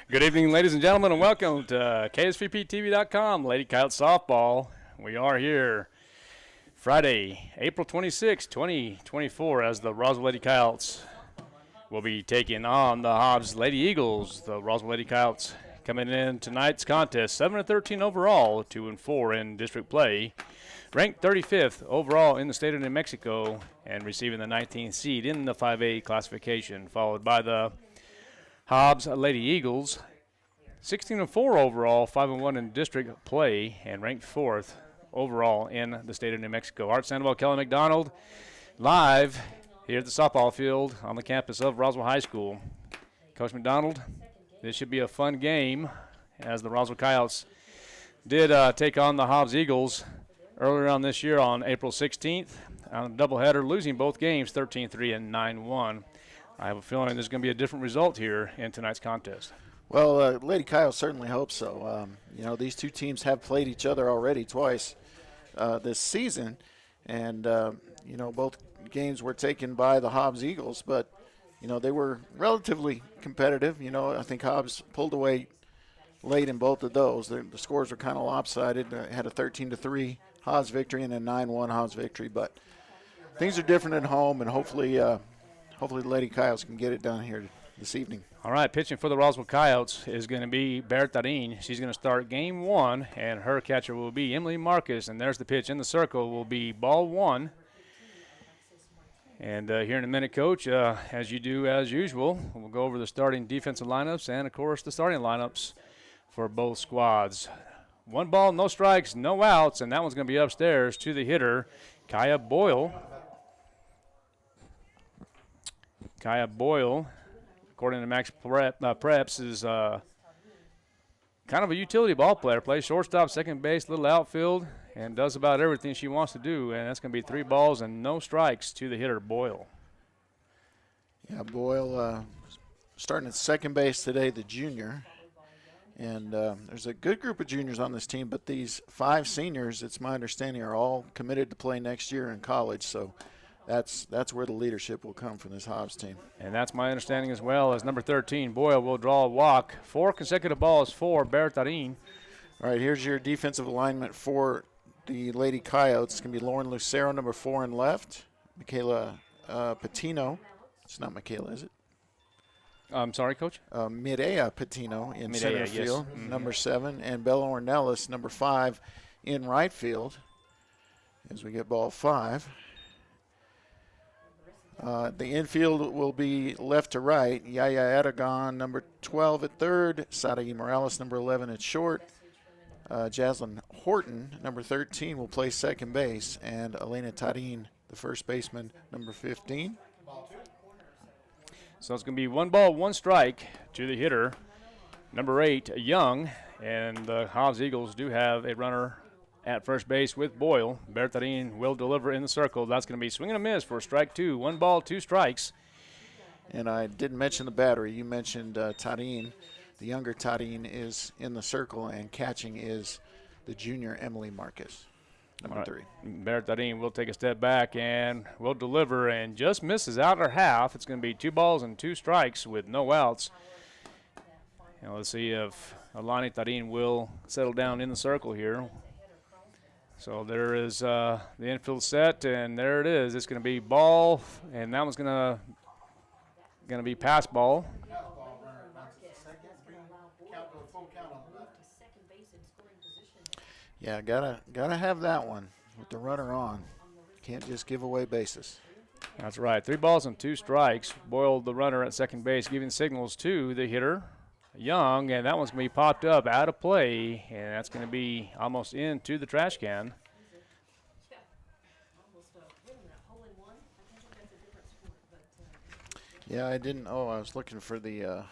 Good evening, ladies and gentlemen, and welcome to KSVPTV.com, Lady Coyote Softball. We are here Friday, April 26, 2024, as the Roswell Lady Coyotes will be taking on the Hobbs Lady Eagles. The Roswell Lady Coyotes coming in tonight's contest, 7-13 overall, 2-4 in district play. Ranked 35th overall in the state of New Mexico and receiving the 19th seed in the 5A classification, followed by the Hobbs Lady Eagles, 16-4 overall, 5-1 in district play, and ranked 4th overall in the state of New Mexico. Art Sandoval, Kelly McDonald, live here at the softball field on the campus of Roswell High School. Coach McDonald, this should be a fun game, as the Roswell Coyotes did take on the Hobbs Eagles earlier on this year on April 16th on a doubleheader, losing both games 13-3 and 9-1. I have a feeling there's going to be a different result here in tonight's contest. Well, Lady Coyote certainly hopes so. These two teams have played each other already twice this season, and, both games were taken by the Hobbs Eagles, but, they were relatively competitive. I think Hobbs pulled away late in both of those. The scores were kind of lopsided. Had a 13-3 Hobbs victory and a 9-1 Hobbs victory, but things are different at home, and hopefully the Lady Coyotes can get it done here this evening. All right, pitching for the Roswell Coyotes is going to be Bertarin. She's going to start game one, and her catcher will be Emily Marcus. And there's the pitch in the circle, will be ball one. And here in a minute, Coach, as you do as usual, we'll go over the starting defensive lineups and, of course, the starting lineups for both squads. 1 ball, no strikes, no outs, and that one's going to be upstairs to the hitter, Kaya Boyle. Kaya Boyle, according to Max Preps, is kind of a utility ball player. Plays shortstop, second base, little outfield, and does about everything she wants to do. And that's going to be 3 balls and no strikes to the hitter, Boyle. Yeah, Boyle starting at second base today, the junior. And there's a good group of juniors on this team, but these 5 seniors, it's my understanding, are all committed to play next year in college. So that's where the leadership will come from this Hobbs team. And that's my understanding as well, as number 13, Boyle, will draw a walk. 4 consecutive balls for Bertarin. All right, here's your defensive alignment for the Lady Coyotes. It's going to be Lauren Lucero, number 4 in left. Michaela Patino. It's not Michaela, is it? I'm sorry, Coach? Mireya Patino in center yes. field, number 7. And Bella Ornelas, number 5, in right field as we get ball 5. The infield will be left to right. Yaya Aragon, number 12 at third. Saraí Morales, number 11 at short. Jaslyn Horton, number 13, will play second base. And Elena Tarin, the first baseman, number 15. So it's going to be 1 ball, 1 strike to the hitter, number 8, Young. And the Hobbs Eagles do have a runner at first base with Boyle. Bertarin will deliver in the circle. That's going to be swing and a miss for strike 2. 1 ball, 2 strikes. And I didn't mention the battery. You mentioned Tarin. The younger Tarin is in the circle, and catching is the junior Emily Marcus, number 3. Bertarin will take a step back and will deliver and just misses out her half. It's going to be 2 balls and 2 strikes with no outs. And let's see if Alani Tarin will settle down in the circle here. So there is the infield set, and there it is. It's going to be ball, and that one's going to be pass ball. Yeah, gotta have that one with the runner on. Can't just give away bases. That's right. 3 balls and 2 strikes. Boyle, the runner at second base, giving signals to the hitter, Young, and that one's going to be popped up out of play, and that's going to be almost into the trash can. Yeah, I didn't. Oh, I was looking for the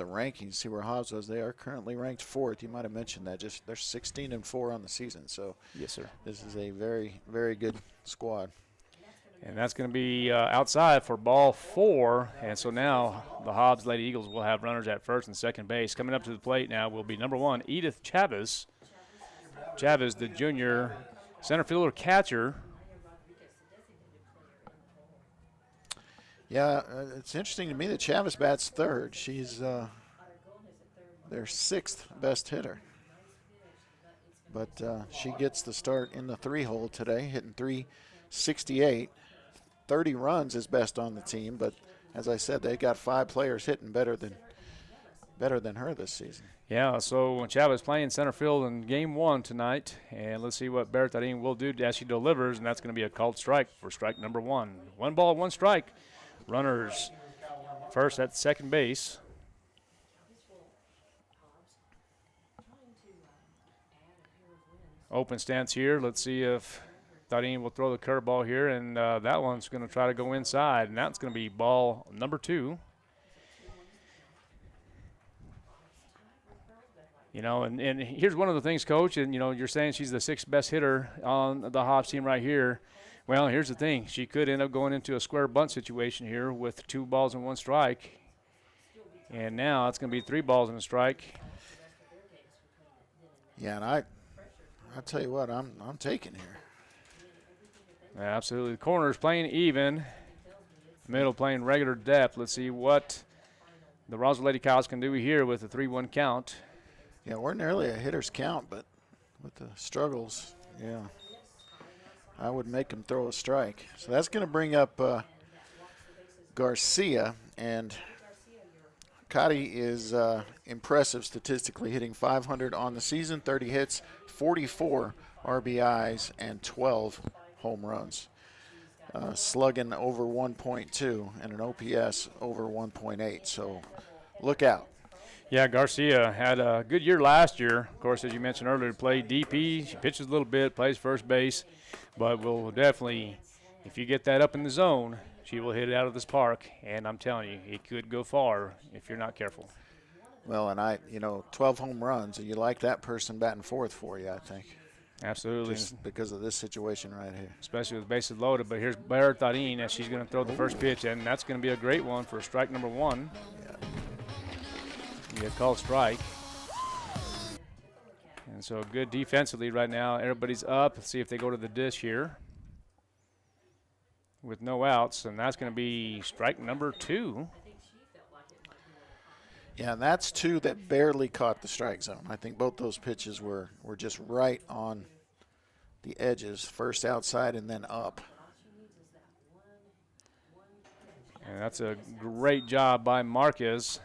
rankings, see where Hobbs was. They are currently ranked 4th. You might have mentioned that. Just they're 16-4 on the season. So yes, sir. This is a very, very good squad. And that's going to be outside for ball 4. And so now the Hobbs Lady Eagles will have runners at first and second base. Coming up to the plate now will be number 1, Edith Chavez. Chavez, the junior center fielder catcher. Yeah, it's interesting to me that Chavez bats third. their 6th best hitter. But she gets the start in the 3-hole today, hitting .368. 30 runs is best on the team, but as I said, they got 5 players hitting better than her this season. Yeah, so Chavez playing center field in game 1 tonight, and let's see what Bertadine will do as she delivers, and that's going to be a called strike for strike number 1. 1 ball, 1 strike. Runners first at second base. Open stance here. Let's see if Darine will throw the curveball here, and that one's going to try to go inside, and that's going to be ball number 2. You know, and here's one of the things, Coach, and, you know, you're saying she's the 6th best hitter on the Hobbs team right here. Well, here's the thing. She could end up going into a square bunt situation here with 2 balls and 1 strike. And now it's going to be 3 balls and a strike. Yeah, and I tell you what, I'm taking here. Absolutely. The corner's playing even. Middle playing regular depth. Let's see what the Roswell Lady Coyotes can do here with a 3-1 count. Yeah, we're nearly a hitter's count, but with the struggles, yeah, I would make them throw a strike. So that's going to bring up Garcia, and Coyote is impressive statistically, hitting .500 on the season, 30 hits, 44 RBIs, and 12 home runs. Slugging over 1.2 and an OPS over 1.8, so look out. Yeah, Garcia had a good year last year. Of course, as you mentioned earlier, played DP. She pitches a little bit, plays first base, but will definitely, if you get that up in the zone, she will hit it out of this park, and I'm telling you, it could go far if you're not careful. Well, and 12 home runs, and you like that person batting 4th for you, I think. Absolutely. Just because of this situation right here. Especially with bases loaded, but here's Bertadine as she's going to throw the first pitch, and that's going to be a great one for strike number 1. Yeah. Get called strike. And so good defensively right now. Everybody's up. Let's see if they go to the dish here with no outs, and that's going to be strike number 2. Yeah, and that's 2 that barely caught the strike zone. I think both those pitches were just right on the edges, first outside and then up. And that's a great job by Marquez.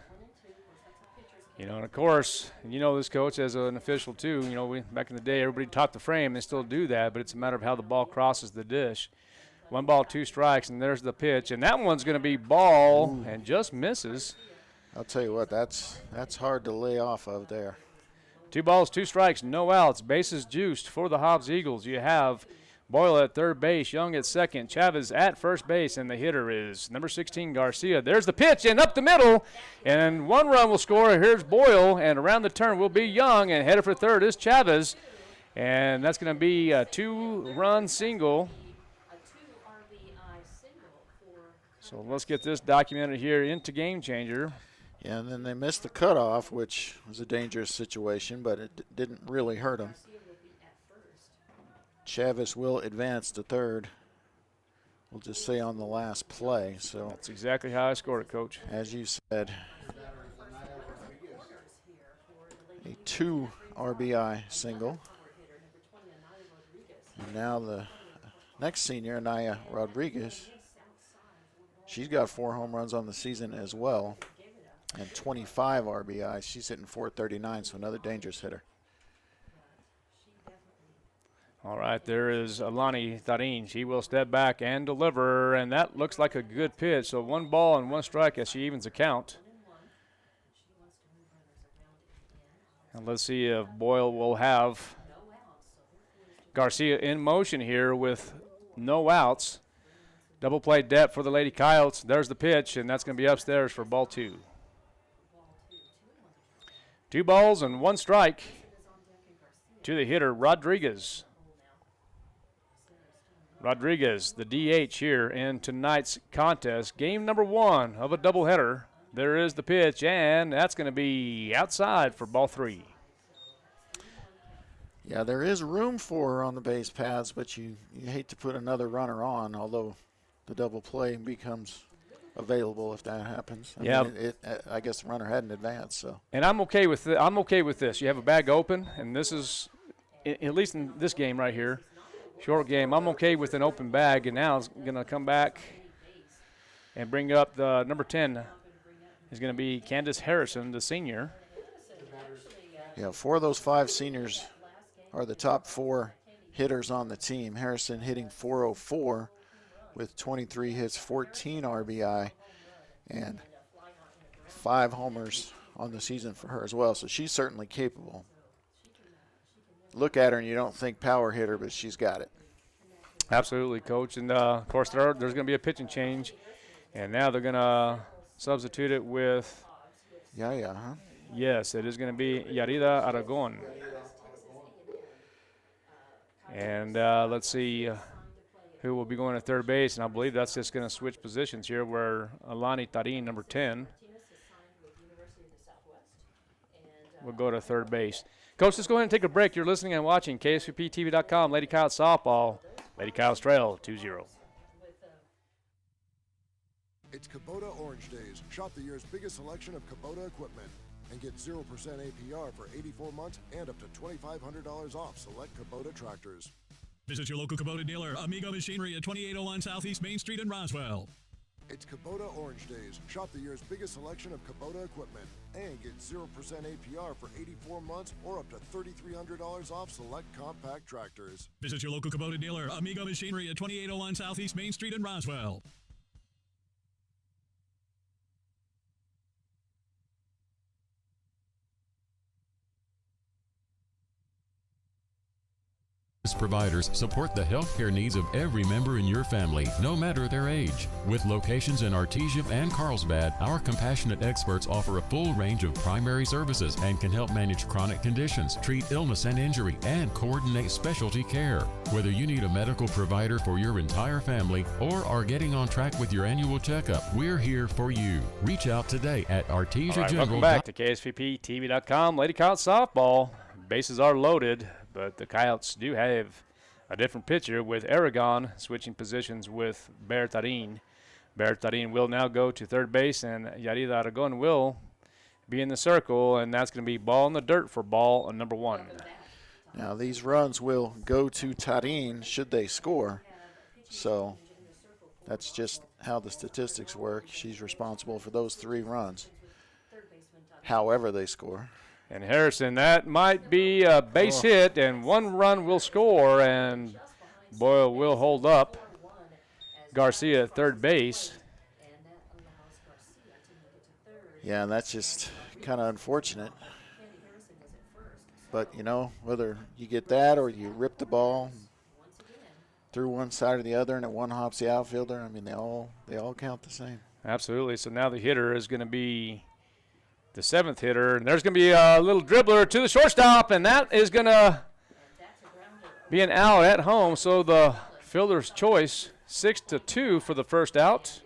You know, and of course, you know this, Coach, as an official too. You know, back in the day, everybody taught the frame. They still do that, but it's a matter of how the ball crosses the dish. 1 ball, 2 strikes, and there's the pitch. And that one's going to be ball and just misses. I'll tell you what, that's hard to lay off of there. 2 balls, 2 strikes, no outs. Bases juiced for the Hobbs Eagles. You have Boyle at third base, Young at second, Chavez at first base, and the hitter is number 16, Garcia. There's the pitch, and up the middle, and 1 run will score. Here's Boyle, and around the turn will be Young, and headed for third is Chavez, and that's going to be a 2-run single. So let's get this documented here into Game Changer. Yeah, and then they missed the cutoff, which was a dangerous situation, but it didn't really hurt them. Chavez will advance to third. We'll just say on the last play. So that's exactly how I scored it, Coach. As you said, a 2 RBI single. And now the next senior, Anaya Rodriguez, she's got 4 home runs on the season as well and 25 RBIs. She's hitting .439, so another dangerous hitter. All right, there is Alani Tarin. She will step back and deliver, and that looks like a good pitch. So 1 ball and 1 strike as she evens the count. And let's see if Boyle will have Garcia in motion here with no outs. Double play depth for the Lady Coyotes. There's the pitch, and that's going to be upstairs for ball 2. 2 balls and 1 strike to the hitter, Rodriguez. Rodriguez, the DH here in tonight's contest. Game number 1 of a doubleheader. There is the pitch, and that's going to be outside for ball 3. Yeah, there is room for her on the base paths, but you hate to put another runner on, although the double play becomes available if that happens. I Yeah. mean, I guess the runner hadn't advanced. So. And I'm okay with I'm okay with this. You have a bag open, and this is, at least in this game right here, short game, I'm okay with an open bag. And now it's going to come back and bring up the number 10 is going to be Candace Harrison, the senior. Yeah, 4 of those 5 seniors are the top 4 hitters on the team. Harrison hitting .404 with 23 hits, 14 RBI, and 5 homers on the season for her as well. So she's certainly capable. Look at her and you don't think power hitter, but she's got it. Absolutely, Coach. And, of course, there's going to be a pitching change. And now they're going to substitute it with. Yeah, huh? Yes, it is going to be Yarida Aragon. And let's see who will be going to third base. And I believe that's just going to switch positions here where Alani Tarin, number 10, will go to third base. Coach, let's go ahead and take a break. You're listening and watching KSVPTV.com, Lady Coyote Softball. Lady Coyotes trail 2-0. It's Kubota Orange Days. Shop the year's biggest selection of Kubota equipment and get 0% APR for 84 months and up to $2,500 off select Kubota tractors. Visit your local Kubota dealer, Amigo Machinery at 2801 Southeast Main Street in Roswell. It's Kubota Orange Days. Shop the year's biggest selection of Kubota equipment and get 0% APR for 84 months or up to $3,300 off select compact tractors. Visit your local Kubota dealer, Amigo Machinery at 2801 Southeast Main Street in Roswell. Providers support the healthcare needs of every member in your family, no matter their age. With locations in Artesia and Carlsbad, our compassionate experts offer a full range of primary services and can help manage chronic conditions, treat illness and injury, and coordinate specialty care. Whether you need a medical provider for your entire family or are getting on track with your annual checkup, we're here for you. Reach out today at Artesia All right, General. welcome back to KSVPTV.com, Lady Coyote Softball. Bases are loaded, but the Coyotes do have a different pitcher with Aragon switching positions with Bertarin. Bertarin will now go to third base, and Yarida Aragon will be in the circle, and that's going to be ball in the dirt for ball number 1. Now these runs will go to Tarin should they score. So that's just how the statistics work. She's responsible for those 3 runs, however they score. And Harrison, that might be a base hit, and 1 run will score, and Boyle will hold up Garcia at third base. Yeah, and that's just kind of unfortunate. But, you know, whether you get that or you rip the ball through one side or the other and it one-hops the outfielder, I mean, they all count the same. Absolutely. So now the hitter is going to be the 7th hitter, and there's going to be a little dribbler to the shortstop, and that is going to be an out at home. So the fielder's choice, 6-2 for the first out,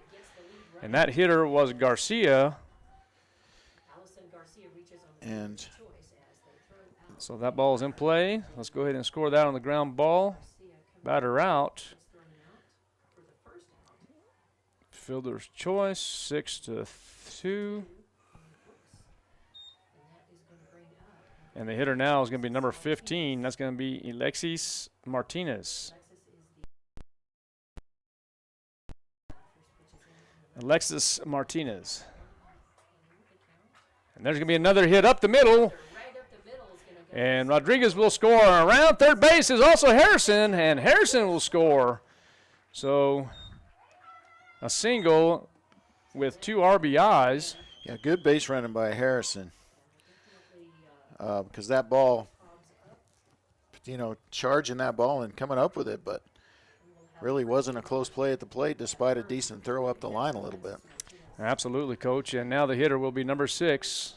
and that hitter was Garcia. And so that ball is in play. Let's go ahead and score that on the ground ball. Batter out. Fielder's choice, 6-2. And the hitter now is going to be number 15. That's going to be Alexis Martinez. Alexis Martinez. And there's going to be another hit up the middle. And Rodriguez will score. Around third base is also Harrison, and Harrison will score. So a single with 2 RBIs. Yeah, good base running by Harrison. Because that ball, you know, charging that ball and coming up with it, but really wasn't a close play at the plate despite a decent throw up the line a little bit. Absolutely, Coach. And now the hitter will be number 6,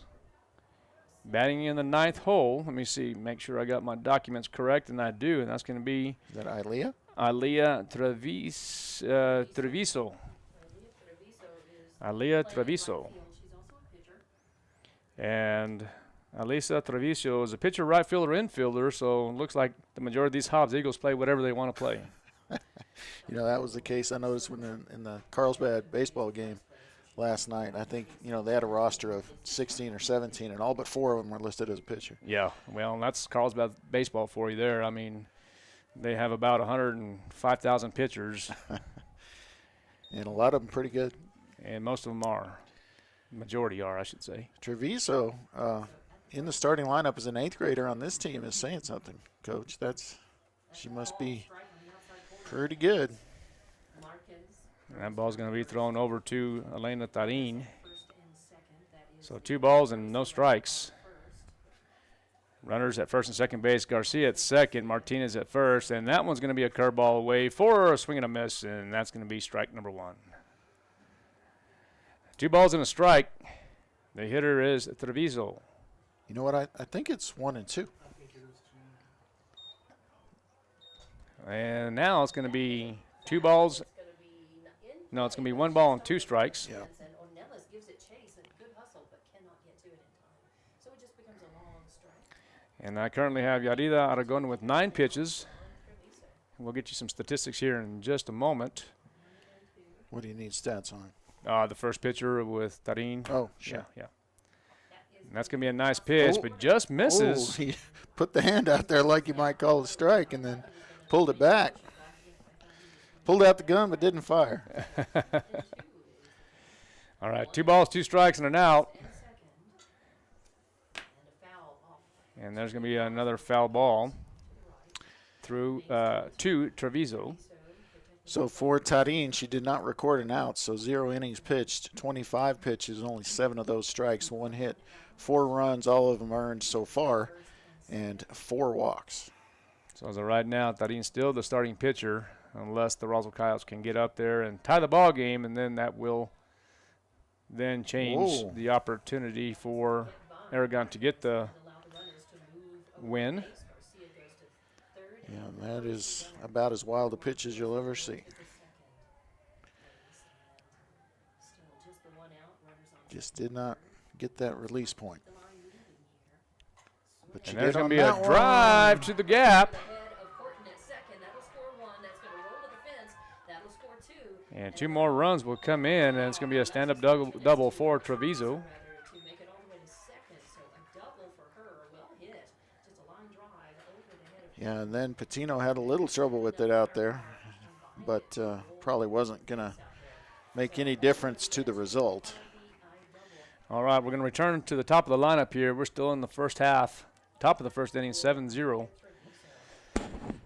batting in the 9th hole. Let me see, make sure I got my documents correct, and I do, and that's going to be – Is that Ilea? Ilea Treviso. Ilea Treviso. And Alisa Treviso is a pitcher, right fielder, infielder, so it looks like the majority of these Hobbs Eagles play whatever they want to play. You know, that was the case I noticed when in the Carlsbad baseball game. last night. I think, they had a roster of 16 or 17, and all but 4 of them were listed as a pitcher. Yeah, well, that's Carlsbad baseball for you there. I mean, they have about 105,000 pitchers. And a lot of them pretty good. And most of them are. Majority are, I should say. Treviso, in the starting lineup as an 8th grader on this team, is saying something, Coach. She must be pretty good. And that ball's going to be thrown over to Elena Tarin. So 2 balls and no strikes. Runners at first and second base. Garcia at second. Martinez at first. And that one's going to be a curveball away for a swing and a miss. And that's going to be strike number 1. 2 balls and a strike. The hitter is Treviso. You know what? I think it's 1 and 2. And now it's going to be 2 balls. No, it's going to be 1 ball and 2 strikes. Yeah. And I currently have Yarida Aragon with 9 pitches. We'll get you some statistics here in just a moment. What do you need stats on? The first pitcher with Tarin. Oh, sure. Yeah. And that's going to be a nice pitch, but just misses. He put the hand out there like you might call a strike and then pulled it back. Pulled out the gun but didn't fire. All right, 2 balls, 2 strikes, and an out. And there's going to be another foul ball through to Treviso. So for Tarin, she did not record an out, so 0 innings pitched, 25 pitches, only 7 of those strikes, 1 hit, 4 runs, all of them earned so far, and 4 walks. So as of right now, Tarin's still the starting pitcher, unless the Roswell Coyotes can get up there and tie the ball game, and then that will then change the opportunity for Aragon to get the win. Yeah, that is about as wild a pitch as you'll ever see. Just did not get that release point. But and there's going to be a drive to the gap. And 2 more runs will come in, and it's going to be a stand-up double for Treviso. Yeah, and then Patino had a little trouble with it out there, but probably wasn't going to make any difference to the result. All right, we're going to return to the top of the lineup here. We're still in the first half, top of the first inning, 7-0.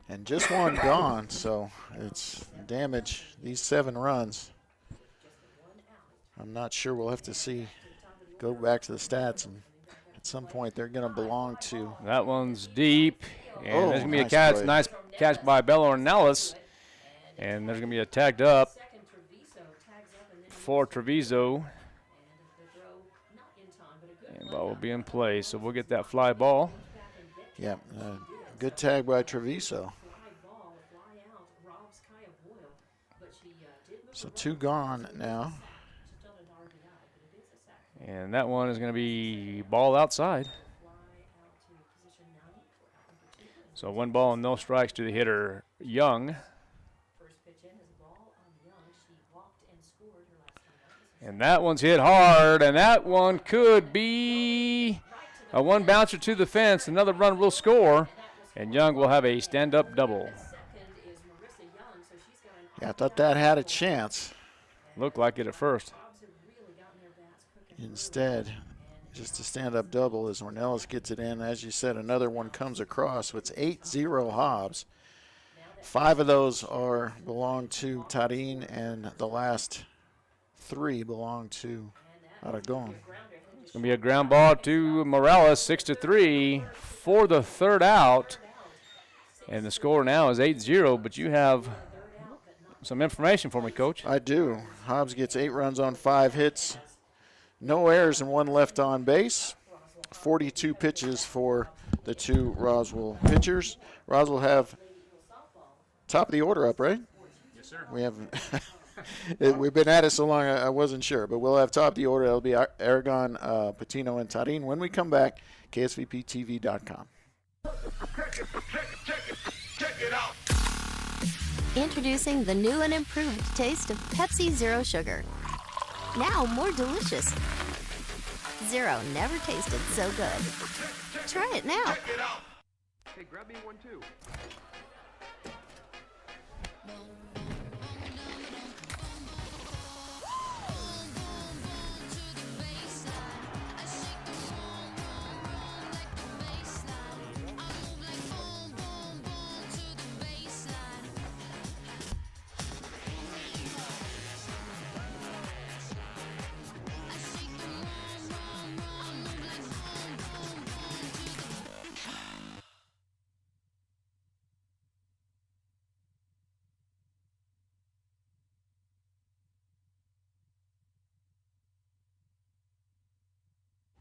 And just 1 gone, so it's damage, these 7 runs. I'm not sure, we'll have to go back to the stats, and at some point they're going to belong to. That one's deep, and there's going to be nice a nice catch by Bella Ornelas, and there's going to be a tagged up for Treviso. And ball will be in play, so we'll get that fly ball. Yeah, good tag by Treviso. So 2 gone now. And that one is going to be ball outside. So 1 ball and no strikes to the hitter, Young. And that one's hit hard, and that one could be a 1 bouncer to the fence. Another run will score, and Young will have a stand-up double. Yeah, I thought that had a chance. Looked like it at first. Instead, just a stand-up double as Ornelas gets it in. As you said, another one comes across. So it's 8-0 Hobbs. 5 of those belong to Tarin, and the last 3 belong to Aragon. It's going to be a ground ball to Morales, 6-3 for the 3rd out. And the score now is 8-0, but you have some information for me, Coach. I do. Hobbs gets 8 runs on 5 hits, no errors and 1 left on base. 42 pitches for the 2 Roswell pitchers. Roswell have top of the order up, right? Yes, sir. We have. We've been at it so long, I wasn't sure, but we'll have top of the order. It'll be Aragon, Patino, and Tarin. When we come back, KSVPTV.com. Check it out. Introducing the new and improved taste of Pepsi Zero Sugar. Now more delicious. Zero never tasted so good. Try it now. Hey, grab me one too.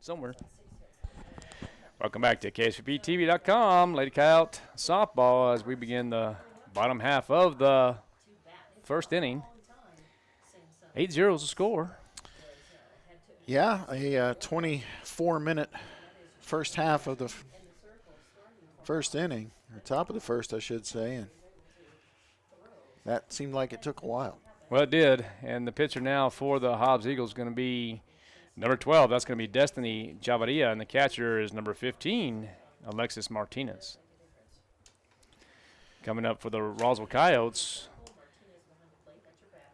Somewhere. Welcome back to KSVPTV.com. Lady Coyote softball as we begin the bottom half of the first inning. 8-0 is the score. Yeah, a 24-minute first half of the first inning, or top of the first, I should say, and that seemed like it took a while. Well, it did, and the pitcher now for the Hobbs Eagles is going to be number 12. That's going to be Destiny Javaria, and the catcher is number 15, Alexis Martinez. Coming up for the Roswell Coyotes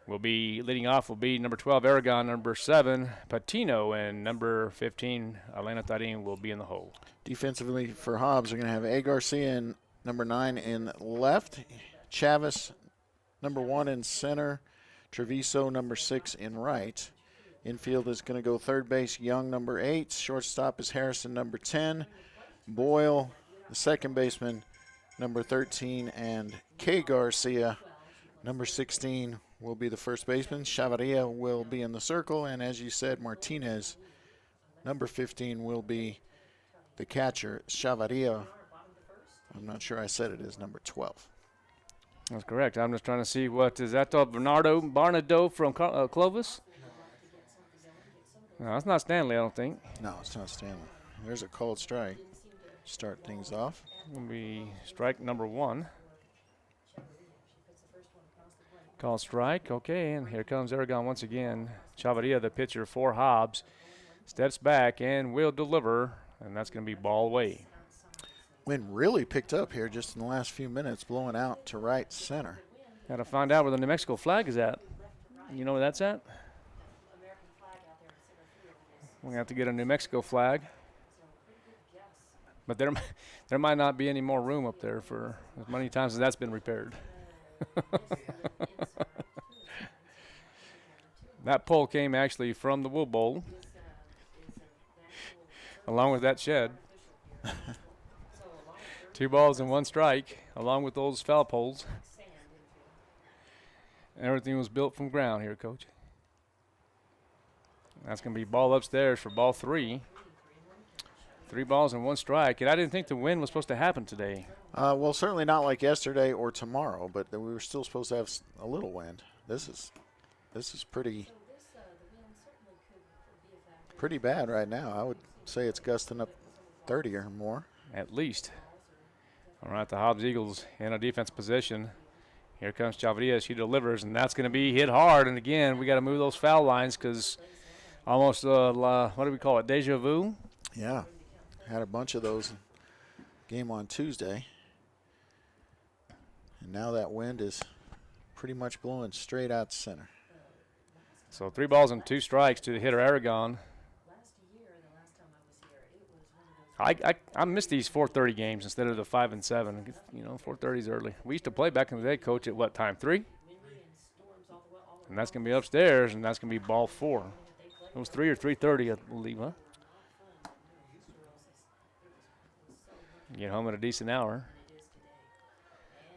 will be leading off will be number 12 Aragon, number 7 Patino, and number 15 Elena Tarin will be in the hole. Defensively for Hobbs, we're going to have A. Garcia in number 9 in left, Chavez number 1 in center, Treviso number 6 in right. Infield is going to go third base, Young number 8. Shortstop is Harrison number 10. Boyle, the second baseman, number 13. And K. Garcia, number 16, will be the first baseman. Chavaria will be in the circle. And as you said, Martinez, number 15, will be the catcher. Chavaria, I'm not sure I said it, is number 12. That's correct. I'm just trying to see what is that. Bernardo Barnado from Clovis? No, it's not Stanley, I don't think. No, it's not Stanley. There's a called strike. Start things off. Will be strike number 1. Call strike. Okay, and here comes Aragon once again. Chavaria, the pitcher for Hobbs, steps back and will deliver, and that's going to be ball away. Wind really picked up here just in the last few minutes, blowing out to right center. Got to find out where the New Mexico flag is at. You know where that's at? We're going to have to get a New Mexico flag. But there might not be any more room up there for as many times as that's been repaired. That pole came actually from the Wool Bowl, along with that shed. 2 balls and 1 strike, along with those foul poles. Everything was built from ground here, Coach. That's going to be ball upstairs for ball 3. 3 balls and 1 strike. And I didn't think the wind was supposed to happen today. Well, certainly not like yesterday or tomorrow, but we were still supposed to have a little wind. This is pretty bad right now. I would say it's gusting up 30 or more. At least. All right, the Hobbs Eagles in a defense position. Here comes Chavarria. She delivers, and that's going to be hit hard. And again, we got to move those foul lines because almost, what do we call it, deja vu? Yeah, had a bunch of those game on Tuesday. And now that wind is pretty much blowing straight out center. So 3 balls and 2 strikes to the hitter Aragon. I miss these 4:30 games instead of the 5 and 7. You know, 4:30 is early. We used to play back in the day, Coach, at what time? 3? And that's going to be upstairs, and that's going to be ball 4. It was 3 or 3:30, I believe, huh? Get home at a decent hour.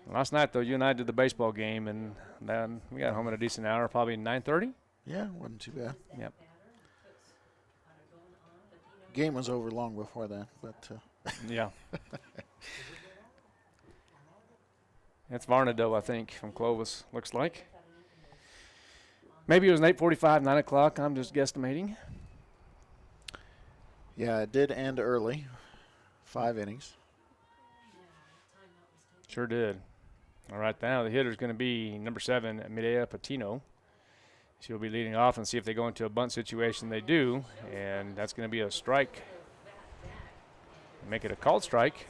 Last night, though, you and I did the baseball game, and then we got home at a decent hour, probably 9:30. Yeah, wasn't too bad. Yep. Game was over long before that, but yeah. It's Varnado, I think, from Clovis, looks like. Maybe it was an 8:45, 9 o'clock. I'm just guesstimating. Yeah, it did end early. 5 innings. Sure did. All right, now the hitter's going to be number 7, Medea Patino. She'll be leading off, and see if they go into a bunt situation. They do, and that's going to be a strike. Make it a called strike.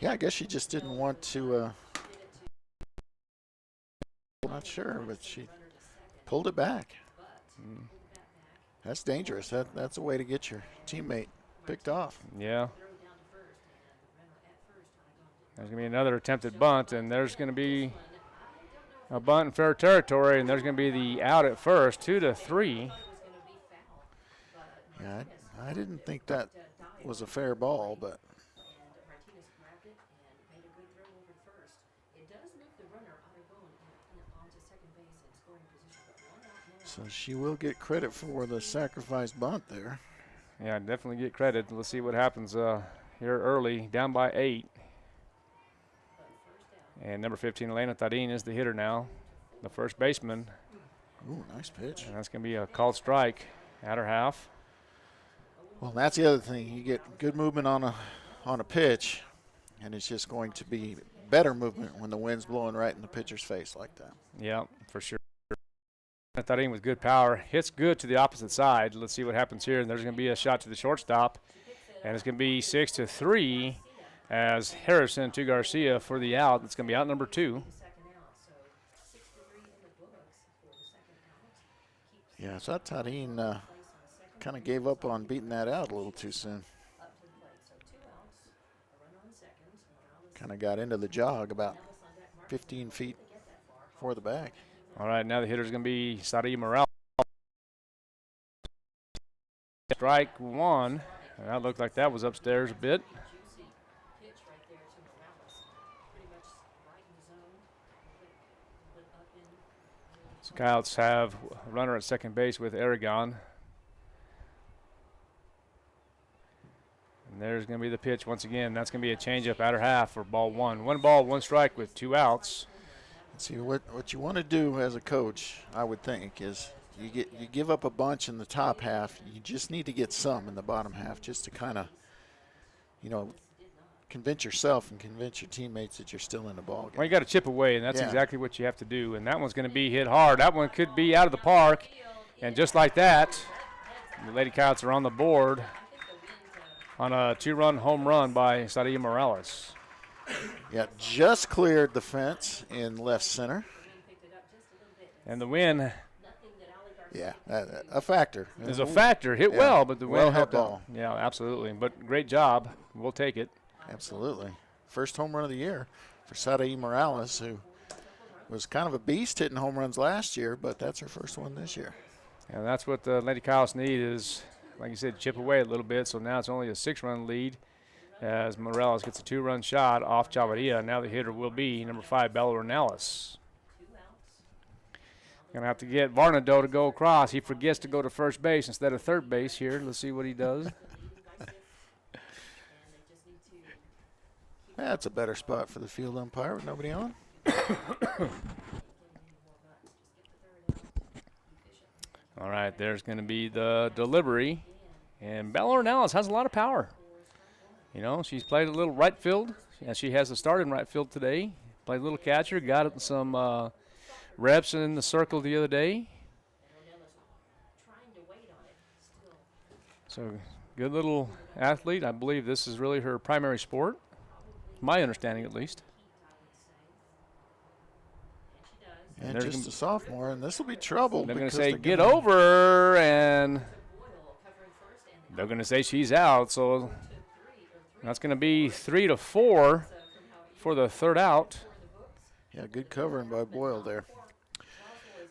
Yeah, I guess she just didn't want to. I'm not sure, but she pulled it back. That's dangerous. That's a way to get your teammate picked off. Yeah. There's going to be another attempted bunt, and there's going to be a bunt in fair territory, and there's going to be the out at first, 2-3. Yeah, I didn't think that was a fair ball, but. So she will get credit for the sacrifice bunt there. Yeah, definitely get credit. Let's see what happens here early, down by 8. And number 15, Elena Tadin, is the hitter now, the first baseman. Ooh, nice pitch. And that's going to be a called strike at her half. Well, that's the other thing. You get good movement on a pitch, and it's just going to be better movement when the wind's blowing right in the pitcher's face like that. Yeah, for sure. Tadin with good power. Hits good to the opposite side. Let's see what happens here. And there's going to be a shot to the shortstop. And it's going to be 6-3 as Harrison to Garcia for the out. It's going to be out number 2. Yeah, so Tadin kind of gave up on beating that out a little too soon. Kind of got into the jog about 15 feet for the bag. All right, now the hitter's going to be Sadi Morales. Strike 1. That looked like that was upstairs a bit. So Coyotes have a runner at second base with Aragon. And there's going to be the pitch once again. That's going to be a changeup at her half for ball 1. 1 ball, 1 strike with 2 outs. See, what you want to do as a coach, I would think, is you give up a bunch in the top half. You just need to get some in the bottom half just to kind of, convince yourself and convince your teammates that you're still in the ball game. Well, you got to chip away, and that's exactly what you have to do. And that one's going to be hit hard. That one could be out of the park. And just like that, the Lady Coyotes are on the board on a 2-run home run by Sadia Morales. Yeah, just cleared the fence in left center. And the win Yeah, a factor. is a factor. Hit well, but the win helped ball. out. Yeah, absolutely. But great job. We'll take it. Absolutely. First home run of the year for Sadia Morales, who was kind of a beast hitting home runs last year, but that's her first one this year. And that's what the Lady Coyotes need is, like you said, chip away a little bit. So now it's only a 6-run lead as Morales gets a 2-run shot off Chavarria. Now the hitter will be number 5, Bella Ornelas. Going to have to get Varnado to go across. He forgets to go to first base instead of third base here. Let's see what he does. That's a better spot for the field umpire with nobody on. All right, there's going to be the delivery. And Bella Ornelas has a lot of power. She's played a little right field. She has a start in right field today. Played a little catcher, got some reps in the circle the other day. So good little athlete. I believe this is really her primary sport. My understanding, at least. And just a sophomore, and this will be trouble. They're going to say, get over, and they're going to say she's out. So that's going to be 3-4 for the third out. Yeah, good covering by Boyle there.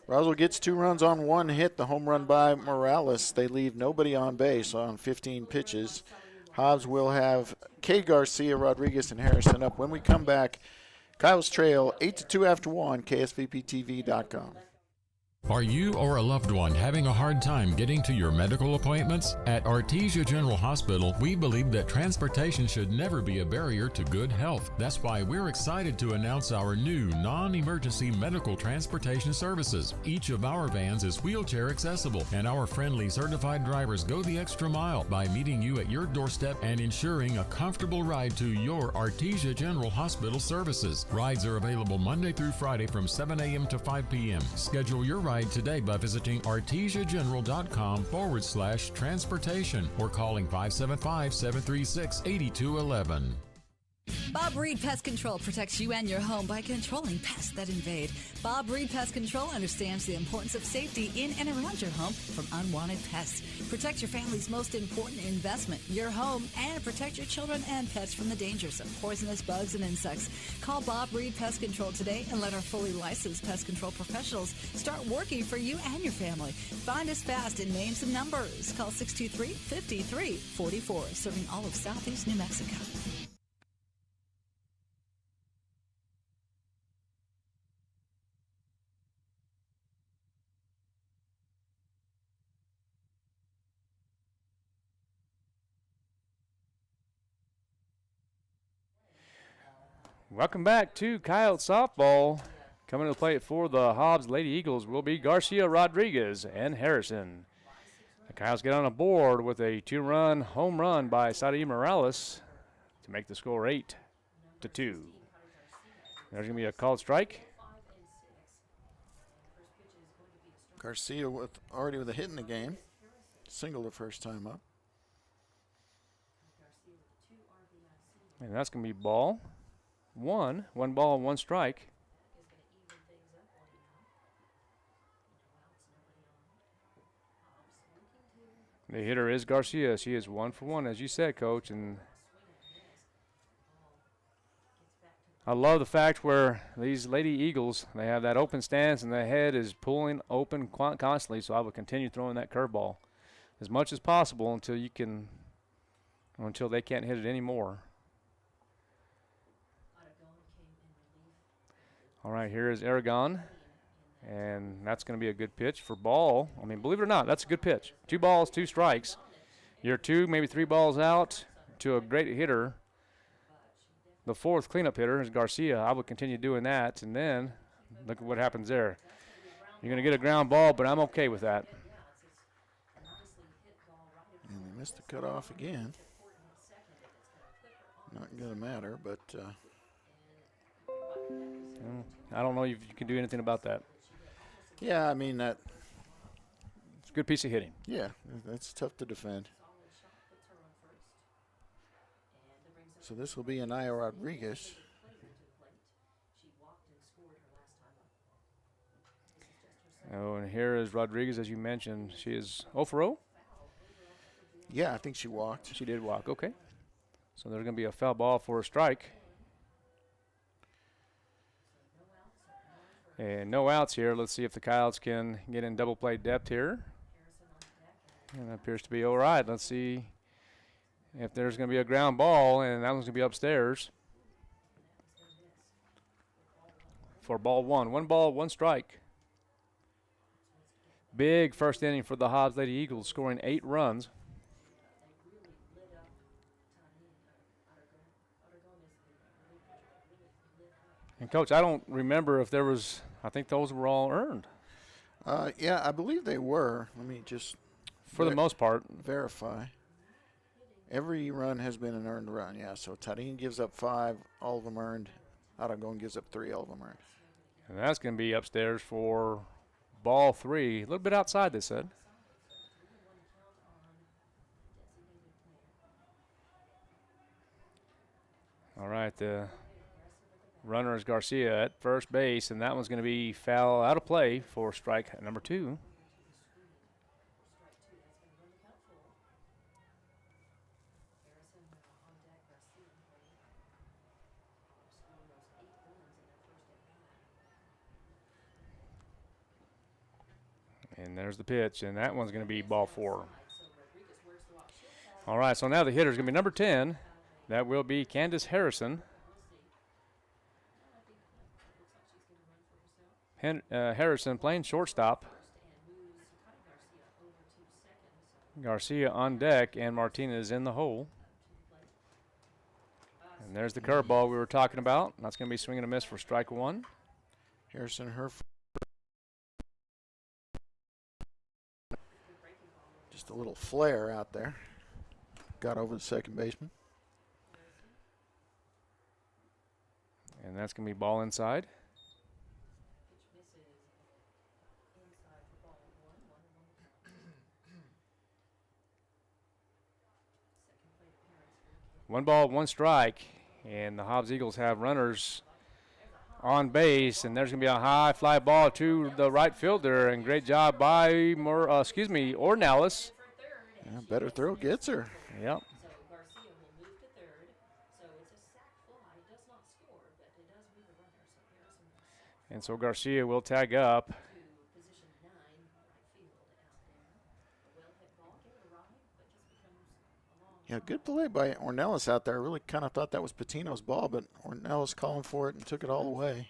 Roswell gets 2 runs on 1 hit, the home run by Morales. They leave nobody on base on 15 pitches. Hobbs will have Kay Garcia, Rodriguez, and Harrison up. When we come back, Kyle's Trail, 8-2 after 1, KSVPTV.com. Are you or a loved one having a hard time getting to your medical appointments? At Artesia General Hospital, we believe that transportation should never be a barrier to good health. That's why we're excited to announce our new non-emergency medical transportation services. Each of our vans is wheelchair accessible, and our friendly certified drivers go the extra mile by meeting you at your doorstep and ensuring a comfortable ride to your Artesia General Hospital services. Rides are available Monday through Friday from 7 a.m. to 5 p.m. Schedule your ride ride today by visiting artesiageneral.com/transportation or calling 575-736-8211. Bob Reed Pest Control protects you and your home by controlling pests that invade. Bob Reed Pest Control understands the importance of safety in and around your home from unwanted pests. Protect your family's most important investment, your home, and protect your children and pets from the dangers of poisonous bugs and insects. Call Bob Reed Pest Control today and let our fully licensed pest control professionals start working for you and your family. Find us fast in names and numbers. Call 623-5344, serving all of Southeast New Mexico. Welcome back to Coyote Softball. Coming to the plate for the Hobbs Lady Eagles will be Garcia, Rodriguez, and Harrison. The Coyotes get on a board with a 2-run home run by Saudi Morales to make the score 8-2. There's going to be a called strike. Garcia already with a hit in the game. Single the first time up. And that's going to be ball one. 1 ball, 1 strike. The hitter is Garcia. She is 1 for 1, as you said, Coach. And I love the fact where these Lady Eagles, they have that open stance and the head is pulling open constantly. So I will continue throwing that curveball as much as possible until they can't hit it anymore. All right, here is Aragon, and that's going to be a good pitch for ball. I mean, believe it or not, that's a good pitch. 2 balls, 2 strikes. You're 2, maybe 3 balls out to a great hitter. The 4th cleanup hitter is Garcia. I would continue doing that, and then look at what happens there. You're going to get a ground ball, but I'm okay with that. And they missed the cutoff again. Not going to matter, but I don't know if you can do anything about that. yeah, I mean that. It's a good piece of hitting. Yeah, that's tough to defend. So this will be Anaya Rodriguez. Oh, and here is Rodriguez, as you mentioned. She is 0 for 0. Yeah, I think she walked. She did walk. Okay. So there's going to be a foul ball for a strike. And no outs here. Let's see if the Coyotes can get in double play depth here. And it appears to be all right. Let's see if there's going to be a ground ball, and that one's going to be upstairs for ball 1. 1 ball, 1 strike. Big first inning for the Hobbs Lady Eagles, scoring 8 runs. And, Coach, I don't remember if there was, I think those were all earned. Yeah, I believe they were. Let me just For the most part. verify. Every run has been an earned run, yeah. So Tarin gives up 5, all of them earned. Aragon gives up 3, all of them earned. And that's going to be upstairs for ball 3. A little bit outside, they said. All right, the runner is Garcia at first base, and that one's going to be foul out of play for strike number 2. And there's the pitch, and that one's going to be ball 4. All right, so now the hitter is going to be number 10. That will be Candace Harrison. Harrison playing shortstop. Garcia on deck, and Martinez in the hole. And there's the curveball we were talking about. That's going to be swing and a miss for strike 1. Harrison, her just a little flare out there. Got over the second baseman. And that's going to be ball inside. 1 ball, 1 strike, and the Hobbs Eagles have runners on base, and there's going to be a high fly ball to the right fielder, and great job by Ornelas. Yeah, better throw gets her. Yep. And so Garcia will tag up. Yeah, good play by Ornelas out there. I really kind of thought that was Patino's ball, but Ornelas calling for it and took it all the way.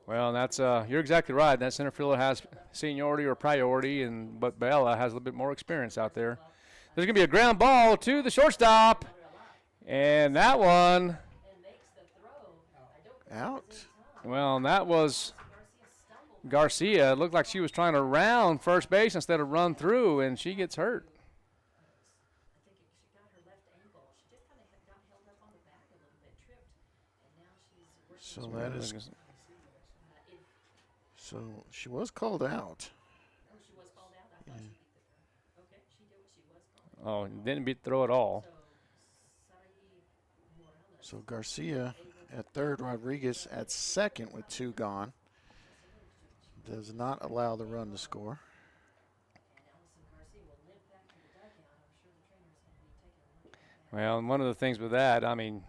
Well, that's you're exactly right. That center fielder has seniority or priority, but Bella has a little bit more experience out there. There's going to be a ground ball to the shortstop, and that one out. Well, and that was Garcia. It looked like she was trying to round first base instead of run through, and she gets hurt. So that is. So she was called out. Yeah. Oh, didn't throw at all. So Garcia at third, Rodriguez at second with 2 gone. Does not allow the run to score. Well, and one of the things with that, I mean,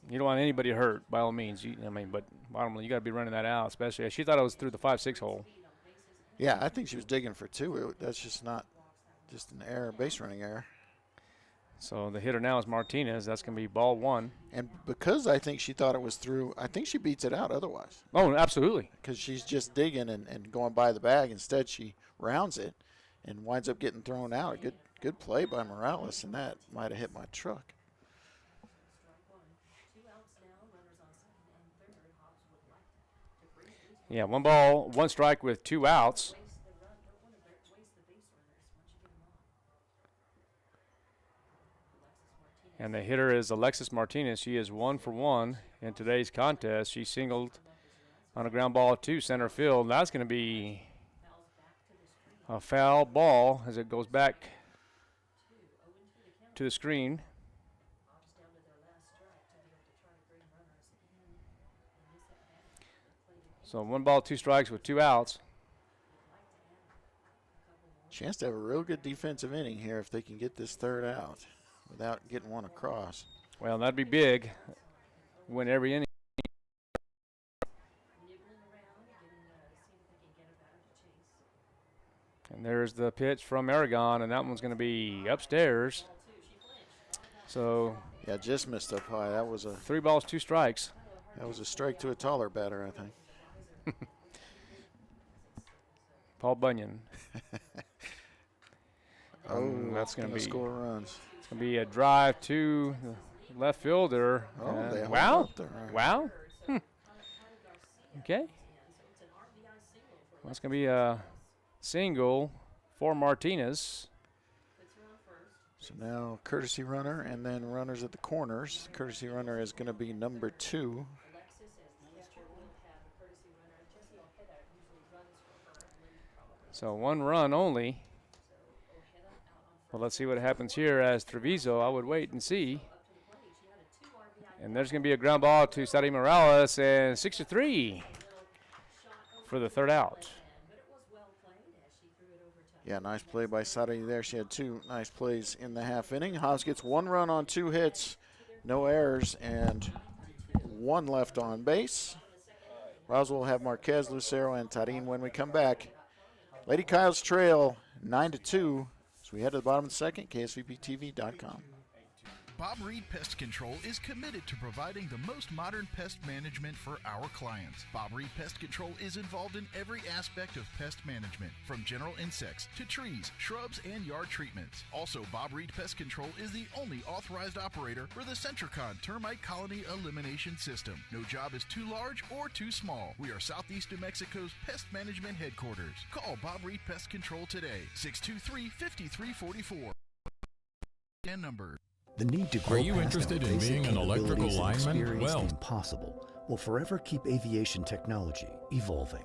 you don't want anybody hurt, by all means. But bottom line, you got to be running that out, especially. She thought it was through the 5-6 hole. Yeah, I think she was digging for 2. That's just not just an error, base running error. So the hitter now is Martinez. That's going to be ball 1. And because I think she thought it was through, I think she beats it out otherwise. Oh, absolutely. Because she's just digging and going by the bag. Instead, she rounds it and winds up getting thrown out. A good play by Morales, and that might have hit my truck. Yeah, 1 ball, 1 strike with 2 outs. And the hitter is Alexis Martinez. She is 1 for 1 in today's contest. She singled on a ground ball to center field. That's going to be a foul ball as it goes back to the screen. So 1 ball, 2 strikes with 2 outs. Chance to have a real good defensive inning here if they can get this third out without getting one across. Well, that'd be big. Win every inning. And there's the pitch from Aragon, and that one's going to be upstairs. So yeah, just missed up high. That was a 3 balls, 2 strikes. That was a strike to a taller batter, I think. Paul Bunyan. That's going to score runs. It's going to be a drive to the left fielder. Wow. Wow. Okay. Well, it's going to be a single for Martinez. So now courtesy runner and then runners at the corners. Courtesy runner is going to be number 2. So 1 run only. Well, let's see what happens here as Treviso. I would wait and see. And there's going to be a ground ball to Sadi Morales, and 6-3 for the third out. Yeah, nice play by Sadi there. She had 2 nice plays in the half inning. Hobbs gets 1 run on 2 hits, no errors, and 1 left on base. Roswell will have Marquez, Lucero, and Tarin when we come back. Lady Kyle's trail 9-2. So we head to the bottom of the second, KSVPTV.com. Bob Reed Pest Control is committed to providing the most modern pest management for our clients. Bob Reed Pest Control is involved in every aspect of pest management, from general insects to trees, shrubs, and yard treatments. Also, Bob Reed Pest Control is the only authorized operator for the Centricon Termite Colony Elimination System. No job is too large or too small. We are Southeast New Mexico's pest management headquarters. Call Bob Reed Pest Control today, 623-5344. And number. The need to grow Are you interested in being an electrical lineman? Well, impossible will forever keep aviation technology evolving.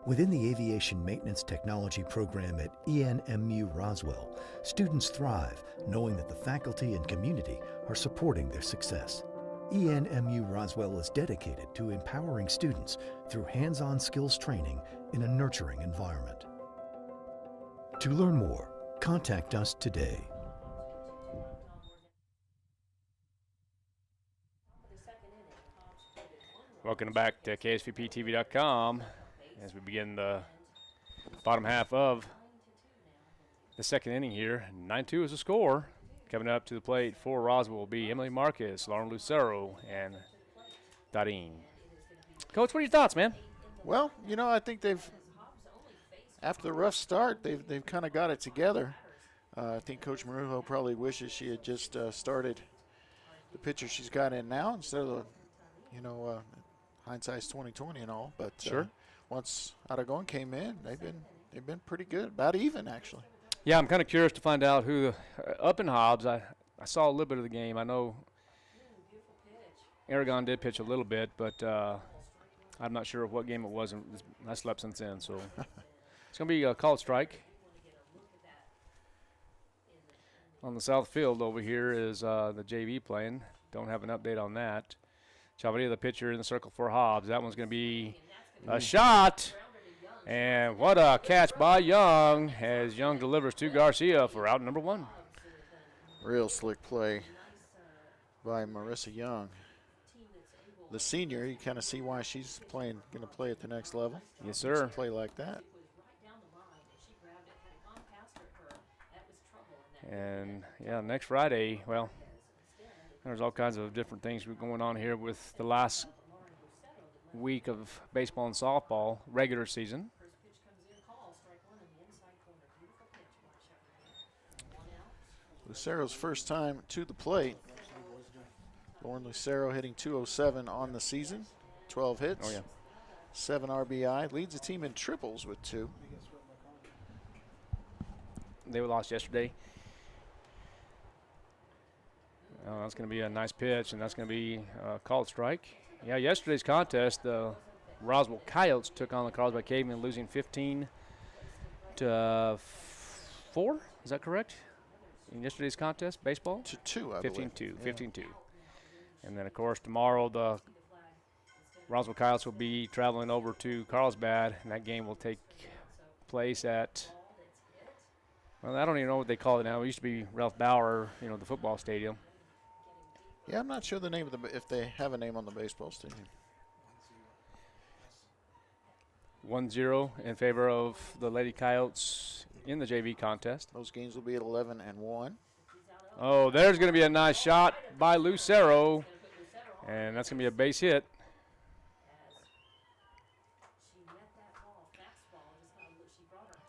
Within the Aviation Maintenance Technology program at ENMU Roswell, students thrive knowing that the faculty and community are supporting their success. ENMU Roswell is dedicated to empowering students through hands-on skills training in a nurturing environment. To learn more, contact us today. Welcome back to KSVPTV.com as we begin the bottom half of the second inning here. 9-2 is the score. Coming up to the plate for Roswell will be Emily Marcus, Lauren Lucero, and Darin. Coach, what are your thoughts, man? Well, you know, I think they've, after the rough start, they've kind of got it together. I think Coach Marujo probably wishes she had just started the pitcher she's got in now instead of the, hindsight's 20/20 and all. But sure. Once Aragon came in, they've been pretty good, about even actually. Yeah, I'm kind of curious to find out who up in Hobbs. I saw a little bit of the game. I know Aragon did pitch a little bit, but I'm not sure of what game it was. I slept since then, so it's going to be a called strike. On the south field over here is the JV playing. Don't have an update on that. Chavarria, the pitcher, in the circle for Hobbs. That one's going to be a shot. And what a catch by Young as Young delivers to Garcia for out number 1. Real slick play by Marissa Young. The senior, you kind of see why she's going to play at the next level. Yes, sir. Play like that. And, yeah, next Friday, well, there's all kinds of different things going on here with the last week of baseball and softball, regular season. Lucero's first time to the plate. Lauren Lucero hitting .207 on the season, 12 hits, 7 RBI, leads the team in triples with 2. They were lost yesterday. That's going to be a nice pitch, and that's going to be a called strike. Yeah, yesterday's contest, the Roswell Coyotes took on the Carlsbad Cavemen, losing 15-4. Is that correct? In yesterday's contest, baseball? To 2, I believe. 15-2. And then, of course, tomorrow the Roswell Coyotes will be traveling over to Carlsbad, and that game will take place at, well, I don't even know what they call it now. It used to be Ralph Bauer, the football stadium. Yeah, I'm not sure the name of if they have a name on the baseball stadium. 1-0 in favor of the Lady Coyotes in the JV contest. Those games will be at 11-1. Oh, there's going to be a nice shot by Lucero, and that's going to be a base hit.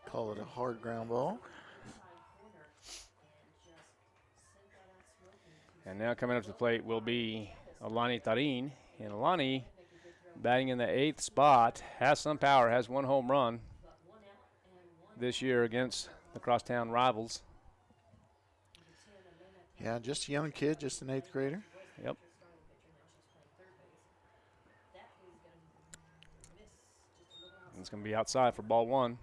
Call it a hard ground ball. And now coming up to the plate will be Alani Tarin. And Alani, batting in the 8th spot, has some power, has 1 home run this year against the crosstown rivals. Yeah, just a young kid, just an 8th grader. Yep. And it's going to be outside for ball 1.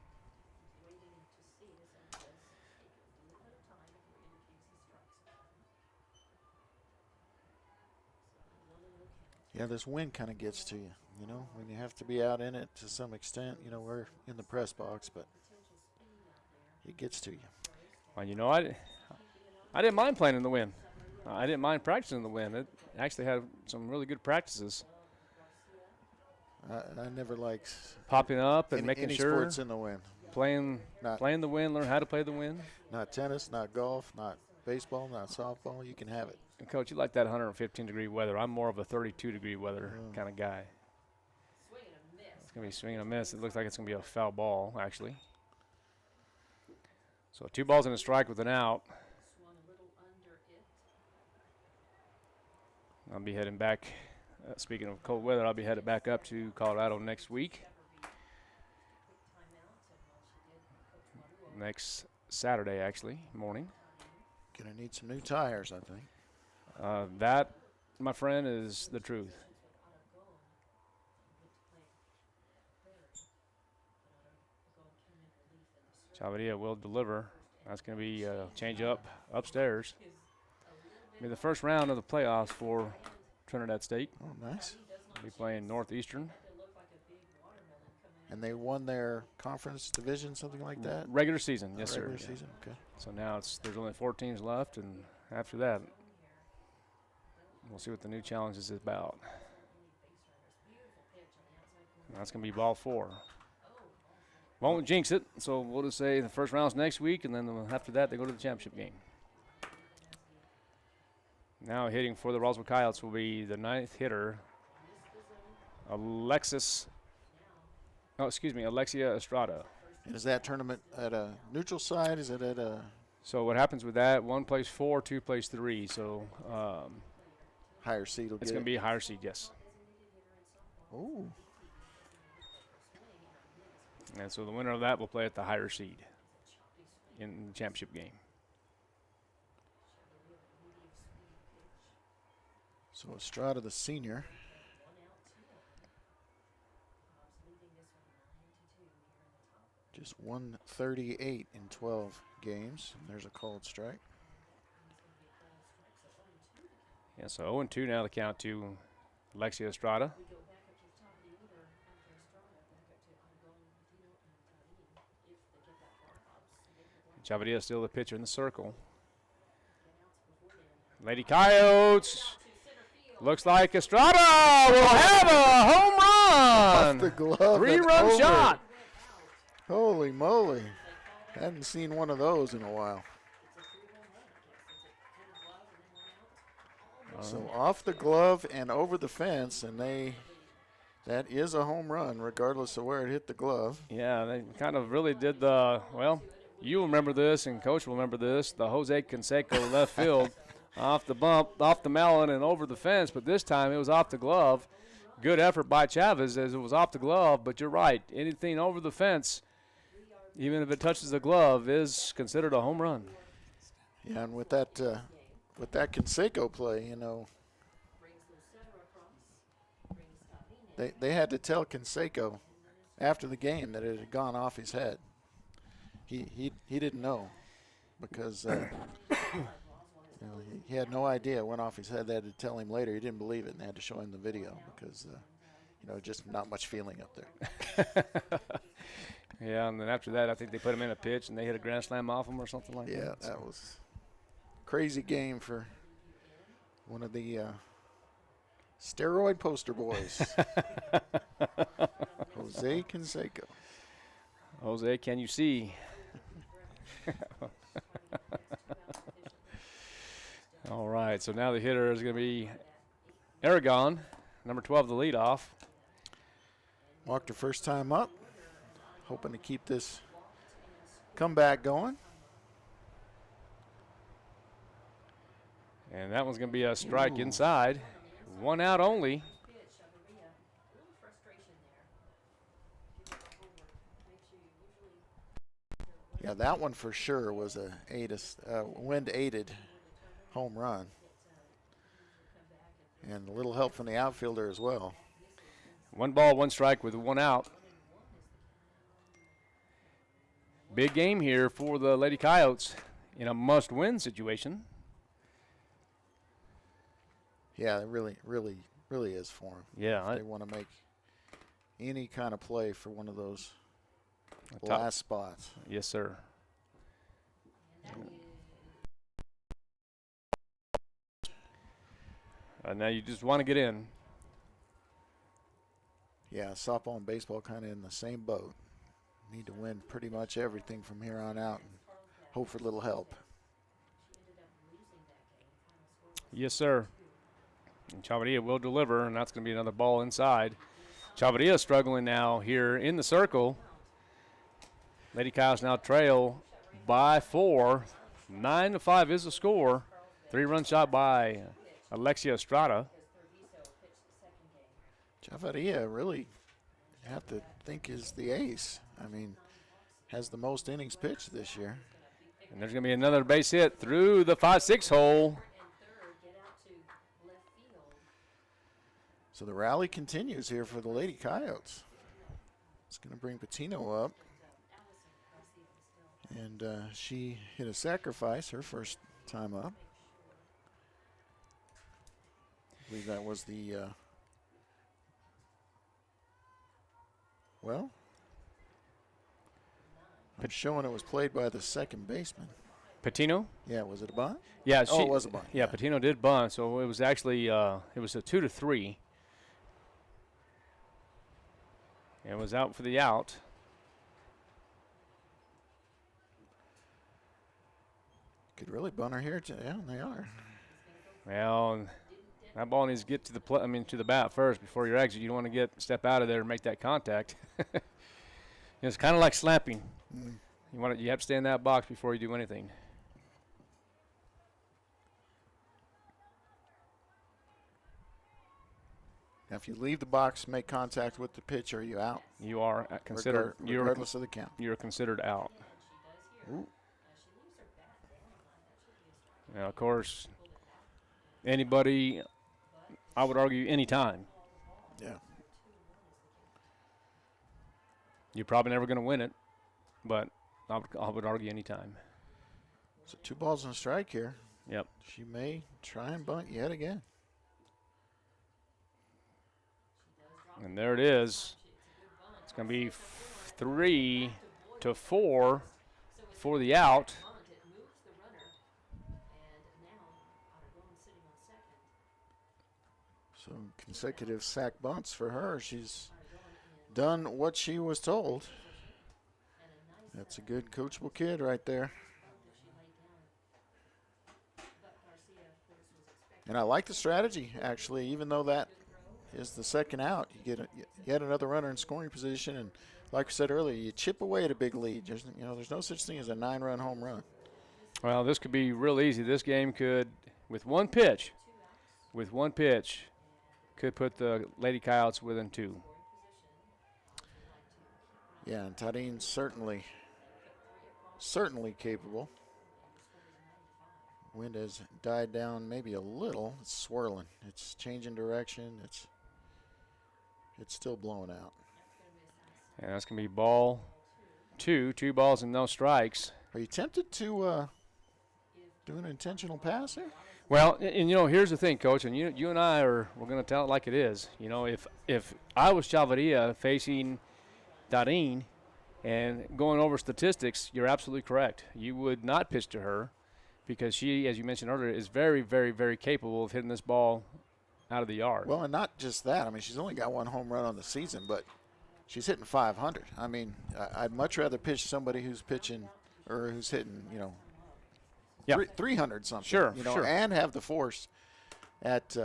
Yeah, this wind kind of gets to you, when you have to be out in it to some extent. We're in the press box, but it gets to you. Well, I didn't mind playing in the wind. I didn't mind practicing in the wind. It actually had some really good practices. I never liked popping up and making any sure sports in the wind. Playing the wind, learn how to play the wind. Not tennis, not golf, not baseball, not softball. You can have it. And Coach, you like that 115-degree weather. I'm more of a 32-degree weather kind of guy. It's going to be swing and a miss. It looks like it's going to be a foul ball, actually. So 2 balls and a strike with an out. I'll be heading back. Speaking of cold weather, I'll be headed back up to Colorado next week. Next Saturday, actually, morning. Going to need some new tires, I think. That, my friend, is the truth. Chavarria will deliver. That's going to be a change up upstairs. Be the first round of the playoffs for Trinidad State. Oh, nice. Be playing Northeastern. And they won their conference division, something like that? Regular season, yes, Regular sir. season, okay. So now there's only 4 teams left, and after that, we'll see what the new challenge is about. And that's going to be ball 4. Won't jinx it, so we'll just say the first round's next week, and then after that, they go to the championship game. Now hitting for the Roswell Coyotes will be the 9th hitter, Alexia Estrada. And is that tournament at a neutral site? Is it at a... So what happens with that, 1 plays 4, 2 plays 3, so... higher seed will get it? It's going to be a higher seed, yes. Oh. And so the winner of that will play at the higher seed in the championship game. So Estrada, the senior. Just 138 in 12 games. There's a called strike. Yeah, so 0-2 now the count to Alexia Estrada. Chavarria still the pitcher in the circle. Lady Coyotes. Looks like Estrada will have a home run. Off the glove. 3-run shot. Holy moly. Hadn't seen one of those in a while. So off the glove and over the fence, and that is a home run regardless of where it hit the glove. Yeah, they kind of really did you remember this, and Coach will remember this, the Jose Canseco left field off the bump, off the melon, and over the fence, but this time it was off the glove. Good effort by Chavez as it was off the glove, but you're right. Anything over the fence, even if it touches the glove, is considered a home run. Yeah, and with that Canseco play, they had to tell Canseco after the game that it had gone off his head. He didn't know because he had no idea it went off his head. They had to tell him later. He didn't believe it, and they had to show him the video because just not much feeling up there. Yeah, and then after that, I think they put him in a pitch and they hit a grand slam off him or something like that. Yeah, that was a crazy game for one of the steroid poster boys, Jose Canseco. Jose, can you see? All right, so now the hitter is going to be Aragon, number 12, the leadoff. Walked her first time up, hoping to keep this comeback going. And that one's going to be a strike inside. 1 out only. Yeah, that one for sure was a wind-aided home run. And a little help from the outfielder as well. 1 ball, 1 strike with 1 out. Big game here for the Lady Coyotes in a must-win situation. Yeah, it really is for them. Yeah. If they want to make any kind of play for one of those last spots. Yes, sir. Now you just want to get in. Yeah, softball and baseball kind of in the same boat. Need to win pretty much everything from here on out and hope for a little help. Yes, sir. And Chavarria will deliver, and that's going to be another ball inside. Chavarria struggling now here in the circle. Lady Coyotes now trail by 4. 9-5 is the score. 3-run shot by Alexia Estrada. Chavarria really have to think is the ace. I mean, has the most innings pitched this year. And there's going to be another base hit through the 5-6 hole. So the rally continues here for the Lady Coyotes. It's going to bring Patino up. And she hit a sacrifice her first time up. I believe that was the, well, I'm showing it was played by the second baseman. Patino? Yeah, was it a bunt? Yeah, it was a bunt. Yeah, Patino did bunt, so it was actually it was a 2-3. It was out for the out. Could really bunt her here. Yeah, they are. Well, that ball needs to get to the to the bat first before your exit. You don't want to step out of there and make that contact. It's kind of like slapping. You have to stay in that box before you do anything. Now, if you leave the box, make contact with the pitcher, you out. You are considered regardless of the count. You're considered out. Ooh. Now, of course, anybody, I would argue, any time. Yeah. You're probably never going to win it, but I would argue any time. So 2 balls and a strike here. Yep. She may try and bunt yet again. And there it is. It's going to be 3-4 for the out. So consecutive sack bunts for her. She's done what she was told. That's a good coachable kid right there. And I like the strategy, actually, even though that is the second out. You get yet another runner in scoring position, and like I said earlier, you chip away at a big lead. There's no such thing as a 9-run home run. Well, this could be real easy. This game could, with one pitch, could put the Lady Coyotes within 2. Yeah, and Tadin's certainly capable. Wind has died down maybe a little. It's swirling. It's changing direction. It's still blowing out. And that's going to be ball 2. 2 balls and no strikes. Are you tempted to do an intentional pass here? Well, and here's the thing, Coach, and you and I we're going to tell it like it is. If I was Chavarria facing Darin and going over statistics, you're absolutely correct. You would not pitch to her because she, as you mentioned earlier, is very, very, very capable of hitting this ball out of the yard. Well, and not just that. I mean, she's only got 1 home run on the season, but she's hitting 500. I mean, I'd much rather pitch somebody who's pitching or who's hitting, 300 something. Sure, sure. And have the force at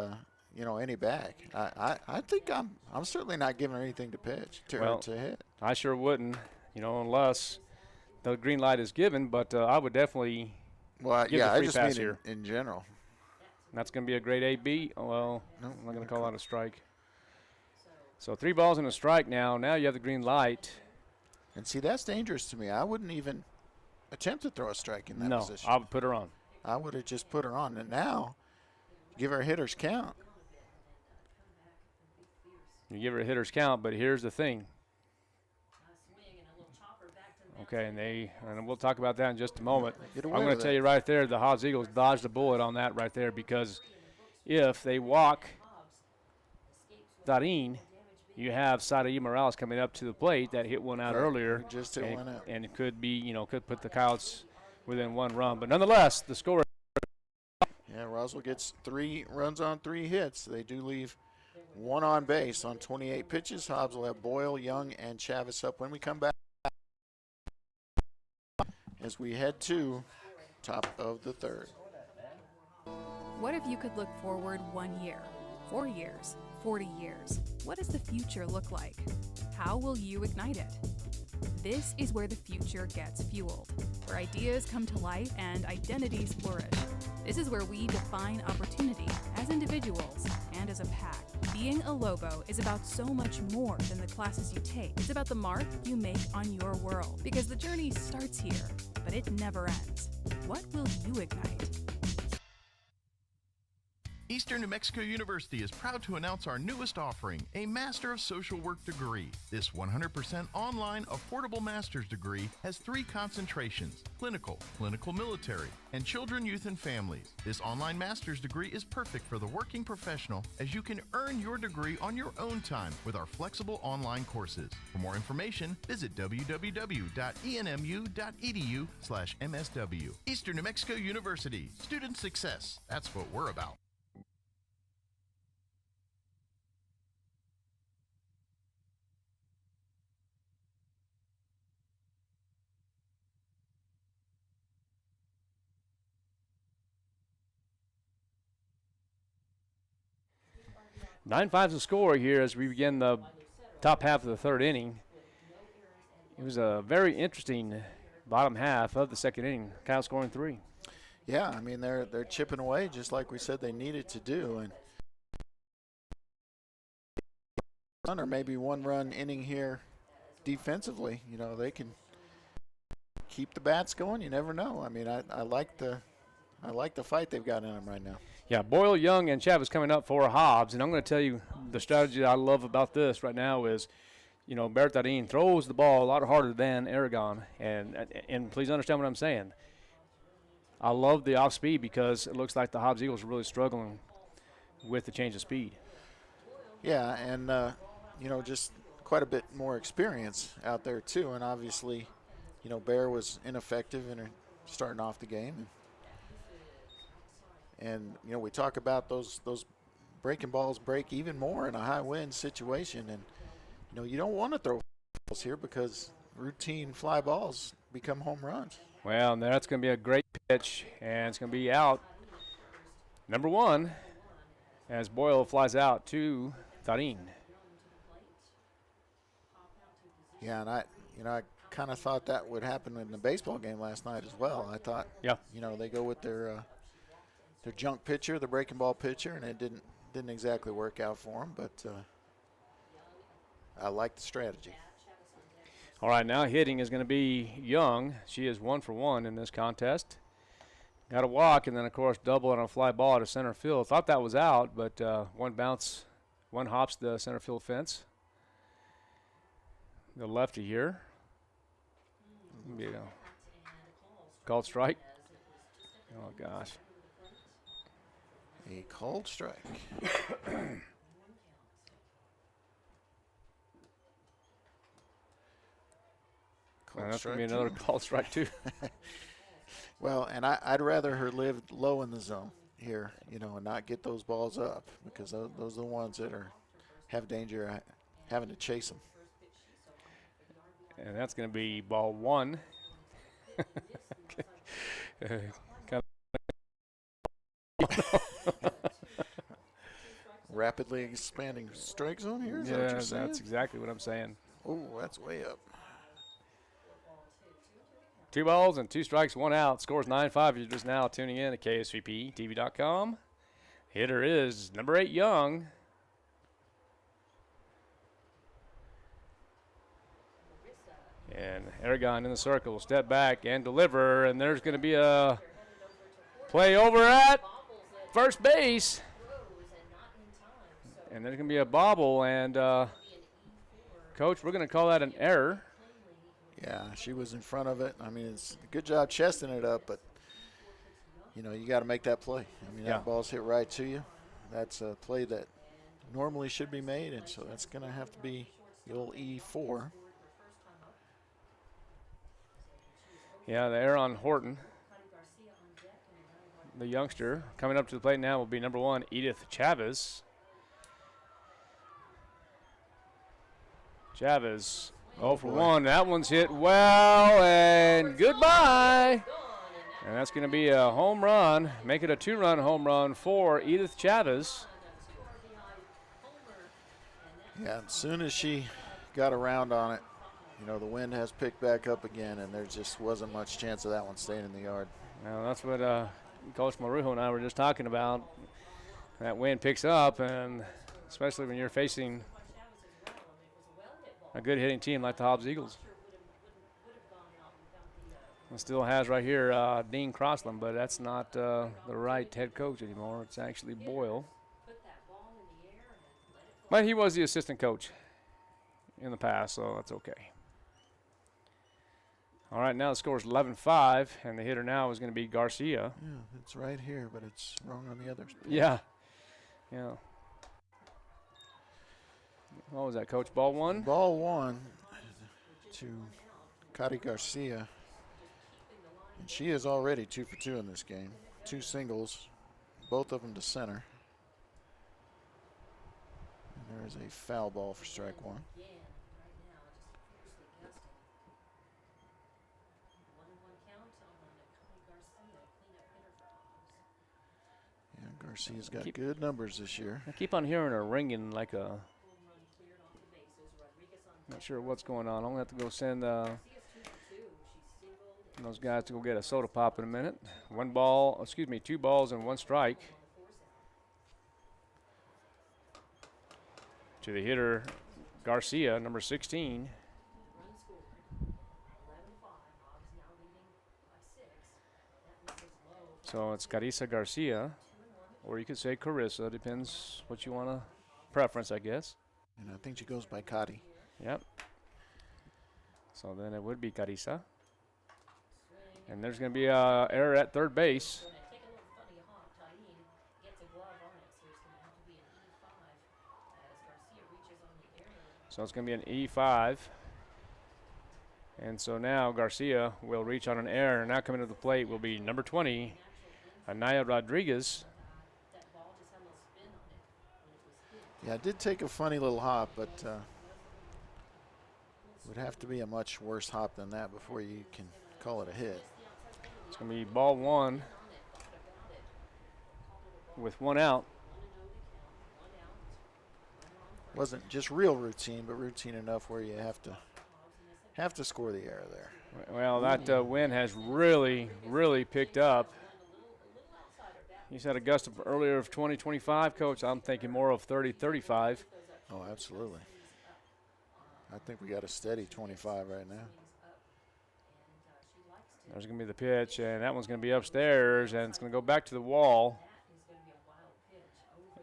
any bag. I think I'm certainly not giving her anything to pitch to hit. I sure wouldn't, unless the green light is given. But I would definitely. Well, give I the just free pass mean here. In general. And that's going to be a grade A-B. Well, no, I'm not going to call that a strike. So 3 balls and a strike now. Now you have the green light. And see, that's dangerous to me. I wouldn't even attempt to throw a strike in that position. No, I would put her on. I would have just put her on. And now, give her a hitter's count. You give her a hitter's count, but here's the thing. Okay, and we'll talk about that in just a moment. I'm going to tell you right there, the Hobbs Eagles dodged the bullet on that right there, because if they walk Darin, you have Sadaí Morales coming up to the plate that hit one out earlier. Just hit one out. And it could be, could put the Coyotes within 1 run. But nonetheless, the score. Yeah, Roswell gets 3 runs on 3 hits. They do leave 1 on base on 28 pitches. Hobbs will have Boyle, Young, and Chavez up when we come back, as we head to top of the 3rd. What if you could look forward 1 year, 4 years, 40 years? What does the future look like? How will you ignite it? This is where the future gets fueled, where ideas come to life and identities flourish. This is where we define opportunity as individuals and as a pack. Being a Lobo is about so much more than the classes you take. It's about the mark you make on your world, because the journey starts here, but it never ends. What will you ignite? Eastern New Mexico University is proud to announce our newest offering, a Master of Social Work degree. This 100% online affordable master's degree has 3 concentrations: clinical, clinical military, and children, youth, and families. This online master's degree is perfect for the working professional, as you can earn your degree on your own time with our flexible online courses. For more information, visit www.enmu.edu/MSW. Eastern New Mexico University, student success. That's what we're about. Nine 5's the score here as we begin the top half of the 3rd inning. It was a very interesting bottom half of the 2nd inning. Kyle scoring 3. Yeah, I mean they're chipping away just like we said they needed to do, and or maybe 1-run inning here defensively. You know, they can keep the bats going. You never know. I mean, I like the fight they've got in them right now. Yeah, Boyle, Young, and Chavez coming up for Hobbs. And I'm going to tell you the strategy I love about this right now is, you know, Bertadine throws the ball a lot harder than Aragon. And please understand what I'm saying. I love the off speed because it looks like the Hobbs Eagles are really struggling with the change of speed. Yeah, and, you know, just quite a bit more experience out there too. And obviously, you know, Bear was ineffective in starting off the game. And, you know, we talk about those breaking balls break even more in a high wind situation. And, you know, you don't want to throw balls here because routine fly balls become home runs. Well, and that's going to be a great pitch, and it's going to be out. Number 1, as Boyle flies out to Tarin. Yeah, and I kind of thought that would happen in the baseball game last night as well. I thought, yeah, you know, they go with their junk pitcher, the breaking ball pitcher, and it didn't exactly work out for them, but I like the strategy. All right, now hitting is going to be Young. She is 1 for 1 in this contest. Got a walk, and then, of course, double on a fly ball to center field. Thought that was out, but one hops the center field fence. The lefty here. Called strike. Oh, gosh. A called strike. That's going to be another called strike, too. Well, and I'd rather her live low in the zone here, you know, and not get those balls up because those are the ones that have danger of having to chase them. And that's going to be ball 1. Rapidly expanding strike zone here? Is that what you're saying? That's exactly what I'm saying. Oh, that's way up. 2 balls and 2 strikes, 1 out. Scores 9-5. You're just now tuning in at KSVPTV.com. Hitter is number 8, Young. And Aragon in the circle will step back and deliver. And there's going to be a play over at first base. And there's going to be a bobble. And, Coach, we're going to call that an error. Yeah, she was in front of it. I mean, it's a good job chesting it up, but, you know, you got to make that play. I mean, that ball's hit right to you. That's a play that normally should be made, and so that's going to have to be the old E4. Yeah, the error on Horton. The youngster coming up to the plate now will be number 1, Edith Chavez. Chavez, 0 for 1. That one's hit well, and goodbye. And that's going to be a home run. Make it a 2-run home run for Edith Chavez. Yeah, as soon as she got around on it, you know, the wind has picked back up again, and there just wasn't much chance of that one staying in the yard. Now, that's what Coach Marujo and I were just talking about. That wind picks up, and especially when you're facing a good hitting team like the Hobbs Eagles. It still has right here Dean Crossland, but that's not the right head coach anymore. It's actually Boyle. But he was the assistant coach in the past, so that's okay. All right, now the score is 11-5, and the hitter now is going to be Garcia. Yeah, it's right here, but it's wrong on the other page. Yeah. What was that, Coach? Ball one? Ball one to Coyote Garcia. And she is already 2 for 2 in this game. 2 singles, both of them to center. And there is a foul ball for strike one. Yeah, Garcia's got good numbers this year. I keep on hearing her ringing like a... Not sure what's going on. I'm going to have to go send those guys to go get a soda pop in a minute. 2 balls and 1 strike. To the hitter, Garcia, number 16. So it's Carissa Garcia, or you could say Carissa. Depends what you want to preference, I guess. And I think she goes by Cotty. Yep. So then it would be Carissa. And there's going to be an error at third base. So it's going to be an E5. And so now Garcia will reach on an error. And now coming to the plate will be number 20, Anaya Rodriguez. Yeah, it did take a funny little hop, but would have to be a much worse hop than that before you can call it a hit. It's going to be ball one with 1 out. Wasn't just real routine, but routine enough where you have to score the error there. Well, that wind has really, really picked up. You said a gust of earlier of 20, 25, Coach. I'm thinking more of 30, 35. Oh, absolutely. I think we got a steady 25 right now. There's going to be the pitch, and that one's going to be upstairs, and it's going to go back to the wall.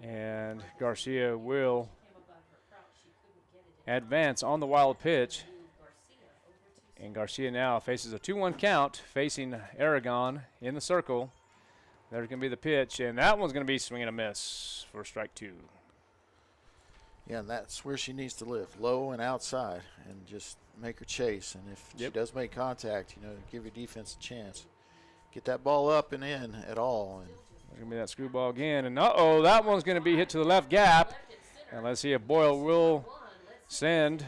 And Garcia will advance on the wild pitch. And Garcia now faces a 2-1 count, facing Aragon in the circle. There's going to be the pitch, and that one's going to be swing and a miss for strike 2. Yeah, and that's where she needs to live, low and outside, and just make her chase. And if she does make contact, give your defense a chance. Get that ball up and in at all. And there's going to be that screwball again, and that one's going to be hit to the left gap. And let's see if Boyle will send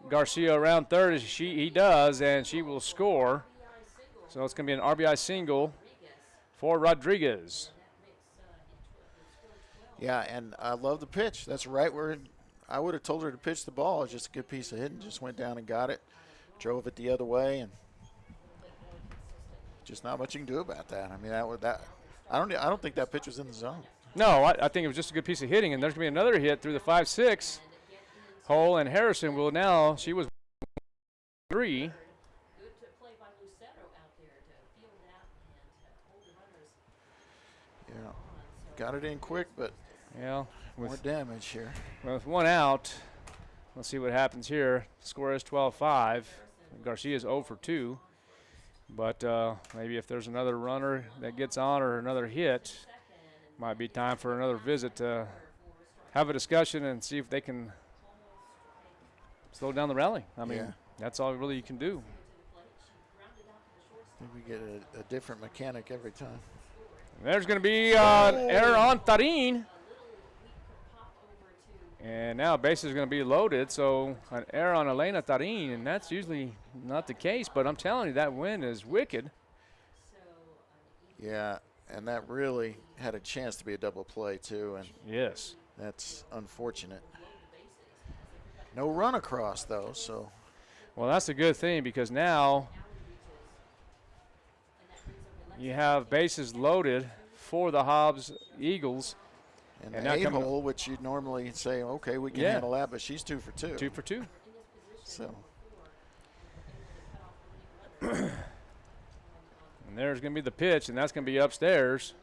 Garcia around third as he does, and she will score. So it's going to be an RBI single for Rodriguez. Yeah, and I love the pitch. That's right where I would have told her to pitch the ball. It's just a good piece of hitting. Just went down and got it, drove it the other way, and just not much you can do about that. I mean, I don't think that pitch was in the zone. No, I think it was just a good piece of hitting, and there's going to be another hit through the 5-6 hole, and Harrison will now, she was 3. Yeah, got it in quick, but more damage here. With 1 out, let's see what happens here. The score is 12-5. Garcia's 0 for 2. But maybe if there's another runner that gets on or another hit, might be time for another visit to have a discussion and see if they can slow down the rally. I mean, that's all really you can do. I think we get a different mechanic every time. There's going to be an error on Tarin. And now base is going to be loaded, so an error on Elena Tarin, and that's usually not the case, but I'm telling you, that win is wicked. Yeah, and that really had a chance to be a double play, too. And yes. That's unfortunate. No run across, though, so. Well, that's a good thing because now you have bases loaded for the Hobbs Eagles. And the 8-hole, which you'd normally say, okay, we can handle that, but she's 2 for 2. 2 for 2. So. And there's going to be the pitch, and that's going to be upstairs.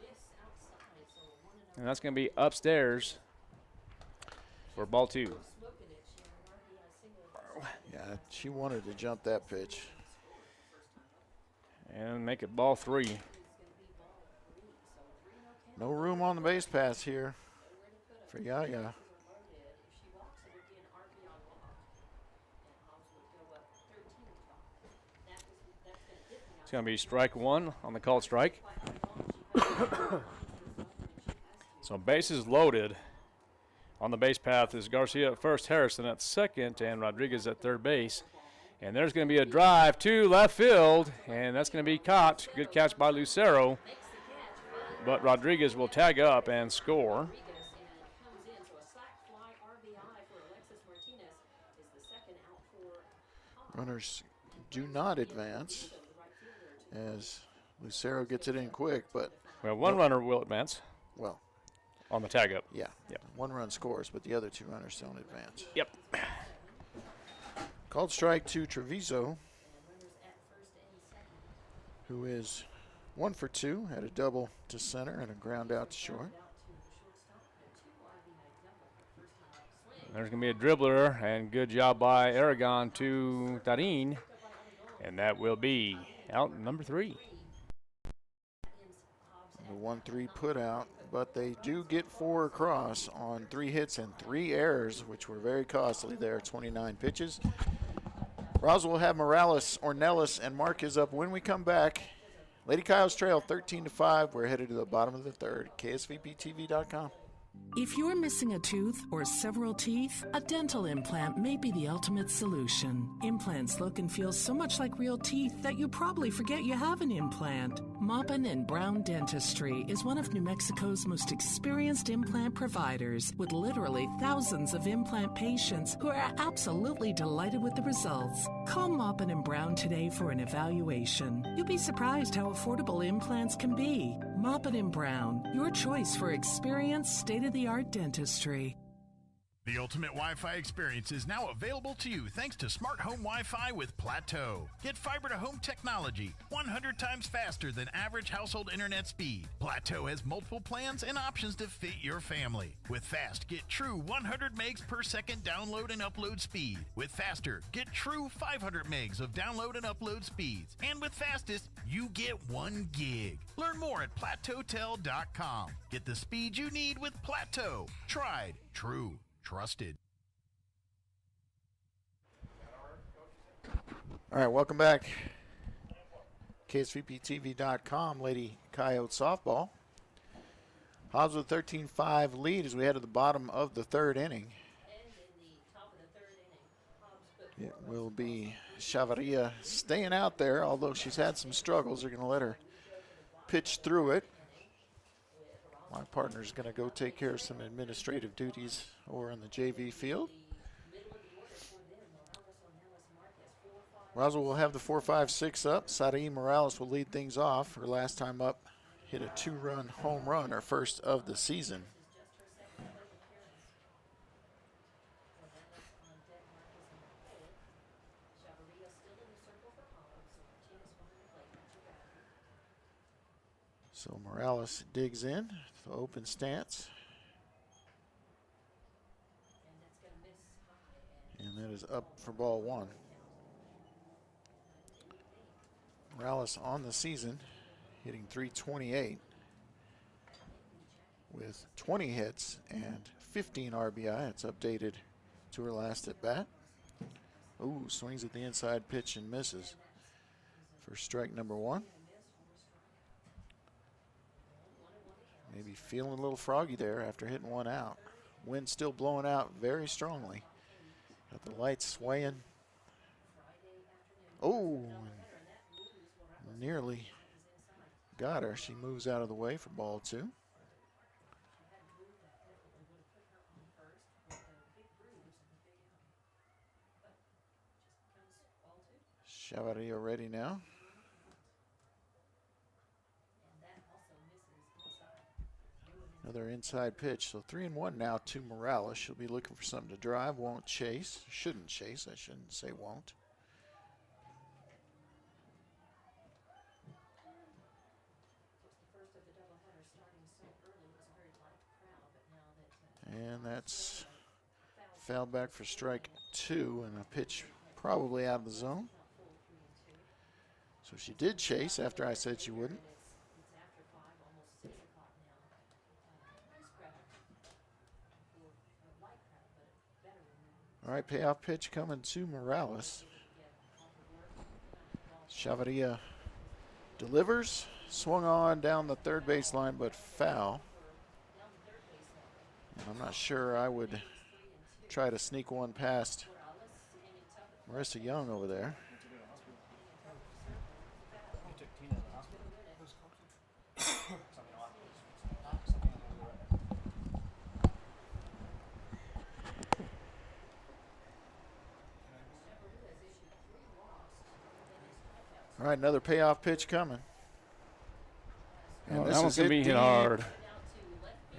And that's going to be upstairs for ball 2. Yeah, she wanted to jump that pitch. And make it ball 3. No room on the base pass here for Yaya. It's going to be strike 1 on the called strike. So bases loaded. On the base path is Garcia at first, Harrison at second, and Rodriguez at third base. And there's going to be a drive to left field, and that's going to be caught. Good catch by Lucero. But Rodriguez will tag up and score. Runners do not advance as Lucero gets it in quick, but well, one runner will advance. Well, on the tag up. Yeah. Yep. One run scores, but the other 2 runners don't advance. Yep. Called strike to Treviso, who is 1 for 2, had a double to center and a ground out to short. There's going to be a dribbler, and good job by Aragon to Tarin, and that will be out number 3. The 1-3 put out, but they do get 4 across on 3 hits and 3 errors, which were very costly there. 29 pitches. Roswell will have Morales, Ornelas, and Marquez up when we come back. Lady Coyotes trail 13-5. We're headed to the bottom of the 3rd. KSVPTV.com. If you're missing a tooth or several teeth, a dental implant may be the ultimate solution. Implants look and feel so much like real teeth that you probably forget you have an implant. Maupin and Brown Dentistry is one of New Mexico's most experienced implant providers, with literally thousands of implant patients who are absolutely delighted with the results. Call Maupin and Brown today for an evaluation. You'll be surprised how affordable implants can be. Maupin and Brown, your choice for experienced, state-of-the-art dentistry. The ultimate Wi-Fi experience is now available to you thanks to Smart Home Wi-Fi with Plateau. Get fiber-to-home technology 100 times faster than average household internet speed. Plateau has multiple plans and options to fit your family. With Fast, get true 100 megs per second download and upload speed. With Faster, get true 500 megs of download and upload speeds. And with Fastest, you get 1 gig. Learn more at plateautel.com. Get the speed you need with Plateau. Tried, true, trusted. All right, welcome back. KSVPTV.com, Lady Coyote softball. Hobbs with a 13-5 lead as we head to the bottom of the 3rd inning. It will be Chavarria staying out there, although she's had some struggles. They're going to let her pitch through it. My partner's going to go take care of some administrative duties over in the JV field. Roswell will have the 4-5-6 up. Sari Morales will lead things off. Her last time up hit a 2-run home run, her first of the season. So Morales digs in to the open stance. And that is up for ball 1. Morales on the season, hitting .328 with 20 hits and 15 RBI. It's updated to her last at bat. Ooh, swings at the inside pitch and misses for strike number 1. Maybe feeling a little froggy there after hitting 1 out. Wind still blowing out very strongly. Got the lights swaying. Oh, nearly got her. She moves out of the way for ball 2. Chavarria ready now. Another inside pitch. So 3-1 now to Morales. She'll be looking for something to drive. Won't chase. Shouldn't chase. I shouldn't say won't. And that's fouled back for strike 2, and a pitch probably out of the zone. So she did chase after I said she wouldn't. All right, payoff pitch coming to Morales. Chavarria delivers, swung on down the third baseline, but foul. And I'm not sure I would try to sneak one past Marissa Young over there. All right, another payoff pitch coming. And that one's going to be hit hard.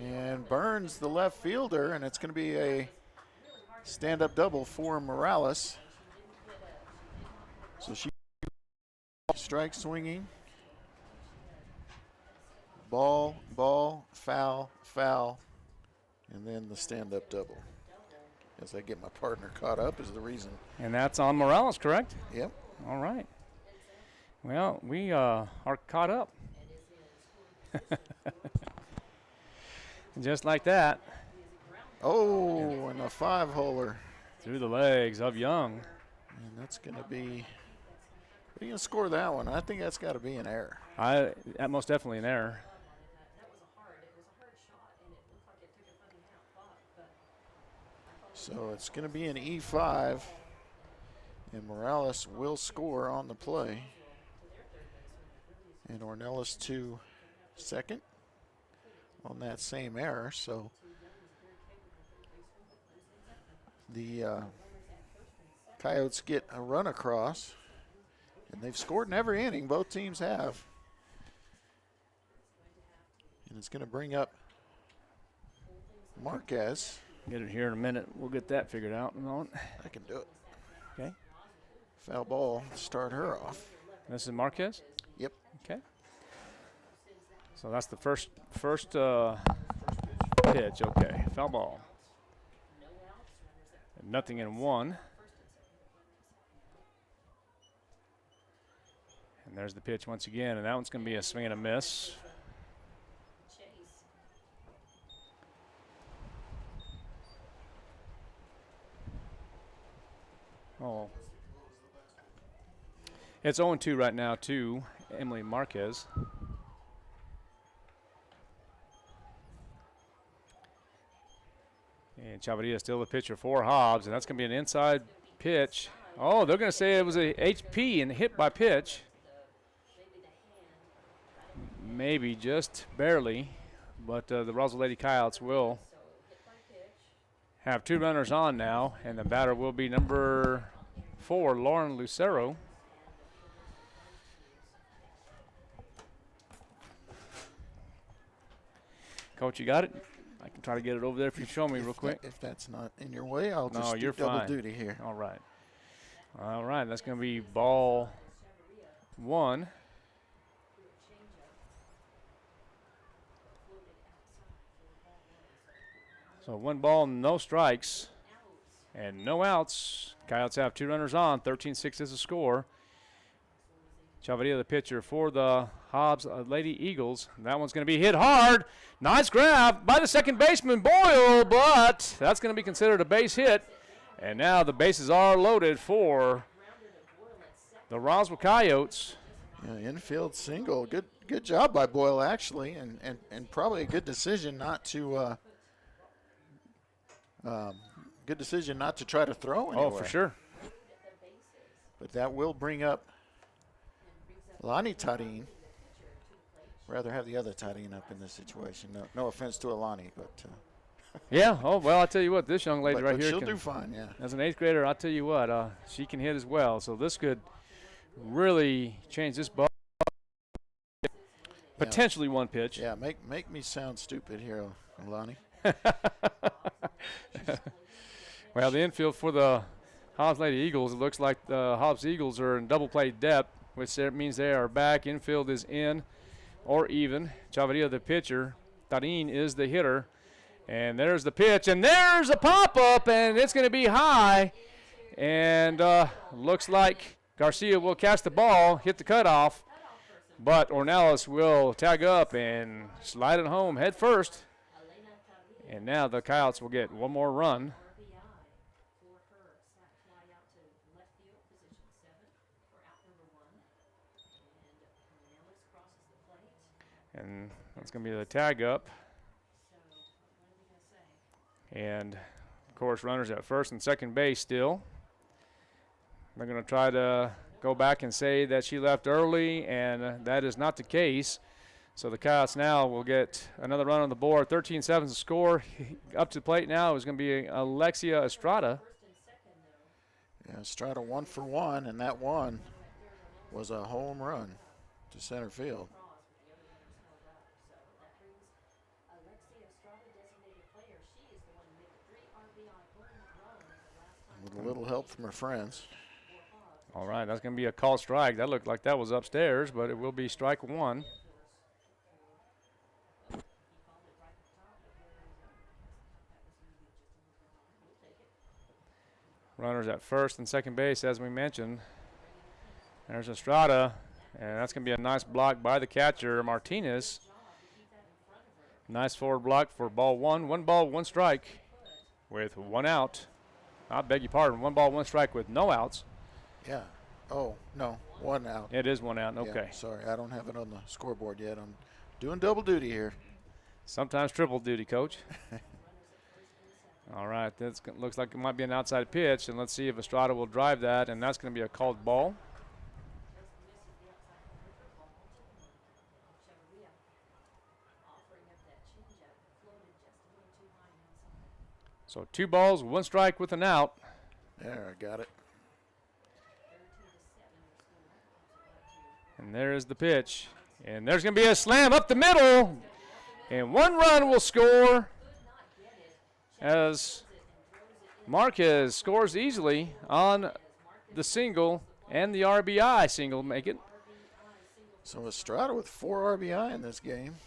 And burns the left fielder, and it's going to be a stand-up double for Morales. So she strike swinging. Ball, foul, foul, and then the stand-up double. As I get my partner caught up is the reason. And that's on Morales, correct? Yep. All right. Well, we are caught up. Just like that. Oh, and a 5-holer. Through the legs of Young. And that's going to be, what are you going to score that one? I think that's got to be an error. That most definitely an error. So it's going to be an E5, and Morales will score on the play. And Ornelas to second on that same error. So the Coyotes get a run across, and they've scored in every inning. Both teams have. And it's going to bring up Marquez. Get it here in a minute. We'll get that figured out in a moment. I can do it. Okay. Foul ball to start her off. This is Marquez? Yep. Okay. So that's the first pitch. Okay. Foul ball. And nothing in 1. And there's the pitch once again, and that one's going to be a swing and a miss. Oh. It's 0-2 right now to Emily Marquez. And Chavarria still the pitcher for Hobbs, and that's going to be an inside pitch. Oh, they're going to say it was a HP and hit by pitch. Maybe just barely, but the Roswell Lady Coyotes will have 2 runners on now, and the batter will be number 4, Lauren Lucero. Coach, you got it? I can try to get it over there if you show me real quick. If that's not in your way, I'll just do double duty here. All right. All right, that's going to be ball 1. So 1 ball, no strikes, and no outs. Coyotes have 2 runners on. 13-6 is the score. Chavarria, the pitcher for the Hobbs Lady Eagles. That one's going to be hit hard. Nice grab by the second baseman, Boyle, but that's going to be considered a base hit. And now the bases are loaded for the Roswell Coyotes. Yeah, infield single. Good job by Boyle, actually, and probably a good decision not to try to throw anywhere. Oh, for sure. But that will bring up Lonnie Tarin. Rather have the other Tarin up in this situation. No offense to Alani, but yeah. Oh well, I'll tell you what. This young lady right here she'll do fine. Yeah. As an 8th grader, I'll tell you what. She can hit as well. So this could really change this ball. Potentially 1 pitch. Yeah. Make me sound stupid here, Alani. Well, the infield for the Hobbs Lady Eagles, it looks like the Hobbs Eagles are in double play depth, which means they are back. Infield is in or even. Chavarria, the pitcher. Tarin is the hitter. And there's the pitch, and there's a pop-up, and it's going to be high. And looks like Garcia will catch the ball, hit the cutoff, but Ornelas will tag up and slide it home head first. And now the Coyotes will get one more run. And that's going to be the tag up. And, of course, runners at first and second base still. They're going to try to go back and say that she left early, and that is not the case. So the Coyotes now will get another run on the board. 13-7 the score. Up to the plate now is going to be Alexia Estrada. Yeah, Estrada 1 for 1, and that one was a home run to center field. With a little help from her friends. All right, that's going to be a called strike. That looked like that was upstairs, but it will be strike one. Runners at first and second base, as we mentioned. There's Estrada, and that's going to be a nice block by the catcher, Martinez. Nice forward block for ball one. 1 ball, 1 strike with 1 out. I beg your pardon, 1 ball, 1 strike with no outs. Yeah. Oh, no, 1 out. It is 1 out, okay. Yeah, sorry, I don't have it on the scoreboard yet. I'm doing double duty here. Sometimes triple duty, Coach. All right, that looks like it might be an outside pitch, and let's see if Estrada will drive that, and that's going to be a called ball. So 2 balls, 1 strike with an out. There, I got it. And there is the pitch. And there's going to be a slam up the middle. And 1 run will score as Marquez scores easily on the single and the RBI single make it. So Estrada with 4 RBI in this game.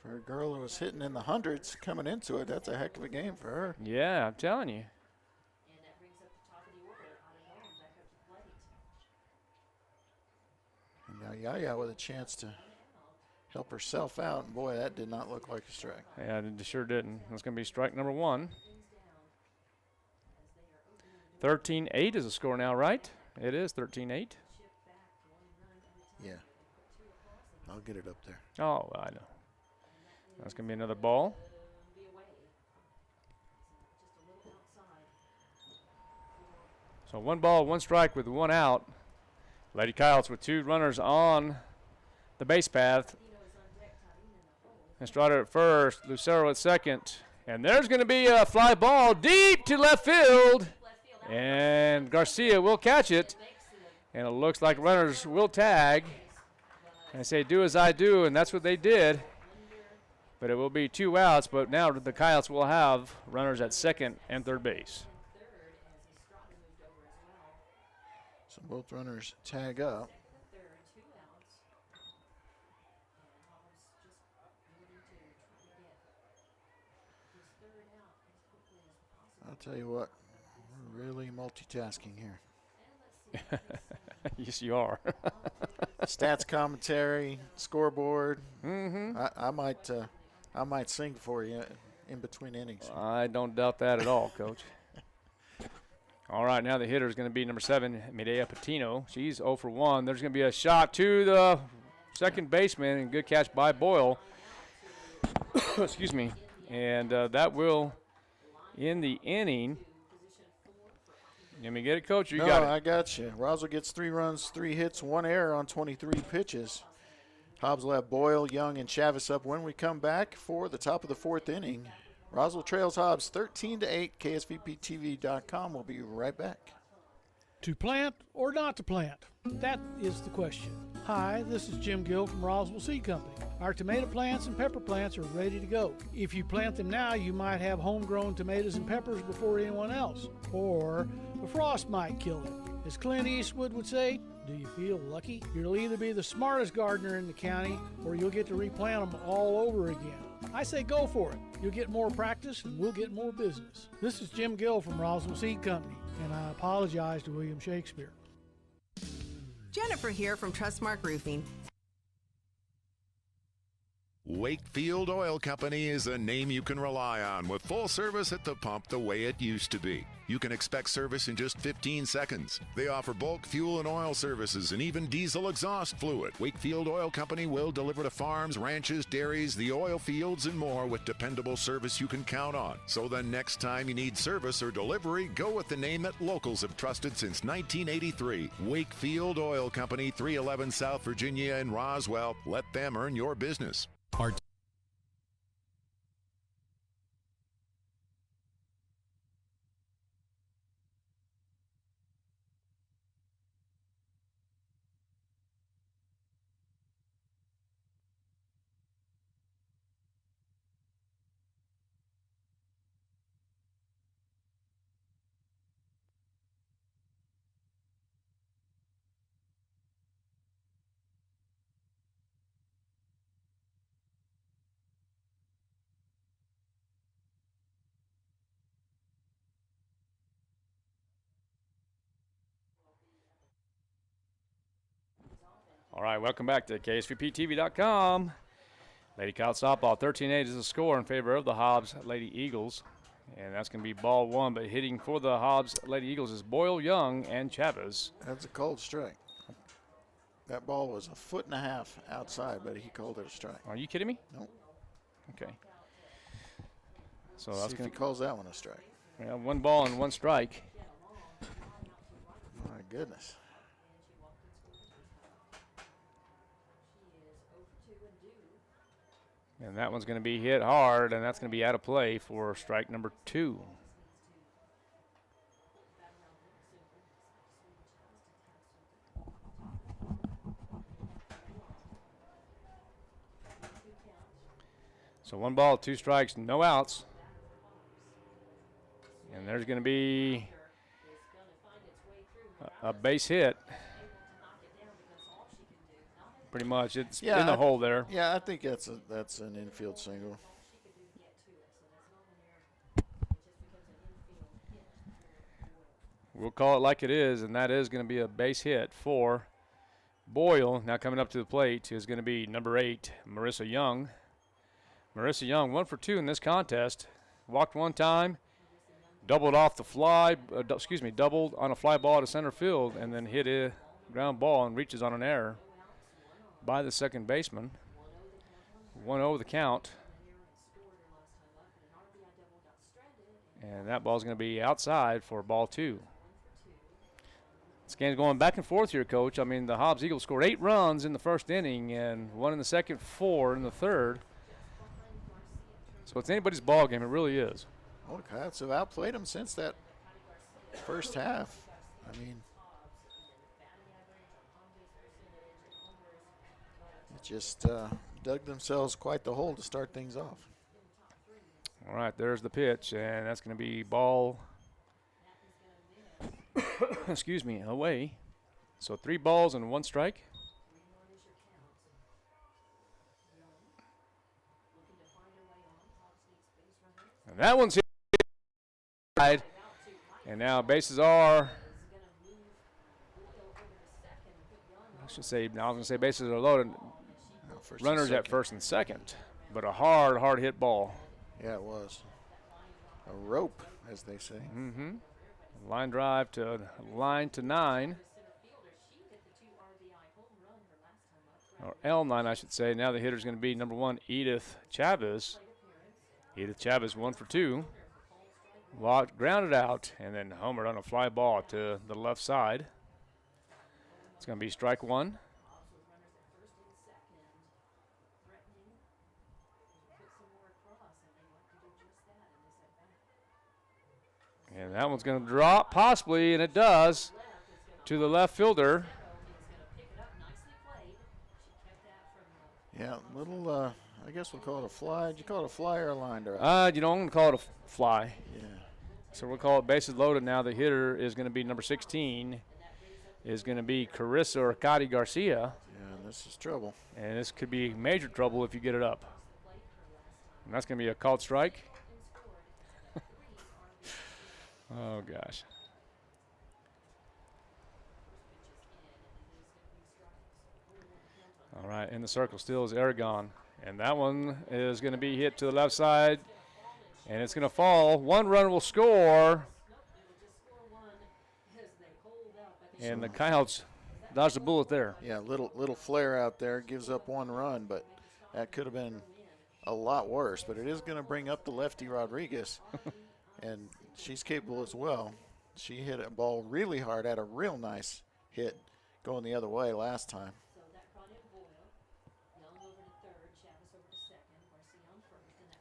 For a girl who was hitting in the hundreds coming into it, that's a heck of a game for her. Yeah, I'm telling you. And now Yaya with a chance to help herself out. And boy, that did not look like a strike. Yeah, it sure didn't. That's going to be strike number 1. 13-8 is the score now, right? It is 13-8. Yeah. I'll get it up there. Oh, I know. That's going to be another ball. So 1 ball, 1 strike with 1 out. Lady Coyotes with 2 runners on the base path. Estrada at first, Lucero at second. And there's going to be a fly ball deep to left field. And Garcia will catch it. And it looks like runners will tag. And say, do as I do, and that's what they did. But it will be 2 outs, but now the Coyotes will have runners at second and third base. So both runners tag up. I'll tell you what, we're really multitasking here. Yes, you are. Stats commentary, scoreboard. Mm-hmm. I might sing for you in between innings. I don't doubt that at all, Coach. All right, now the hitter is going to be number 7, Medea Patino. She's 0 for 1. There's going to be a shot to the second baseman, and good catch by Boyle. Excuse me. And that will end the inning. Let me get it, Coach. You got it. I got you. Roswell gets 3 runs, 3 hits, 1 error on 23 pitches. Hobbs will have Boyle, Young, and Chavis up when we come back for the top of the 4th inning. Roswell trails Hobbs 13-8. KSVPTV.com. We'll be right back. To plant or not to plant? That is the question. Hi, this is Jim Gill from Roswell Seed Company. Our tomato plants and pepper plants are ready to go. If you plant them now, you might have homegrown tomatoes and peppers before anyone else. Or the frost might kill them. As Clint Eastwood would say, do you feel lucky? You'll either be the smartest gardener in the county or you'll get to replant them all over again. I say go for it. You'll get more practice and we'll get more business. This is Jim Gill from Roswell Seed Company, and I apologize to William Shakespeare. Jennifer here from Trustmark Roofing. Wakefield Oil Company is a name you can rely on with full service at the pump the way it used to be. You can expect service in just 15 seconds. They offer bulk fuel and oil services and even diesel exhaust fluid. Wakefield Oil Company will deliver to farms, ranches, dairies, the oil fields, and more with dependable service you can count on. So the next time you need service or delivery, go with the name that locals have trusted since 1983. Wakefield Oil Company, 311 South Virginia in Roswell. Let them earn your business. All right, welcome back to KSVPTV.com. Lady Coyote softball, 13-8 is the score in favor of the Hobbs Lady Eagles. And that's going to be ball one, but hitting for the Hobbs Lady Eagles is Boyle, Young, and Chavez. That's a cold strike. That ball was a 1.5 feet outside, but he called it a strike. Are you kidding me? No. Okay. So See that's if going he calls that one a strike. Yeah, 1 ball and 1 strike. My goodness. And that one's going to be hit hard, and that's going to be out of play for strike number 2. So 1 ball, 2 strikes, no outs. And there's going to be a base hit. Pretty much, it's in the hole there. Yeah, I think that's an infield single. We'll call it like it is, and that is going to be a base hit for Boyle. Now coming up to the plate is going to be number 8, Marissa Young. Marissa Young, 1 for 2 in this contest. Walked 1 time, doubled off the fly, doubled on a fly ball to center field, and then hit a ground ball and reaches on an error by the second baseman. 1-0 the count. And that ball's going to be outside for ball 2. This game's going back and forth here, Coach. I mean, the Hobbs Eagles scored 8 runs in the first inning and 1 in the second, 4 in the third. So it's anybody's ball game. It really is. Well, the Coyotes have outplayed them since that first half. I mean, it just dug themselves quite the hole to start things off. All right, there's the pitch, and that's going to be ball, away. So 3 balls and 1 strike. And that one's hit. And now bases are, bases are loaded. Runners at first and second. But a hard hit ball. Yeah, it was. A rope, as they say. Mm-hmm. Line drive to line to 9. Or L9, I should say. Now the hitter's going to be number 1, Edith Chavez. Edith Chavez 1 for 2. Grounded out and then homered on a fly ball to the left side. It's going to be strike 1. And that one's going to drop, possibly, and it does, to the left fielder. Yeah, little, I guess we'll call it a fly. Did you call it a fly or a line drive? I'm going to call it a fly. Yeah. So we'll call it bases loaded now. The hitter is going to be number 16, is going to be Carissa or Cati Garcia. Yeah, this is trouble. And this could be major trouble if you get it up. And that's going to be a called strike. Oh, gosh. All right, in the circle still is Aragon. And that one is going to be hit to the left side, and it's going to fall. One run will score. And the Coyotes dodged a bullet there. Yeah, little flare out there, gives up one run, but that could have been a lot worse. But it is going to bring up the lefty Rodriguez, and she's capable as well. She hit a ball really hard, had a real nice hit going the other way last time.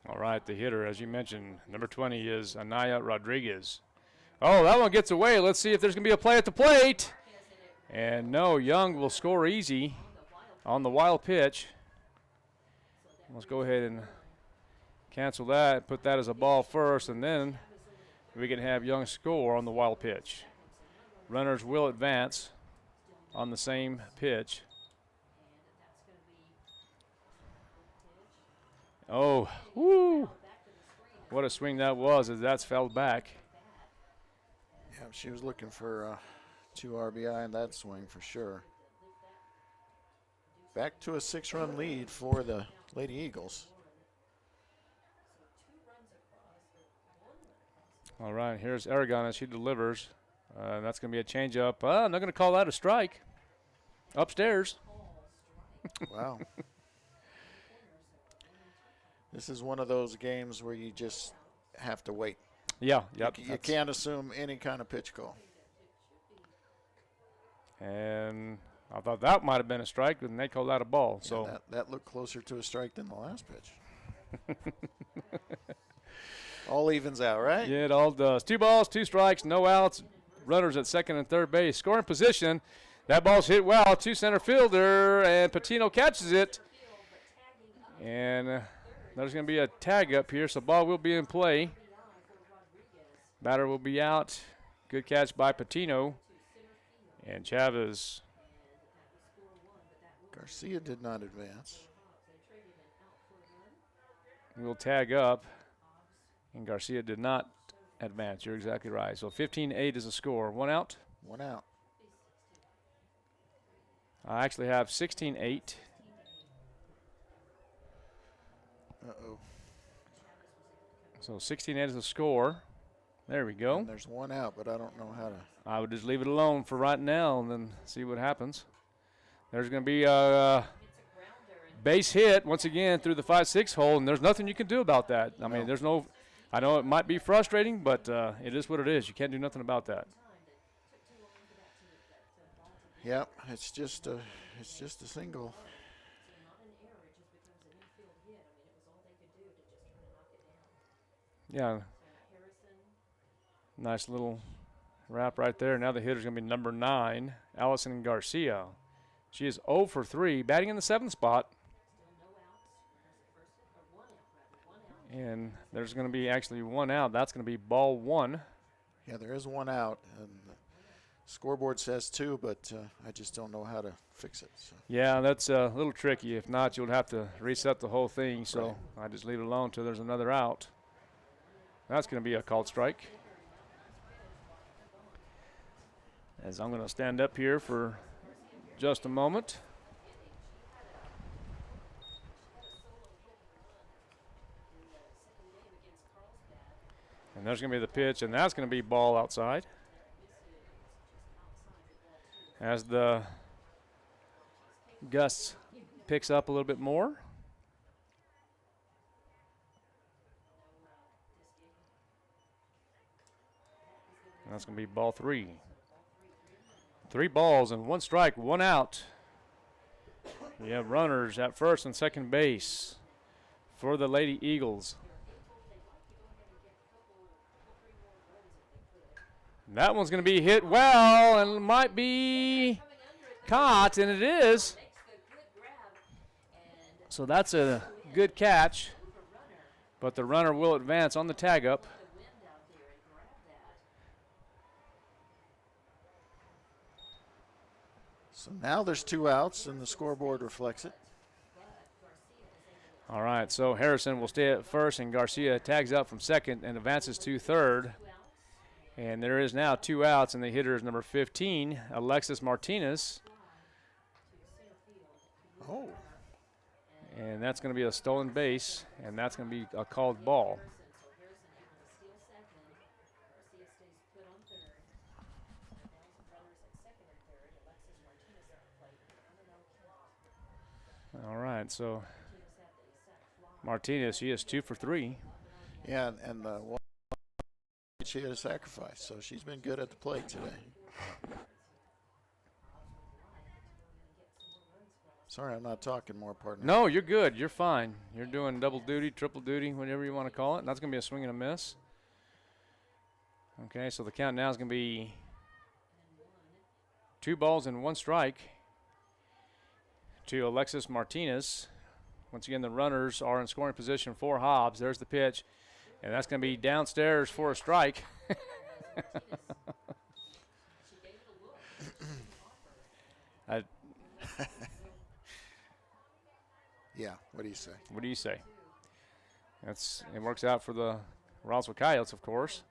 All right, the hitter, as you mentioned, number 20 is Anaya Rodriguez. Oh, that one gets away. Let's see if there's going to be a play at the plate. And no, Young will score easy on the wild pitch. Let's go ahead and cancel that, put that as a ball first, and then we can have Young score on the wild pitch. Runners will advance on the same pitch. Oh, woo! What a swing that was as that's fell back. Yeah, she was looking for 2 RBI in that swing for sure. Back to a 6-run lead for the Lady Eagles. All right, here's Aragon as she delivers. That's going to be a changeup. I'm not going to call that a strike. Upstairs. Wow. This is one of those games where you just have to wait. Yeah, yep. You can't assume any kind of pitch call. And I thought that might have been a strike, and they called that a ball. Yeah, So that looked closer to a strike than the last pitch. All evens out, right? Yeah, it all does. 2 balls, 2 strikes, no outs. Runners at second and third base. Scoring position. That ball's hit well to center fielder, and Patino catches it. And there's going to be a tag up here, so ball will be in play. Batter will be out. Good catch by Patino. And Chavez. Garcia did not advance. Will tag up. And Garcia did not advance. You're exactly right. So 15-8 is the score. 1 out. 1 out. I actually have 16-8. Uh-oh. So 16-8 is the score. There we go. And there's 1 out, but I don't know how to. I would just leave it alone for right now and then see what happens. There's going to be a base hit once again through the 5-6 hole, and there's nothing you can do about that. I mean, there's no. I know it might be frustrating, but it is what it is. You can't do nothing about that. Yep, it's just a single. Yeah. Nice little wrap right there. Now the hitter's going to be number 9, Allison Garcia. She is 0 for 3, batting in the 7th spot. And there's going to be actually 1 out. That's going to be ball 1. Yeah, there is 1 out. And the scoreboard says 2, but I just don't know how to fix it. So. Yeah, that's a little tricky. If not, you'll have to reset the whole thing. So I just leave it alone until there's another out. That's going to be a called strike. As I'm going to stand up here for just a moment. And there's going to be the pitch, and that's going to be ball outside. As the gust picks up a little bit more. And that's going to be ball 3. 3 balls and 1 strike, 1 out. You have runners at first and second base for the Lady Eagles. And that one's going to be hit well and might be caught, and it is. So that's a good catch, but the runner will advance on the tag up. So now there's 2 outs, and the scoreboard reflects it. All right, so Harrison will stay at first, and Garcia tags up from second and advances to third. And there is now 2 outs, and the hitter is number 15, Alexis Martinez. Oh. And that's going to be a stolen base, and that's going to be a called ball. All right, so Martinez, she is 2 for 3. Yeah, and she had a sacrifice, so she's been good at the plate today. Sorry, I'm not talking more, partner. No, you're good. You're fine. You're doing double duty, triple duty, whatever you want to call it. And that's going to be a swing and a miss. Okay, so the count now is going to be 2 balls and 1 strike to Alexis Martinez. Once again, the runners are in scoring position for Hobbs. There's the pitch, and that's going to be downstairs for a strike. Yeah, what do you say? What do you say? It works out for the Roswell Coyotes, of course.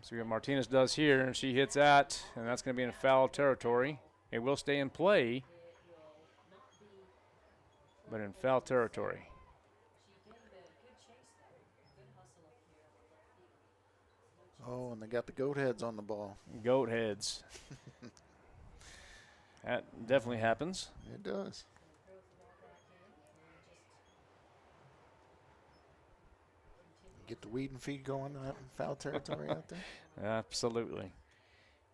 So what Martinez does here, and she hits that, and that's going to be in foul territory. It will stay in play, but in foul territory. Oh, and they got the goat heads on the ball. Goat heads. That definitely happens. It does. Get the weed and feed going in that foul territory out there? Absolutely.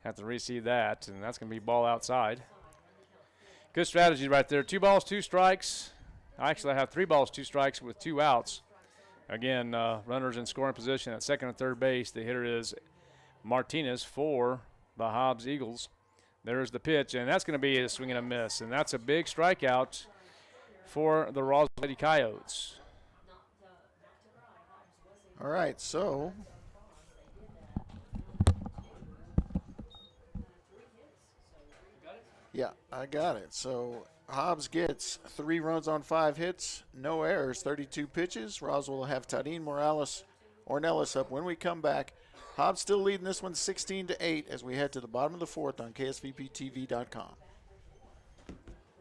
Have to receive that, and that's going to be ball outside. Good strategy right there. 2 balls, 2 strikes. Actually, I have 3 balls, 2 strikes with 2 outs. Again, runners in scoring position at second and third base. The hitter is Martinez for the Hobbs Eagles. There's the pitch, and that's going to be a swing and a miss, and that's a big strikeout for the Roswell Lady Coyotes. All right, so yeah, I got it. So Hobbs gets 3 runs on 5 hits, no errors, 32 pitches. Roswell will have Tadine Ornelas up when we come back. Hobbs still leading this one 16-8 as we head to the bottom of the 4th on KSVPTV.com.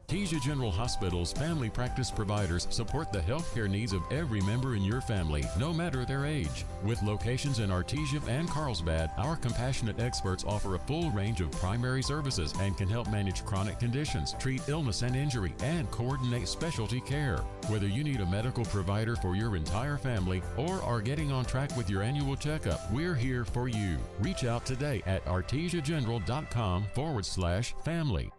Artesia General Hospital's family practice providers support the healthcare needs of every member in your family, no matter their age. With locations in Artesia and Carlsbad, our compassionate experts offer a full range of primary services and can help manage chronic conditions, treat illness and injury, and coordinate specialty care. Whether you need a medical provider for your entire family or are getting on track with your annual checkup, we're here for you. Reach out today at artesiageneral.com/family.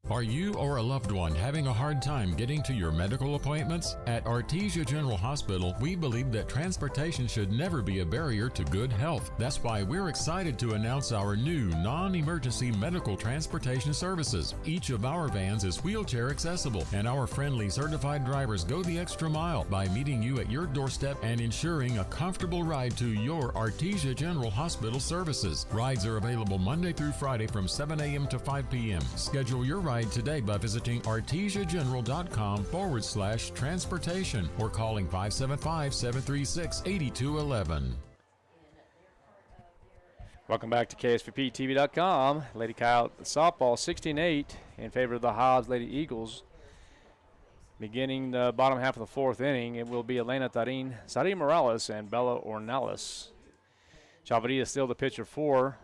Are you or a loved one having a hard time getting to your medical appointments? At Artesia General Hospital, we believe that transportation should never be a barrier to good health. That's why we're excited to announce our new non-emergency medical transportation services. Each of our vans is wheelchair accessible, and our friendly certified drivers go the extra mile by meeting you at your doorstep and ensuring a comfortable ride to your Artesia General Hospital services. Rides are available Monday through Friday from 7 a.m. to 5 p.m. Schedule your ride today by visiting artesiageneral.com/transportation or calling 575-736-8211. Welcome back to KSVPTV.com. Lady Coyote softball 16-8 in favor of the Hobbs Lady Eagles. Beginning the bottom half of the 4th inning, it will be Elena Tarin, Sadi Morales, and Bella Ornelas. Chavarria is still the pitcher for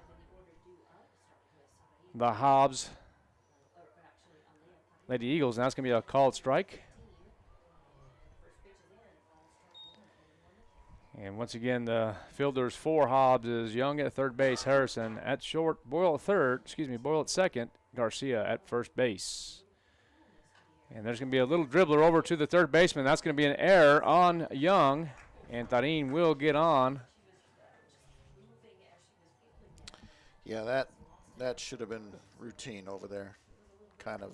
the Hobbs Lady Eagles, and that's going to be a called strike. And once again, the fielders for Hobbs is Young at third base, Harrison at short, Boyle at second, Garcia at first base. And there's going to be a little dribbler over to the third baseman. That's going to be an error on Young, and Tarin will get on. Yeah, that should have been routine over there. Kind of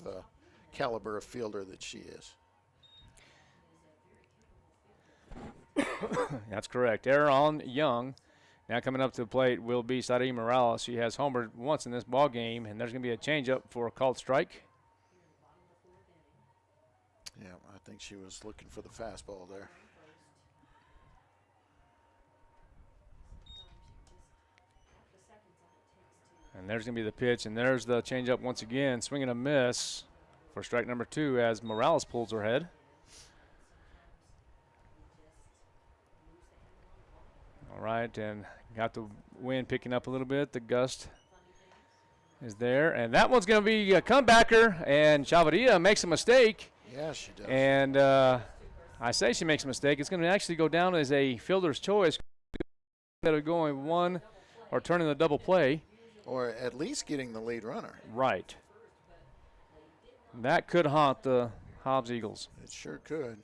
caliber of fielder that she is. That's correct. Error on Young. Now coming up to the plate will be Sadi Morales. She has homered once in this ball game, and there's going to be a changeup for a called strike. Yeah, I think she was looking for the fastball there. And there's going to be the pitch, and there's the changeup once again. Swing and a miss for strike number 2 as Morales pulls her head. All right, and got the wind picking up a little bit. The gust is there, and that one's going to be a comebacker, and Chavarria makes a mistake. Yeah, she does. And I say she makes a mistake. It's going to actually go down as a fielder's choice instead of going one or turning the double play. Or at least getting the lead runner. Right. That could haunt the Hobbs Eagles. It sure could.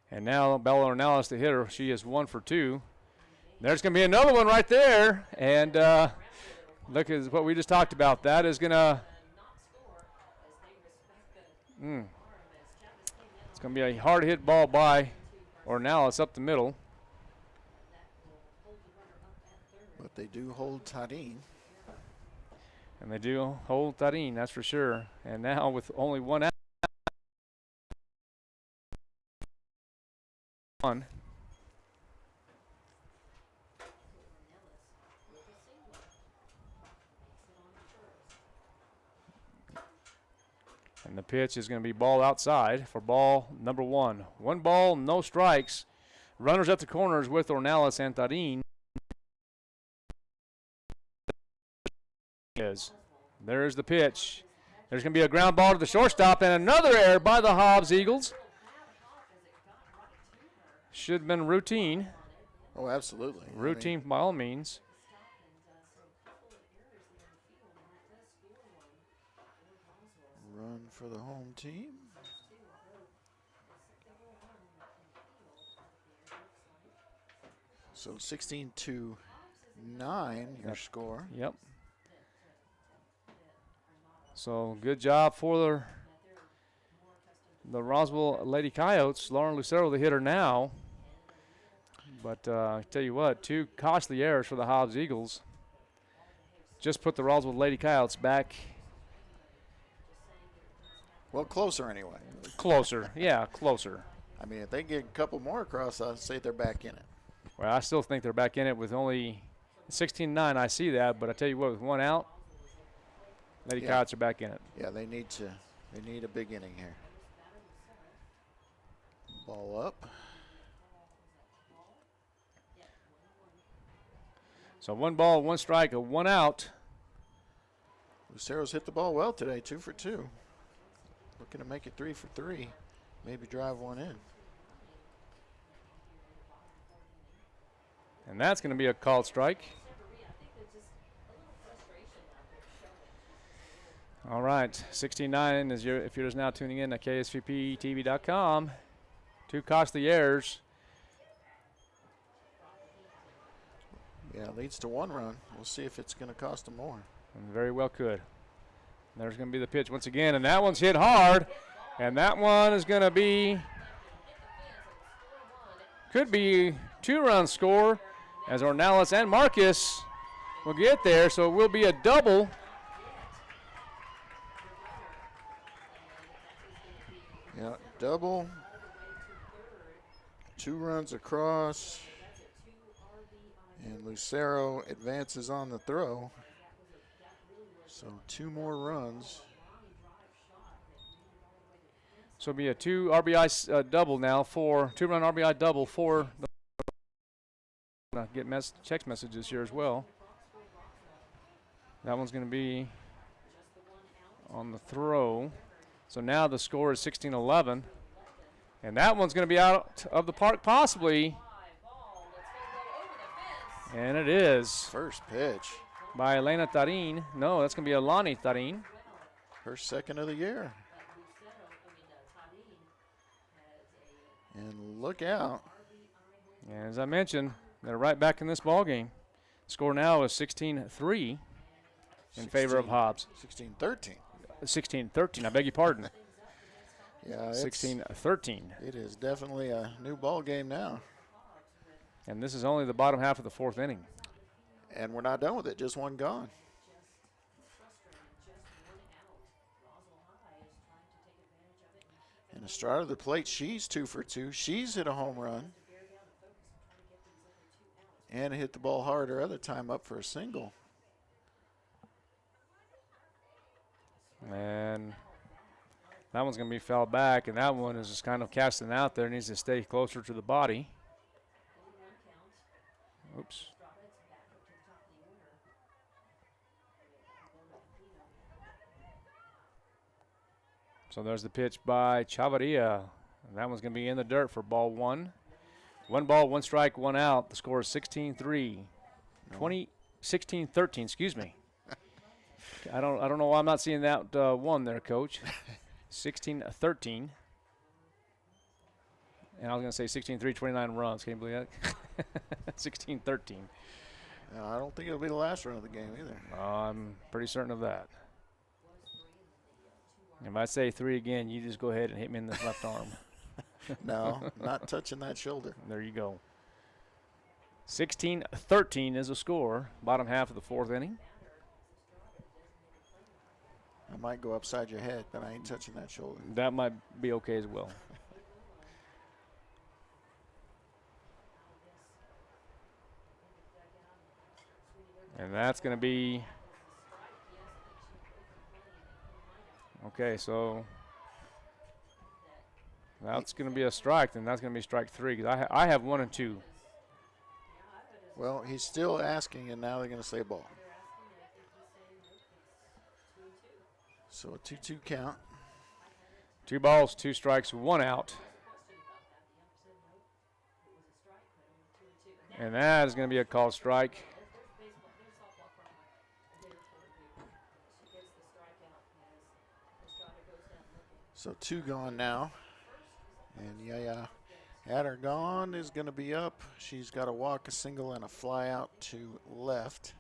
And now Bella Ornelas, the hitter, she is 1 for 2. There's going to be another one right there. And look at what we just talked about. That is going to it's going to be a hard hit ball by Ornelas up the middle. But they do hold Tarin. And they do hold Tarin, that's for sure. And now with only one out. And the pitch is going to be ball outside for ball number 1. 1 ball, no strikes. Runners at the corners with Ornelas and Tarin. There's the pitch. There's going to be a ground ball to the shortstop and another error by the Hobbs Eagles. Should have been routine. Oh, absolutely. Routine by all means. Run for the home team. So 16-9, your score. Yep. So good job for the Roswell Lady Coyotes. Lauren Lucero, the hitter now. But I tell you what, 2 costly errors for the Hobbs Eagles. Just put the Roswell Lady Coyotes back. Well, closer anyway. Closer, yeah, closer. I mean, if they get a couple more across, I'd say they're back in it. Well, I still think they're back in it with only 16-9. I see that, but I tell you what, with 1 out, Lady Coyotes are back in it. Yeah, they need a big inning here. Ball up. So 1 ball, 1 strike, 1 out. Lucero's hit the ball well today, 2 for 2. Looking to make it 3 for 3. Maybe drive 1 in. And that's going to be a called strike. All right, 16-9 is if you're just now tuning in at KSVPTV.com. 2 costly errors. Yeah, leads to 1 run. We'll see if it's going to cost them more. And very well could. There's going to be the pitch once again, and that one's hit hard. And that one is going to be, could be 2-run score as Ornelas and Marcus will get there. So it will be a double. Yeah, double. 2 runs across. And Lucero advances on the throw. So 2 more runs. So it'll be a 2 RBI double now for 2-run RBI double for the get text messages here as well. That one's going to be on the throw. So now the score is 16-11. And that one's going to be out of the park possibly. And it is. First pitch. By Elena Tarin. No, that's going to be Alani Tarin. Her 2nd of the year. And look out. And as I mentioned, they're right back in this ball game. Score now is 16-3 in favor of Hobbs. 16-13. 16-13, I beg your pardon. Yeah, 16-13. It is definitely a new ball game now. And this is only the bottom half of the 4th inning. And we're not done with it, just 1 gone. And Estrada to the plate. She's 2 for 2. She's hit a home run. And hit the ball hard her other time up for a single. And that one's going to be fouled back, and that one is just kind of casting out there. Needs to stay closer to the body. Oops. So there's the pitch by Chavarria. And that one's going to be in the dirt for ball 1. 1 ball, 1 strike, 1 out. The score is 16-3. 16-13, excuse me. I don't know why I'm not seeing that one there, Coach. 16-13. And I was going to say 16-3, 29 runs. Can you believe that? 16-13. I don't think it'll be the last run of the game either. I'm pretty certain of that. If I say 3 again, you just go ahead and hit me in the left arm. No, not touching that shoulder. There you go. 16-13 is the score. Bottom half of the 4th inning. I might go upside your head, but I ain't touching that shoulder. That might be okay as well. And that's going to be okay. So that's going to be a strike. Then that's going to be strike 3 because I have 1 and 2. Well, he's still asking, and now they're going to say ball. So a 2-2 count. 2 balls, 2 strikes, 1 out. And that is going to be a called strike. So 2 gone now. And Yaya Hatter gone is going to be up. She's got a walk, a single, and a fly out to left.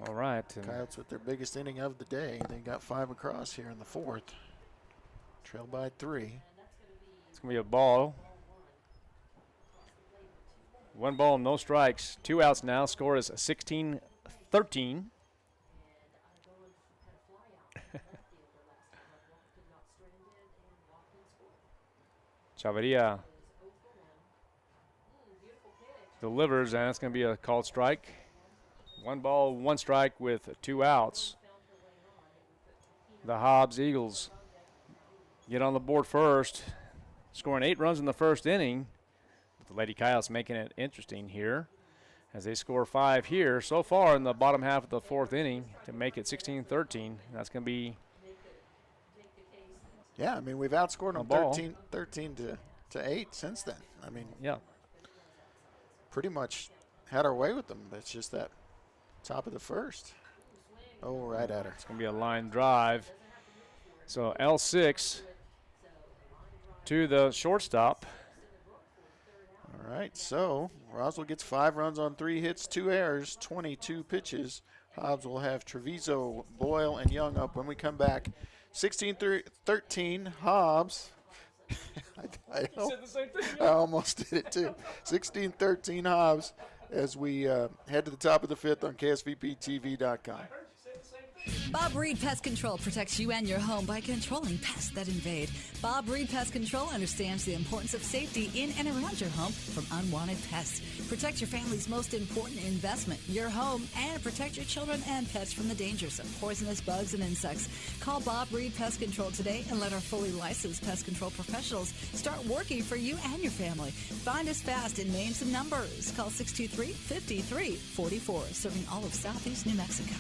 All right. Coyotes with their biggest inning of the day. They got 5 across here in the 4th. Trailed by 3. It's going to be a ball. 1 ball, no strikes. 2 outs now. Score is 16-13. Chavarria delivers, and that's going to be a called strike. 1 ball, 1 strike with 2 outs. The Hobbs Eagles get on the board first, scoring 8 runs in the 1st inning. The Lady Coyotes making it interesting here as they score 5 here so far in the bottom half of the 4th inning to make it 16-13. That's going to be yeah, I mean, we've outscored them 13 to 8 since then. I mean, yeah, pretty much had our way with them. It's just that top of the 1st. Oh, right at her. It's going to be a line drive. So L6 to the shortstop. All right, so Roswell gets 5 runs on 3 hits, 2 errors, 22 pitches. Hobbs will have Treviso, Boyle, and Young up when we come back. 16-13, Hobbs. I almost did it too. 16-13 Hobbs as we head to the top of the 5th on KSVPTV.com. Bob Reed Pest Control protects you and your home by controlling pests that invade. Bob Reed Pest Control understands the importance of safety in and around your home from unwanted pests. Protect your family's most important investment, your home, and protect your children and pets from the dangers of poisonous bugs and insects. Call Bob Reed Pest Control today and let our fully licensed pest control professionals start working for you and your family. Find us fast in names and numbers. Call 623-5344, serving all of Southeast New Mexico.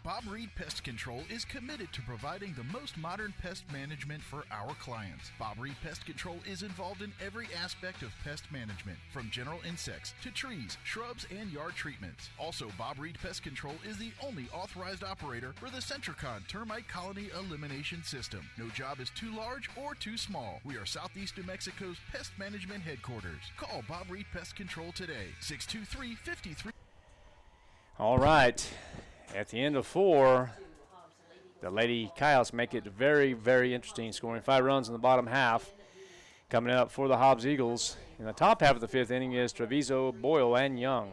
Bob Reed Pest Control is committed to providing the most modern pest management for our clients. Bob Reed Pest Control is involved in every aspect of pest management, from general insects to trees, shrubs, and yard treatments. Also, Bob Reed Pest Control is the only authorized operator for the Centricon Termite Colony Elimination System. No job is too large or too small. We are Southeast New Mexico's pest management headquarters. Call Bob Reed Pest Control today, 623-53. All right. At the end of 4, the Lady Coyotes make it very, very interesting, scoring 5 runs in the bottom half. Coming up for the Hobbs Eagles in the top half of the 5th inning is Treviso, Boyle, and Young.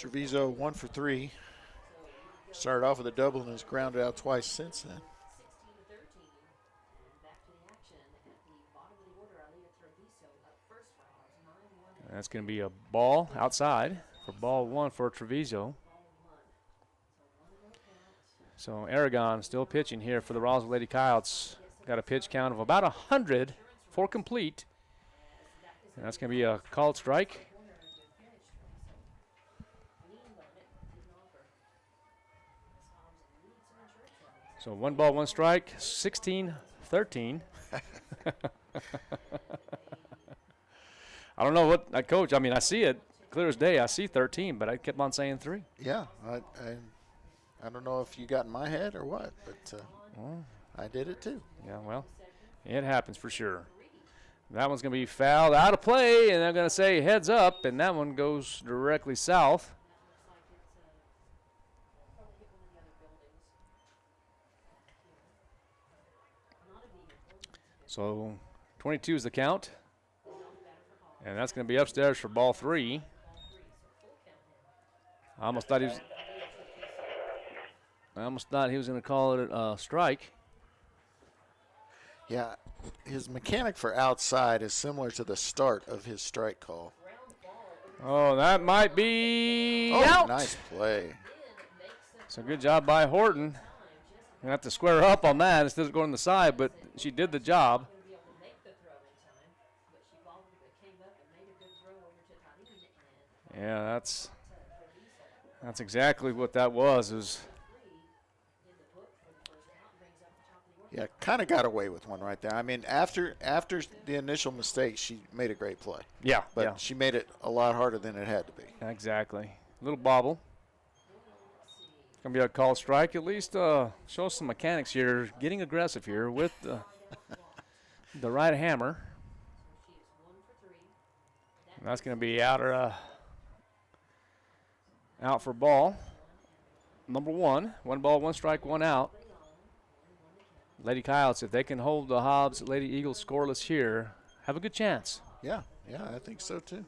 Treviso 1 for 3. Started off with a double and has grounded out twice since then. That's going to be a ball outside for ball 1 for Treviso. So Aragon still pitching here for the Roswell Lady Coyotes. Got a pitch count of about 100 for complete. And that's going to be a called strike. So 1 ball, 1 strike, 16-13. I don't know what, Coach, I mean, I see it clear as day. I see 13, but I kept on saying 3. Yeah, I don't know if you got in my head or what, but I did it too. Yeah, well, it happens for sure. That one's going to be fouled out of play, and they're going to say heads up, and that one goes directly south. So 22 is the count. And that's going to be upstairs for ball 3. I almost thought he was going to call it a strike. Yeah, his mechanic for outside is similar to the start of his strike call. Oh, that might be out. Nice play. So good job by Horton. Going to have to square up on that instead of going on the side, but she did the job. Yeah, that's exactly what that was. Yeah, kind of got away with one right there. I mean, after the initial mistake, she made a great play. Yeah, but she made it a lot harder than it had to be. Exactly. Little bobble. It's going to be a call strike. At least show some mechanics here, getting aggressive here with the right hammer. And that's going to be out for ball number 1. 1 ball, 1 strike, 1 out. Lady Coyotes, if they can hold the Hobbs Lady Eagles scoreless here, have a good chance. Yeah, I think so too.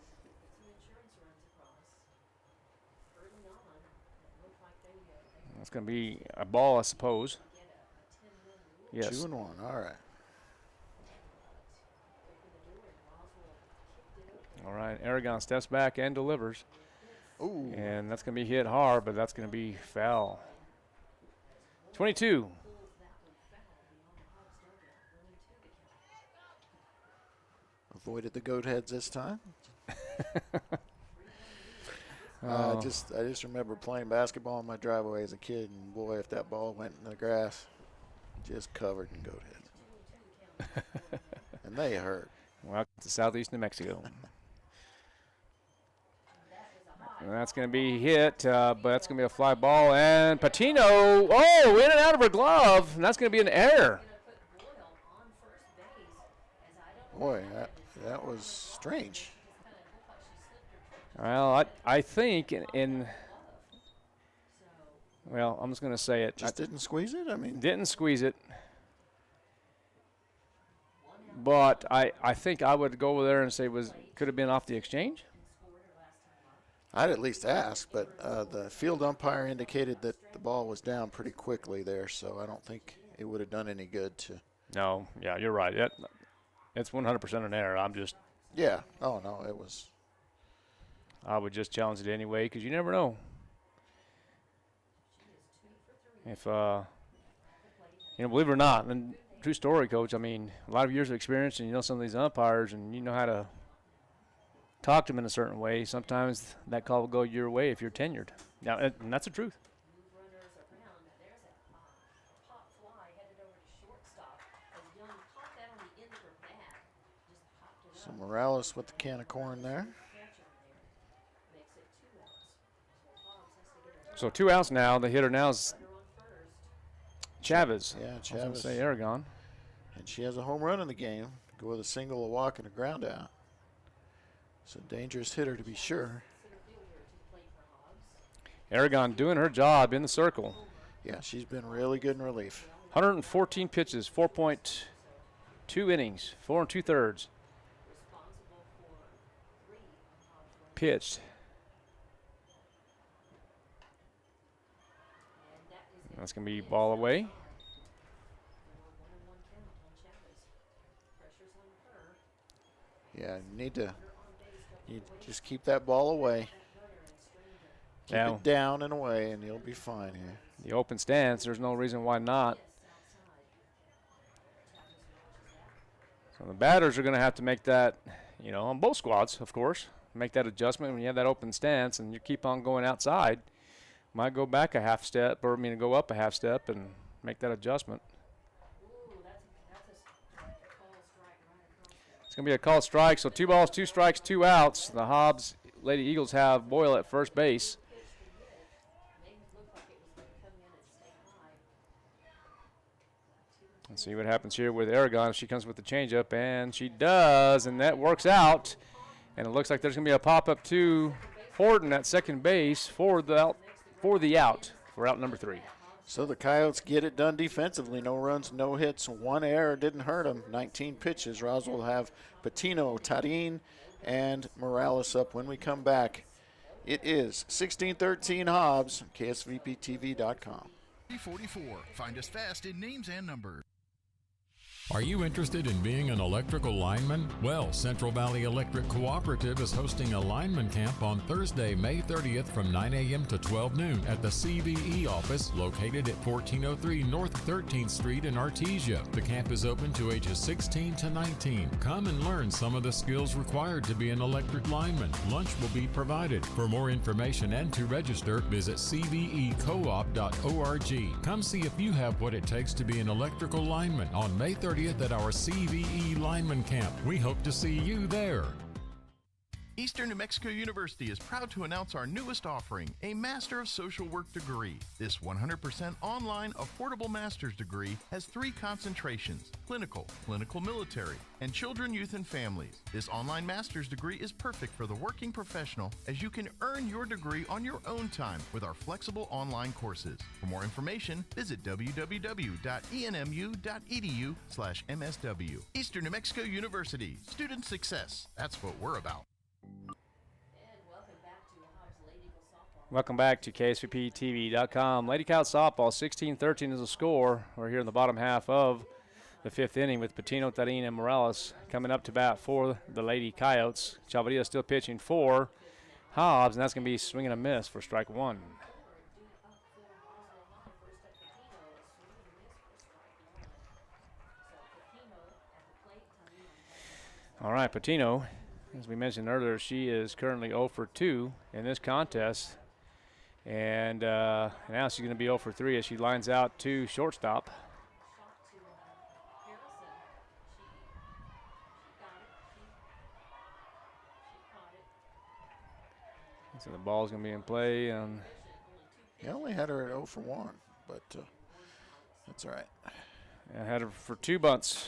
That's going to be a ball, I suppose. Yes. 2-1, all right. All right, Aragon steps back and delivers. Ooh. And that's going to be hit hard, but that's going to be foul. 22. Avoided the goat heads this time. I just remember playing basketball in my driveway as a kid, and boy, if that ball went in the grass, just covered in goat heads. And they hurt. Welcome to Southeast New Mexico. And that's going to be hit, but that's going to be a fly ball. And Patino, in and out of her glove. And that's going to be an error. Boy, that was strange. Well, I think well, I'm just going to say it. Just didn't squeeze it? I mean. Didn't squeeze it. But I think I would go over there and say could have been off the exchange. I'd at least ask, but the field umpire indicated that the ball was down pretty quickly there, so I don't think it would have done any good to. No, yeah, you're right. It's 100% an error. I'm just. Yeah. Oh, no, it was. I would just challenge it anyway because you never know. If, believe it or not, and true story, Coach, I mean, a lot of years of experience and you know some of these umpires and you know how to talk to them in a certain way. Sometimes that call will go your way if you're tenured. Now, and that's the truth. So Morales with the can of corn there. So 2 outs now. The hitter now is Chavez. Yeah, I was Chavez. going to say Aragon. And she has a home run in the game. Go with a single, a walk, and a ground out. It's a dangerous hitter to be sure. Aragon doing her job in the circle. Yeah, she's been really good in relief. 114 pitches, 4.2 innings, 4 2/3. Pitched. That's going to be ball away. Yeah, you just keep that ball away. Keep it down and away, and you'll be fine here. The open stance, there's no reason why not. So the batters are going to have to make that, on both squads, of course, make that adjustment when you have that open stance and you keep on going outside. Might go back a half step, or go up a half step and make that adjustment. It's going to be a called strike, so 2 balls, 2 strikes, 2 outs. The Hobbs Lady Eagles have Boyle at first base. Let's see what happens here with Aragon. If she comes with the changeup, and she does, and that works out. And it looks like there's going to be a pop-up to Horton at second base for the out for out number 3. So the Coyotes get it done defensively. No runs, no hits, 1 error didn't hurt them. 19 pitches. Roswell will have Patino, Tarin, and Morales up when we come back. It is 16-13 Hobbs, KSVPTV.com. 44. Find us fast in names and numbers. Are you interested in being an electrical lineman? Well, Central Valley Electric Cooperative is hosting a lineman camp on Thursday, May 30th from 9 a.m. to 12 noon at the CVE office located at 1403 North 13th Street in Artesia. The camp is open to ages 16 to 19. Come and learn some of the skills required to be an electric lineman. Lunch will be provided. For more information and to register, visit cvecoop.org. Come see if you have what it takes to be an electrical lineman on May 30th at our CVE Lineman Camp. We hope to see you there. Eastern New Mexico University is proud to announce our newest offering, a Master of Social Work degree. This 100% online, affordable master's degree has 3 concentrations: clinical, clinical military, and children, youth, and families. This online master's degree is perfect for the working professional, as you can earn your degree on your own time with our flexible online courses. For more information, visit www.enmu.edu/MSW. Eastern New Mexico University, student success. That's what we're about. Welcome back to KSVPTV.com. Lady Coyote softball, 16-13 is the score. We're here in the bottom half of the 5th inning with Patino, Tarin, and Morales coming up to bat for the Lady Coyotes. Chavarria still pitching for Hobbs, and that's going to be swing and a miss for strike 1. All right, Patino, as we mentioned earlier, she is currently 0 for 2 in this contest. And now she's going to be 0 for 3 as she lines out to shortstop. So the ball's going to be in play. He only had her at 0 for 1, but that's all right. I had her for 2 bunts.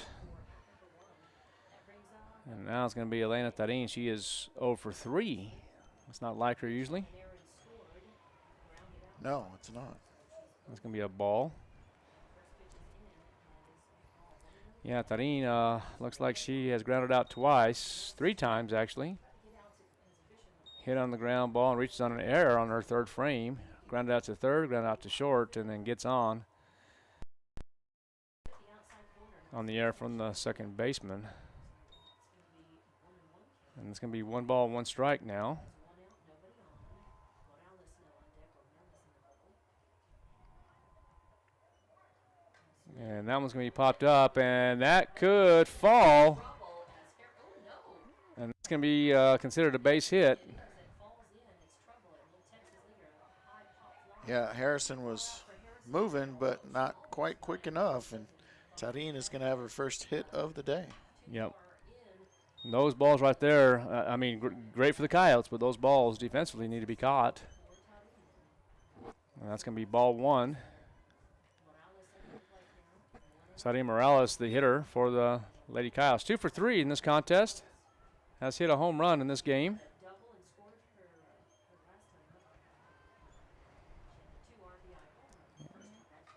And now it's going to be Elena Tarin. She is 0 for 3. It's not like her usually. No, it's not. That's going to be a ball. Yeah, Tarin looks like she has grounded out twice, 3 times actually. Hit on the ground ball and reaches on an error on her 3rd frame. Grounded out to 3rd, grounded out to short, and then gets on the error from the 2nd baseman. And it's going to be 1 ball, 1 strike now. And that one's going to be popped up, and that could fall. And it's going to be considered a base hit. Yeah, Harrison was moving, but not quite quick enough. And Tarin is going to have her first hit of the day. Yep. And those balls right there, great for the Coyotes, but those balls defensively need to be caught. And that's going to be ball 1. Tarin Morales, the hitter for the Lady Coyotes. 2 for 3 in this contest. Has hit a home run in this game.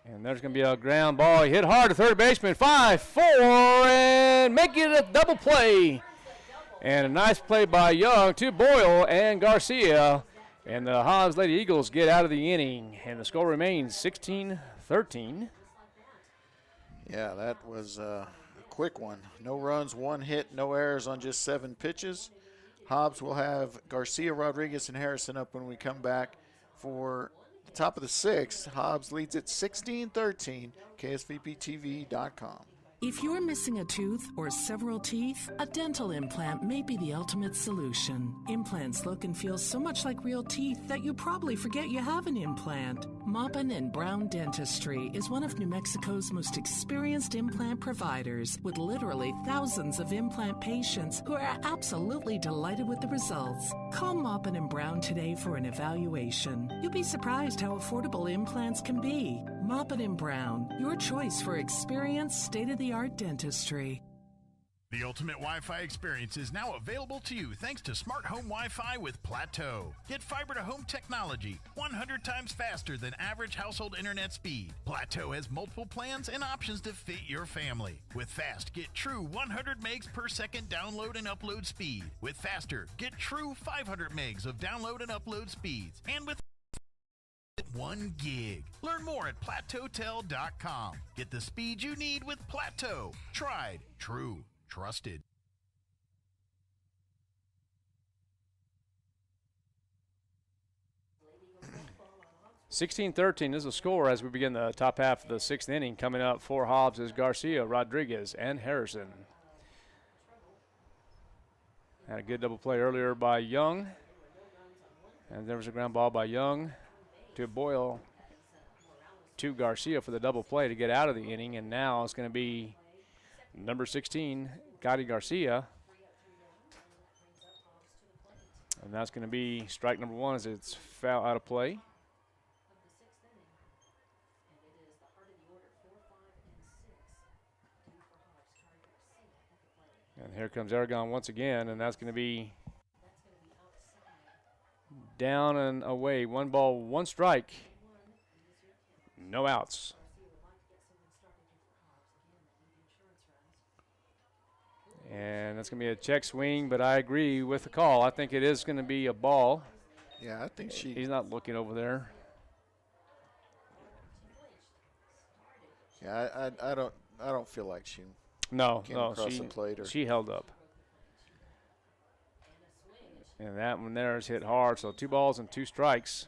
And there's going to be a ground ball. He hit hard to 3rd baseman. 5-4, and make it a double play. And a nice play by Young to Boyle and Garcia. And the Hobbs Lady Eagles get out of the inning, and the score remains 16-13. Yeah, that was a quick one. No runs, 1 hit, no errors on just 7 pitches. Hobbs will have Garcia, Rodriguez, and Harrison up when we come back for the top of the 6th. Hobbs leads at 16-13, KSVPTV.com. If you're missing a tooth or several teeth, a dental implant may be the ultimate solution. Implants look and feel so much like real teeth that you probably forget you have an implant. Maupin and Brown Dentistry is one of New Mexico's most experienced implant providers, with literally thousands of implant patients who are absolutely delighted with the results. Call Maupin and Brown today for an evaluation. You'll be surprised how affordable implants can be. Maupin and Brown, your choice for experienced, state-of-the-art dentistry. The ultimate Wi-Fi experience is now available to you thanks to Smart Home Wi-Fi with Plateau. Get fiber-to-home technology 100 times faster than average household internet speed. Plateau has multiple plans and options to fit your family. With Fast, get true 100 megs per second download and upload speed. With Faster, get true 500 megs of download and upload speeds. And with 1 gig. Learn more at plateautel.com. Get the speed you need with Plateau. Tried, true, trusted. 16-13 is the score as we begin the top half of the 6th inning. Coming up for Hobbs is Garcia, Rodriguez, and Harrison. Had a good double play earlier by Young. And there was a ground ball by Young to Boyle to Garcia for the double play to get out of the inning. And now it's going to be number 16, Gotti Garcia. And that's going to be strike number 1 as it's foul out of play. And here comes Aragon once again, and that's going to be down and away. 1 ball, 1 strike. No outs. And that's going to be a check swing, but I agree with the call. I think it is going to be a ball. Yeah, I think he's not looking over there. Yeah, I don't feel like she came across the plate. She held up. And that one there is hit hard, so 2 balls and 2 strikes.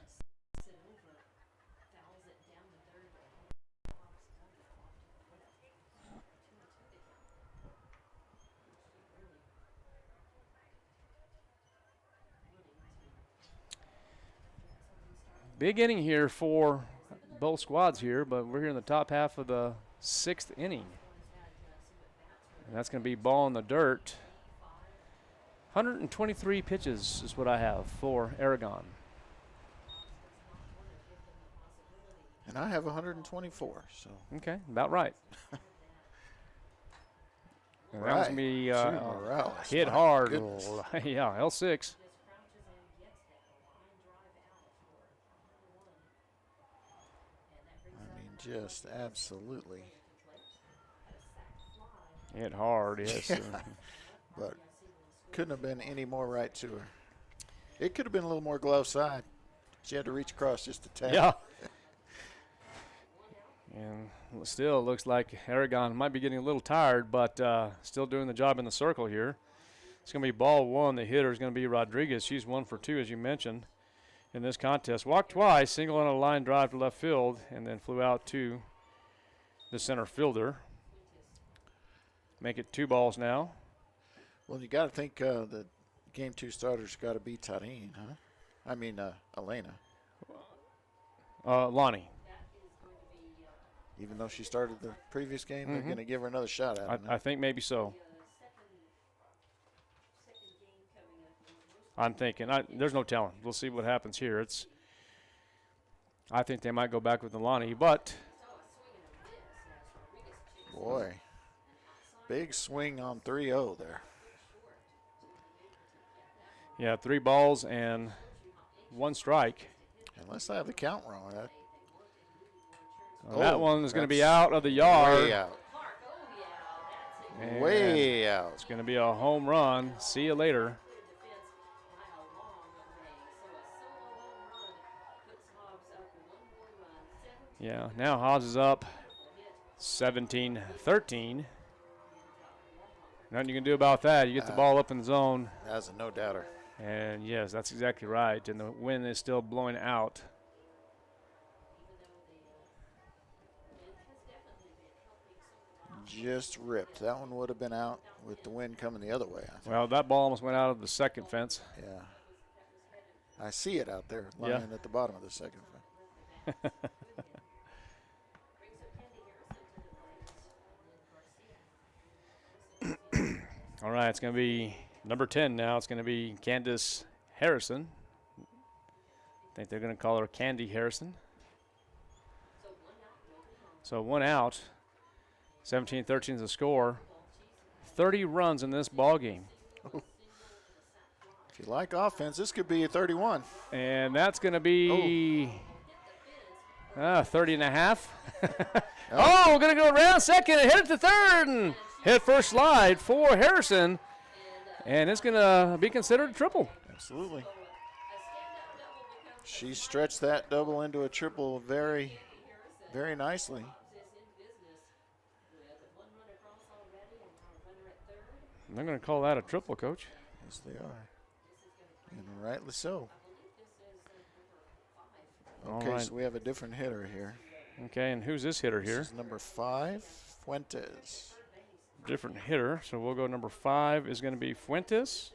Big inning here for both squads here, but we're here in the top half of the 6th inning. And that's going to be ball in the dirt. 123 pitches is what I have for Aragon. And I have 124, so. Okay, about right. And that was going to be hit hard. Yeah, L6. I mean, just absolutely. Hit hard, yes. Yeah. But couldn't have been any more right to her. It could have been a little more glove side. She had to reach across just a tad. Yeah. And still looks like Aragon might be getting a little tired, but still doing the job in the circle here. It's going to be ball 1. The hitter is going to be Rodriguez. She's 1 for 2, as you mentioned, in this contest. Walked twice, single on a line drive to left field, and then flew out to the center fielder. Make it 2 balls now. Well, you got to think the game 2 starter's got to be Tareen, huh? I mean, Elena. Lonnie. Even though she started the previous game, they're going to give her another shot at it. I think maybe so. I'm thinking. There's no telling. We'll see what happens here. I think they might go back with Lonnie, but. Boy. Big swing on 3-0 there. Yeah, 3 balls and 1 strike. Unless I have the count wrong. That one is going to be out of the yard. Way out. And way out. It's going to be a home run. See you later. Yeah, now Hobbs is up 17-13. Nothing you can do about that. You get the ball up in the zone. That's a no-doubter. And, yes, that's exactly right. And the wind is still blowing out. Just ripped. That one would have been out with the wind coming the other way, I think. Well, that ball almost went out of the second fence. Yeah. I see it out there lying at the bottom of the second fence. All right, it's going to be number 10 now. It's going to be Candace Harrison. I think they're going to call her Candy Harrison. So 1 out. 17-13 is the score. 30 runs in this ball game. If you like offense, this could be a 31. And that's going to be 30 and a half. We're going to go around second and hit it to third and hit first slide for Harrison. And it's going to be considered a triple. Absolutely. She stretched that double into a triple very, very nicely. They're going to call that a triple, Coach. Yes, they are. And rightly so. Okay, so we have a different hitter here. Okay, and who's this hitter here? This is number 5, Fuentes. Different hitter, so we'll go number 5 is going to be Fuentes.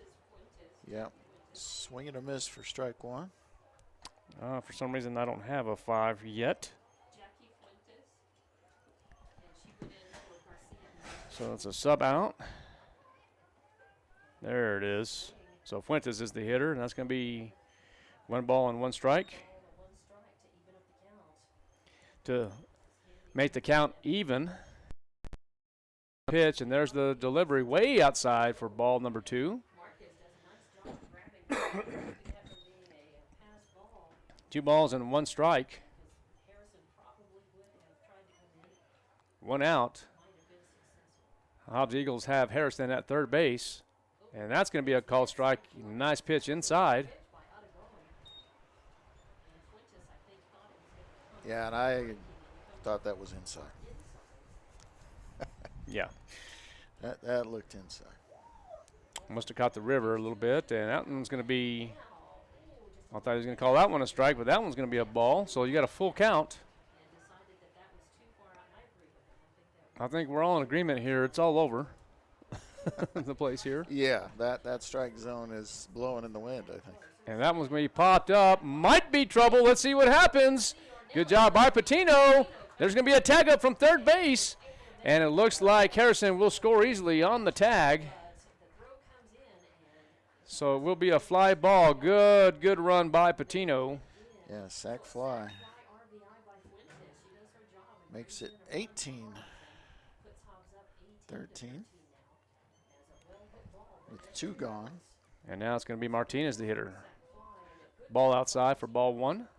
Yep. Swing and a miss for strike 1. For some reason, I don't have a 5 yet. So it's a sub out. There it is. So Fuentes is the hitter, and that's going to be 1 ball and 1 strike. To make the count even. Pitch, and there's the delivery way outside for ball number 2. 2 balls and 1 strike. 1 out. Hobbs Eagles have Harrison at third base. And that's going to be a called strike. Nice pitch inside. Yeah, and I thought that was inside. Yeah. That looked inside. Must have caught the river a little bit. And that one's going to be, I thought he was going to call that one a strike, but that one's going to be a ball. So you got a full count. I think we're all in agreement here. It's all over. The place here. Yeah, that strike zone is blowing in the wind, I think. And that one's going to be popped up. Might be trouble. Let's see what happens. Good job by Patino. There's going to be a tag up from third base. And it looks like Harrison will score easily on the tag. So it will be a fly ball. Good run by Patino. Yeah, sac fly. Makes it 18-13. With 2 gone. And now it's going to be Martinez, the hitter. Ball outside for ball 1.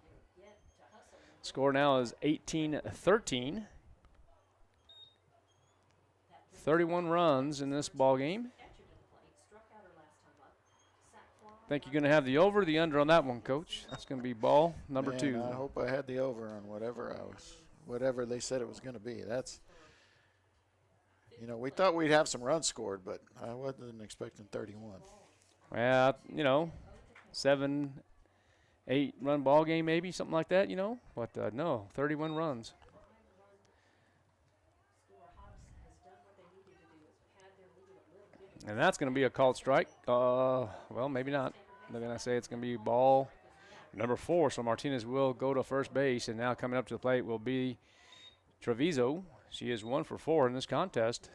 Score now is 18-13. 31 runs in this ball game. Think you're going to have the over or the under on that one, Coach? That's going to be ball number 2. I hope I had the over on whatever they said it was going to be. That's, we thought we'd have some runs scored, but I wasn't expecting 31. Well, 7, 8 run ball game maybe, something like that, But no, 31 runs. And that's going to be a called strike. Well, maybe not. They're going to say it's going to be ball number 4. So Martinez will go to first base. And now coming up to the plate will be Treviso. She is 1 for 4 in this contest.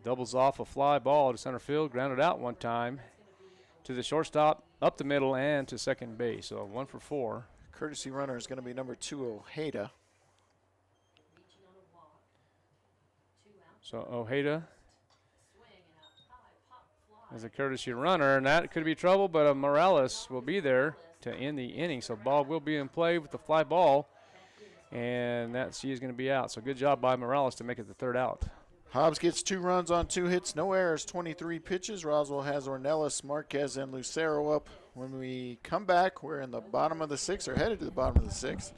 Doubles off a fly ball to center field. Grounded out one time to the shortstop, up the middle, and to second base. So 1 for 4. Courtesy runner is going to be number 2, Ojeda. So Ojeda as a courtesy runner, and that could be trouble, but Morales will be there to end the inning. So ball will be in play with the fly ball, and she is going to be out. So good job by Morales to make it the 3rd out. Hobbs gets 2 runs on 2 hits, no errors, 23 pitches. Roswell has Ornelas, Marquez, and Lucero up. When we come back, we're in the bottom of the 6th, or headed to the bottom of the 6th.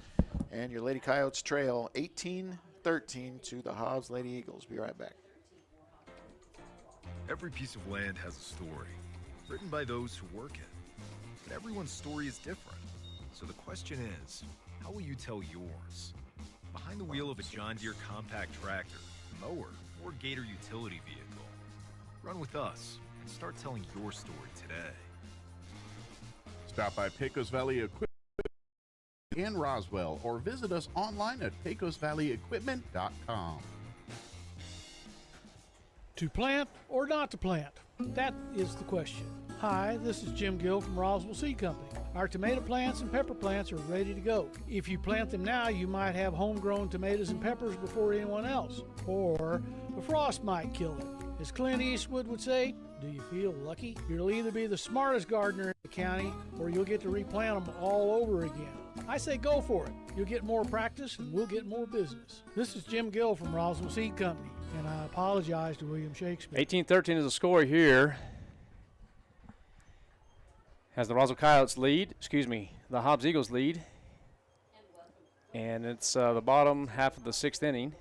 And your Lady Coyotes trail 18-13 to the Hobbs Lady Eagles. Be right back. Every piece of land has a story, written by those who work it. But everyone's story is different. So the question is, how will you tell yours? Behind the wheel of a John Deere compact tractor, mower, or Gator utility vehicle. Run with us and start telling your story today. Stop by Pecos Valley Equipment in Roswell or visit us online at pecosvalleyequipment.com. To plant or not to plant? That is the question. Hi, this is Jim Gill from Roswell Seed Company. Our tomato plants and pepper plants are ready to go. If you plant them now, you might have homegrown tomatoes and peppers before anyone else. Or a frost might kill them. As Clint Eastwood would say, do you feel lucky? You'll either be the smartest gardener in the county or you'll get to replant them all over again. I say go for it. You'll get more practice and we'll get more business. This is Jim Gill from Roswell Seed Company, and I apologize to William Shakespeare. 18-13 is the score here. Has the Roswell Coyotes lead, the Hobbs Eagles lead. And it's the bottom half of the 6th inning.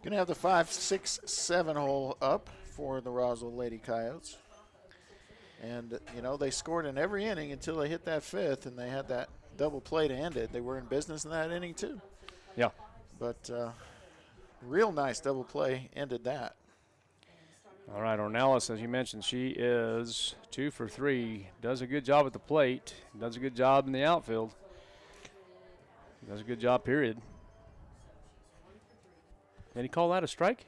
Going to have the 5, 6, 7 hole up for the Roswell Lady Coyotes. And, you know, they scored in every inning until they hit that 5th, and they had that double play to end it. They were in business in that inning, too. Yeah. But real nice double play ended that. All right, Ornelas, as you mentioned, she is 2 for 3. Does a good job at the plate. Does a good job in the outfield. Does a good job, period. Did he call that a strike?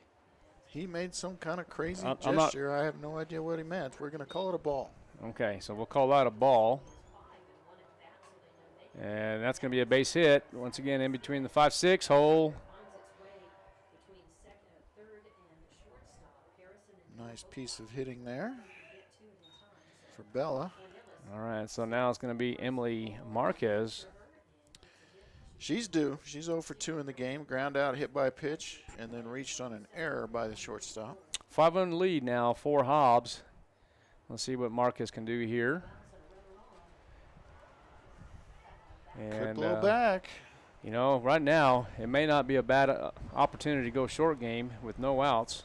He made some kind of crazy gesture. I have no idea what he meant. We're going to call it a ball. Okay, so we'll call that a ball. And that's going to be a base hit. Once again, in between the 5-6 hole. Nice piece of hitting there for Bella. All right, so now it's going to be Emily Marquez. She's due. She's 0 for 2 in the game. Ground out, hit by a pitch, and then reached on an error by the shortstop. 5-1 lead now for Hobbs. Let's see what Marquez can do here. And, could blow back. You know, right now, it may not be a bad opportunity to go short game with no outs.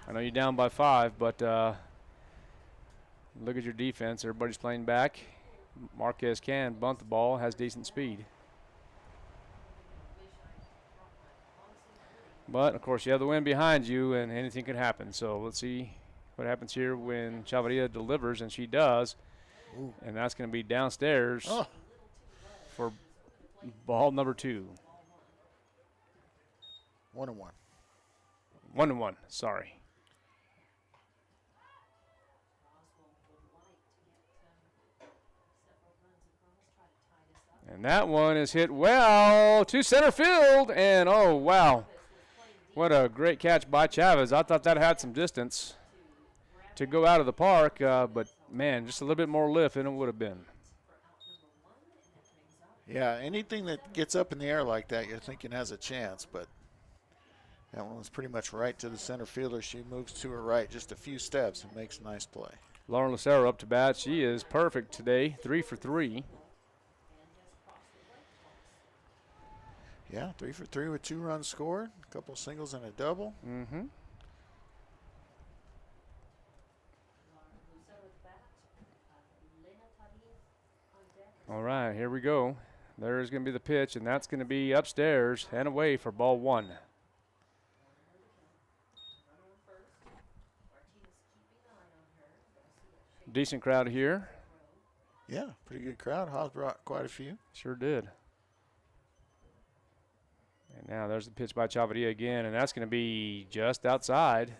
I know you're down by 5, but look at your defense. Everybody's playing back. Marquez can bunt the ball, has decent speed. But, of course, you have the wind behind you, and anything could happen. So let's see what happens here when Chavarria delivers, and she does. Ooh. And that's going to be downstairs for ball number 2. 1-1. 1-1, sorry. And that one is hit well to center field. And, oh, wow. What a great catch by Chavez. I thought that had some distance to go out of the park. But, man, just a little bit more lift than it would have been. Yeah, anything that gets up in the air like that, you're thinking has a chance. But that one was pretty much right to the center fielder. She moves to her right just a few steps and makes a nice play. Lauren Lucero up to bat. She is perfect today, 3 for 3. Yeah, 3 for 3 with 2 runs scored, a couple singles and a double. Mm-hmm. All right, here we go. There's going to be the pitch, and that's going to be upstairs and away for ball 1. Decent crowd here. Yeah, pretty good crowd. Hobbs brought quite a few. Sure did. And now there's the pitch by Chavarria again, and that's going to be just outside.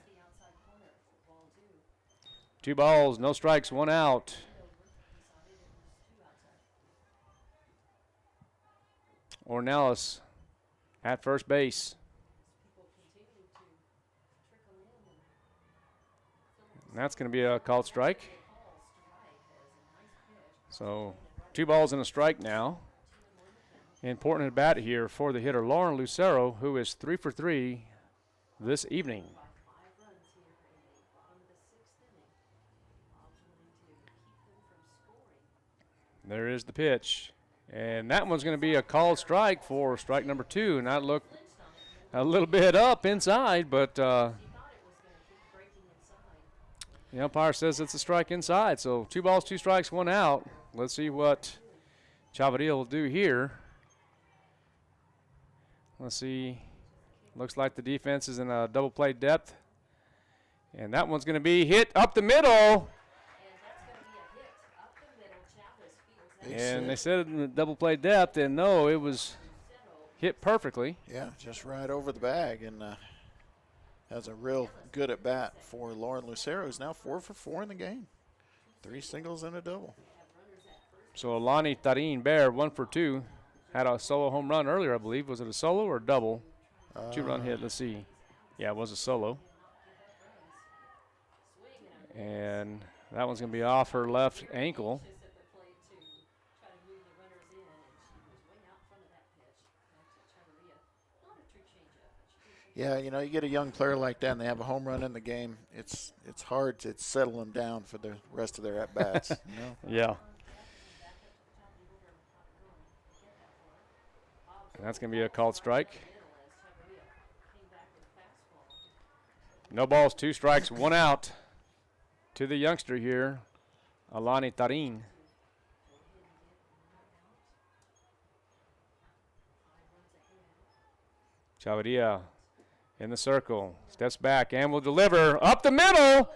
2 balls, no strikes, 1 out. Ornelas at first base. And that's going to be a called strike. So 2 balls and a strike now. Important at bat here for the hitter, Lauren Lucero, who is 3 for 3 this evening. There is the pitch. And that one's going to be a called strike for strike number 2. And that looked a little bit up inside, but the umpire says it's a strike inside. So 2 balls, 2 strikes, 1 out. Let's see what Chavarria will do here. Let's see. Looks like the defense is in a double play depth. And that one's going to be hit up the middle. And they said it in the double play depth, and no, it was hit perfectly. Yeah, just right over the bag, and has a real good at bat for Lauren Lucero, who's now 4 for 4 in the game. 3 singles and a double. So Alani Tarin Bear, 1 for 2, had a solo home run earlier, I believe. Was it a solo or a double? 2-run hit. Let's see. Yeah, it was a solo. And that one's going to be off her left ankle. Yeah, you know, you get a young player like that and they have a home run in the game, it's hard to settle them down for the rest of their at-bats. You know? Yeah. And that's going to be a called strike. No balls, 2 strikes, 1 out to the youngster here, Alani Tarin. Chavarria in the circle, steps back and will deliver up the middle,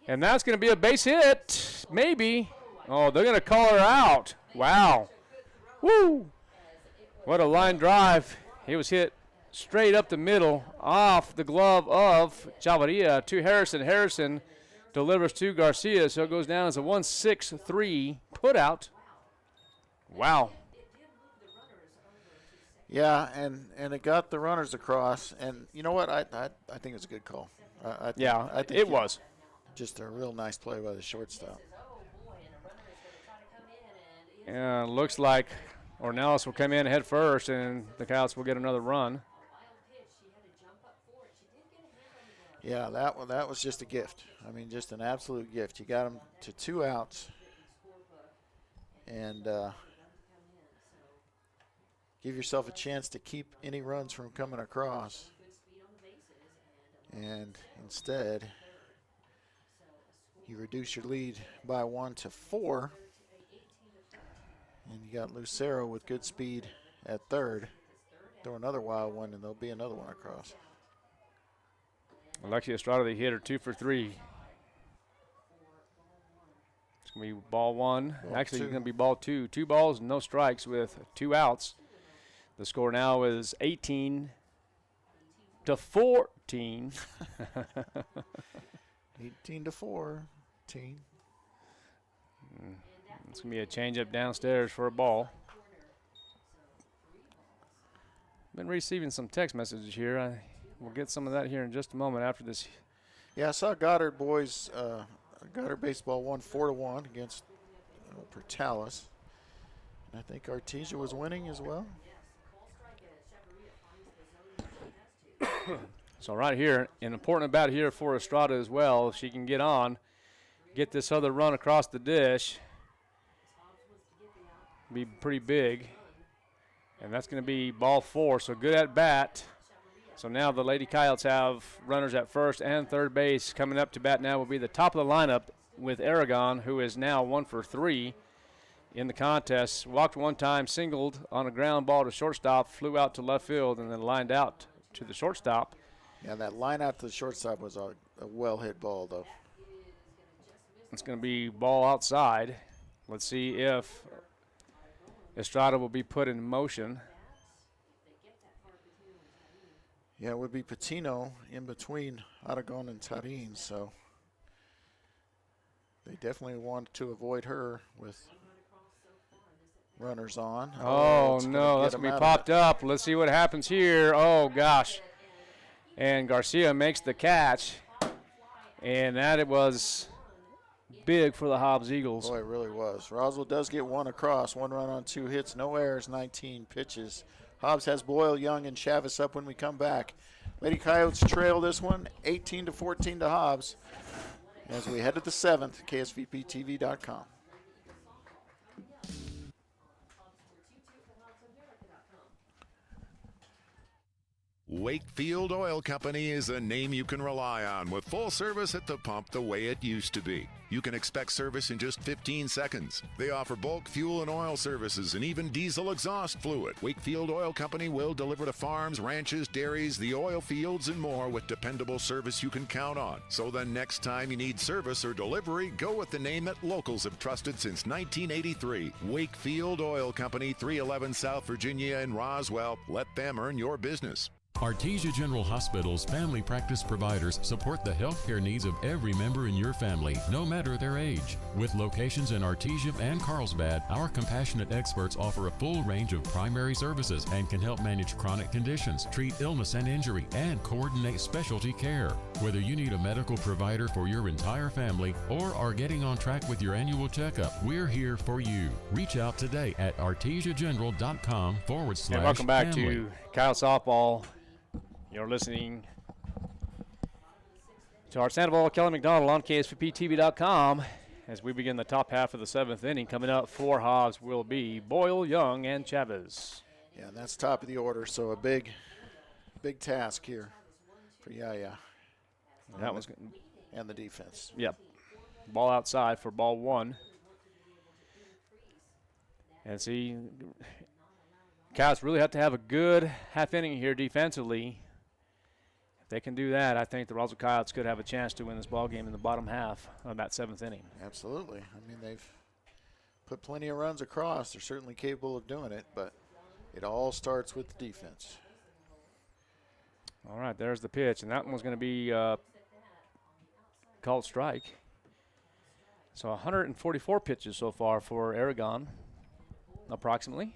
and that's going to be a base hit, maybe. Oh, they're going to call her out. Wow. Woo. What a line drive. He was hit straight up the middle off the glove of Chavarria to Harrison. Harrison delivers to Garcia, so it goes down as a 1-6-3 put out. Wow. Yeah, and it got the runners across, and you know what? I think it's a good call. I think it was. Just a real nice play by the shortstop. Yeah, looks like Ornelas will come in head first, and the Coyotes will get another run. Yeah, that was just a gift. I mean, just an absolute gift. You got them to 2 outs, and give yourself a chance to keep any runs from coming across. And instead, you reduce your lead by 1 to 4. And you got Lucero with good speed at third. Throw another wild one, and there'll be another one across. Alexia Estrada, the hitter, 2 for 3. It's going to be ball 1. Actually, it's going to be ball 2. 2 balls, no strikes with 2 outs. The score now is 18 to 14. 18 to 14. It's going to be a changeup downstairs for a ball. Been receiving some text messages here. We'll get some of that here in just a moment after this. Yeah, I saw Goddard boys. Goddard baseball won 4-1 against Portales. And I think Artesia was winning as well. So right here, and important about here for Estrada as well, if she can get on, get this other run across the dish, be pretty big. And that's going to be ball 4, so good at bat. So now the Lady Coyotes have runners at first and third base. Coming up to bat now will be the top of the lineup with Aragon, who is now 1 for 3 in the contest. Walked 1 time, singled on a ground ball to shortstop, flew out to left field, and then lined out to the shortstop. Yeah, that line out to the shortstop was a well-hit ball, though. It's going to be ball outside. Let's see if Estrada will be put in motion. Yeah, it would be Patino in between Aragon and Tarin, so they definitely want to avoid her with runners on. Oh no, that's going to be popped up. Let's see what happens here. Oh, gosh. And Garcia makes the catch, and that it was big for the Hobbs Eagles. Boy, it really was. Roswell does get 1 across, 1 run on 2 hits, no errors, 19 pitches. Hobbs has Boyle, Young, and Chavez up when we come back. Lady Coyotes trail this one, 18 to 14 to Hobbs. As we head to the 7th, KSVPTV.com. Wakefield Oil Company is a name you can rely on with full service at the pump the way it used to be. You can expect service in just 15 seconds. They offer bulk fuel and oil services and even diesel exhaust fluid. Wakefield Oil Company will deliver to farms, ranches, dairies, the oil fields, and more with dependable service you can count on. So the next time you need service or delivery, go with the name that locals have trusted since 1983. Wakefield Oil Company, 311 South Virginia in Roswell. Let them earn your business. Artesia General Hospital's family practice providers support the healthcare needs of every member in your family, no matter their age. With locations in Artesia and Carlsbad, our compassionate experts offer a full range of primary services and can help manage chronic conditions, treat illness and injury, and coordinate specialty care. Whether you need a medical provider for your entire family or are getting on track with your annual checkup, we're here for you. Reach out today at artesiageneral.com/family. And welcome back to Kyle Softball. You're listening to our Sandoval Kelly McDonald on KSVPTV.com as we begin the top half of the 7th inning. Coming up for Hobbs will be Boyle, Young, and Chavez. Yeah, and that's top of the order, so a big task here for Yaya. That was and the defense. Yep. Ball outside for ball 1. And see, Coyotes really have to have a good half inning here defensively. If they can do that, I think the Roswell Coyotes could have a chance to win this ball game in the bottom half of that 7th inning. Absolutely. I mean, they've put plenty of runs across. They're certainly capable of doing it, but it all starts with the defense. All right, there's the pitch, and that one's going to be called strike. So 144 pitches so far for Aragon, approximately.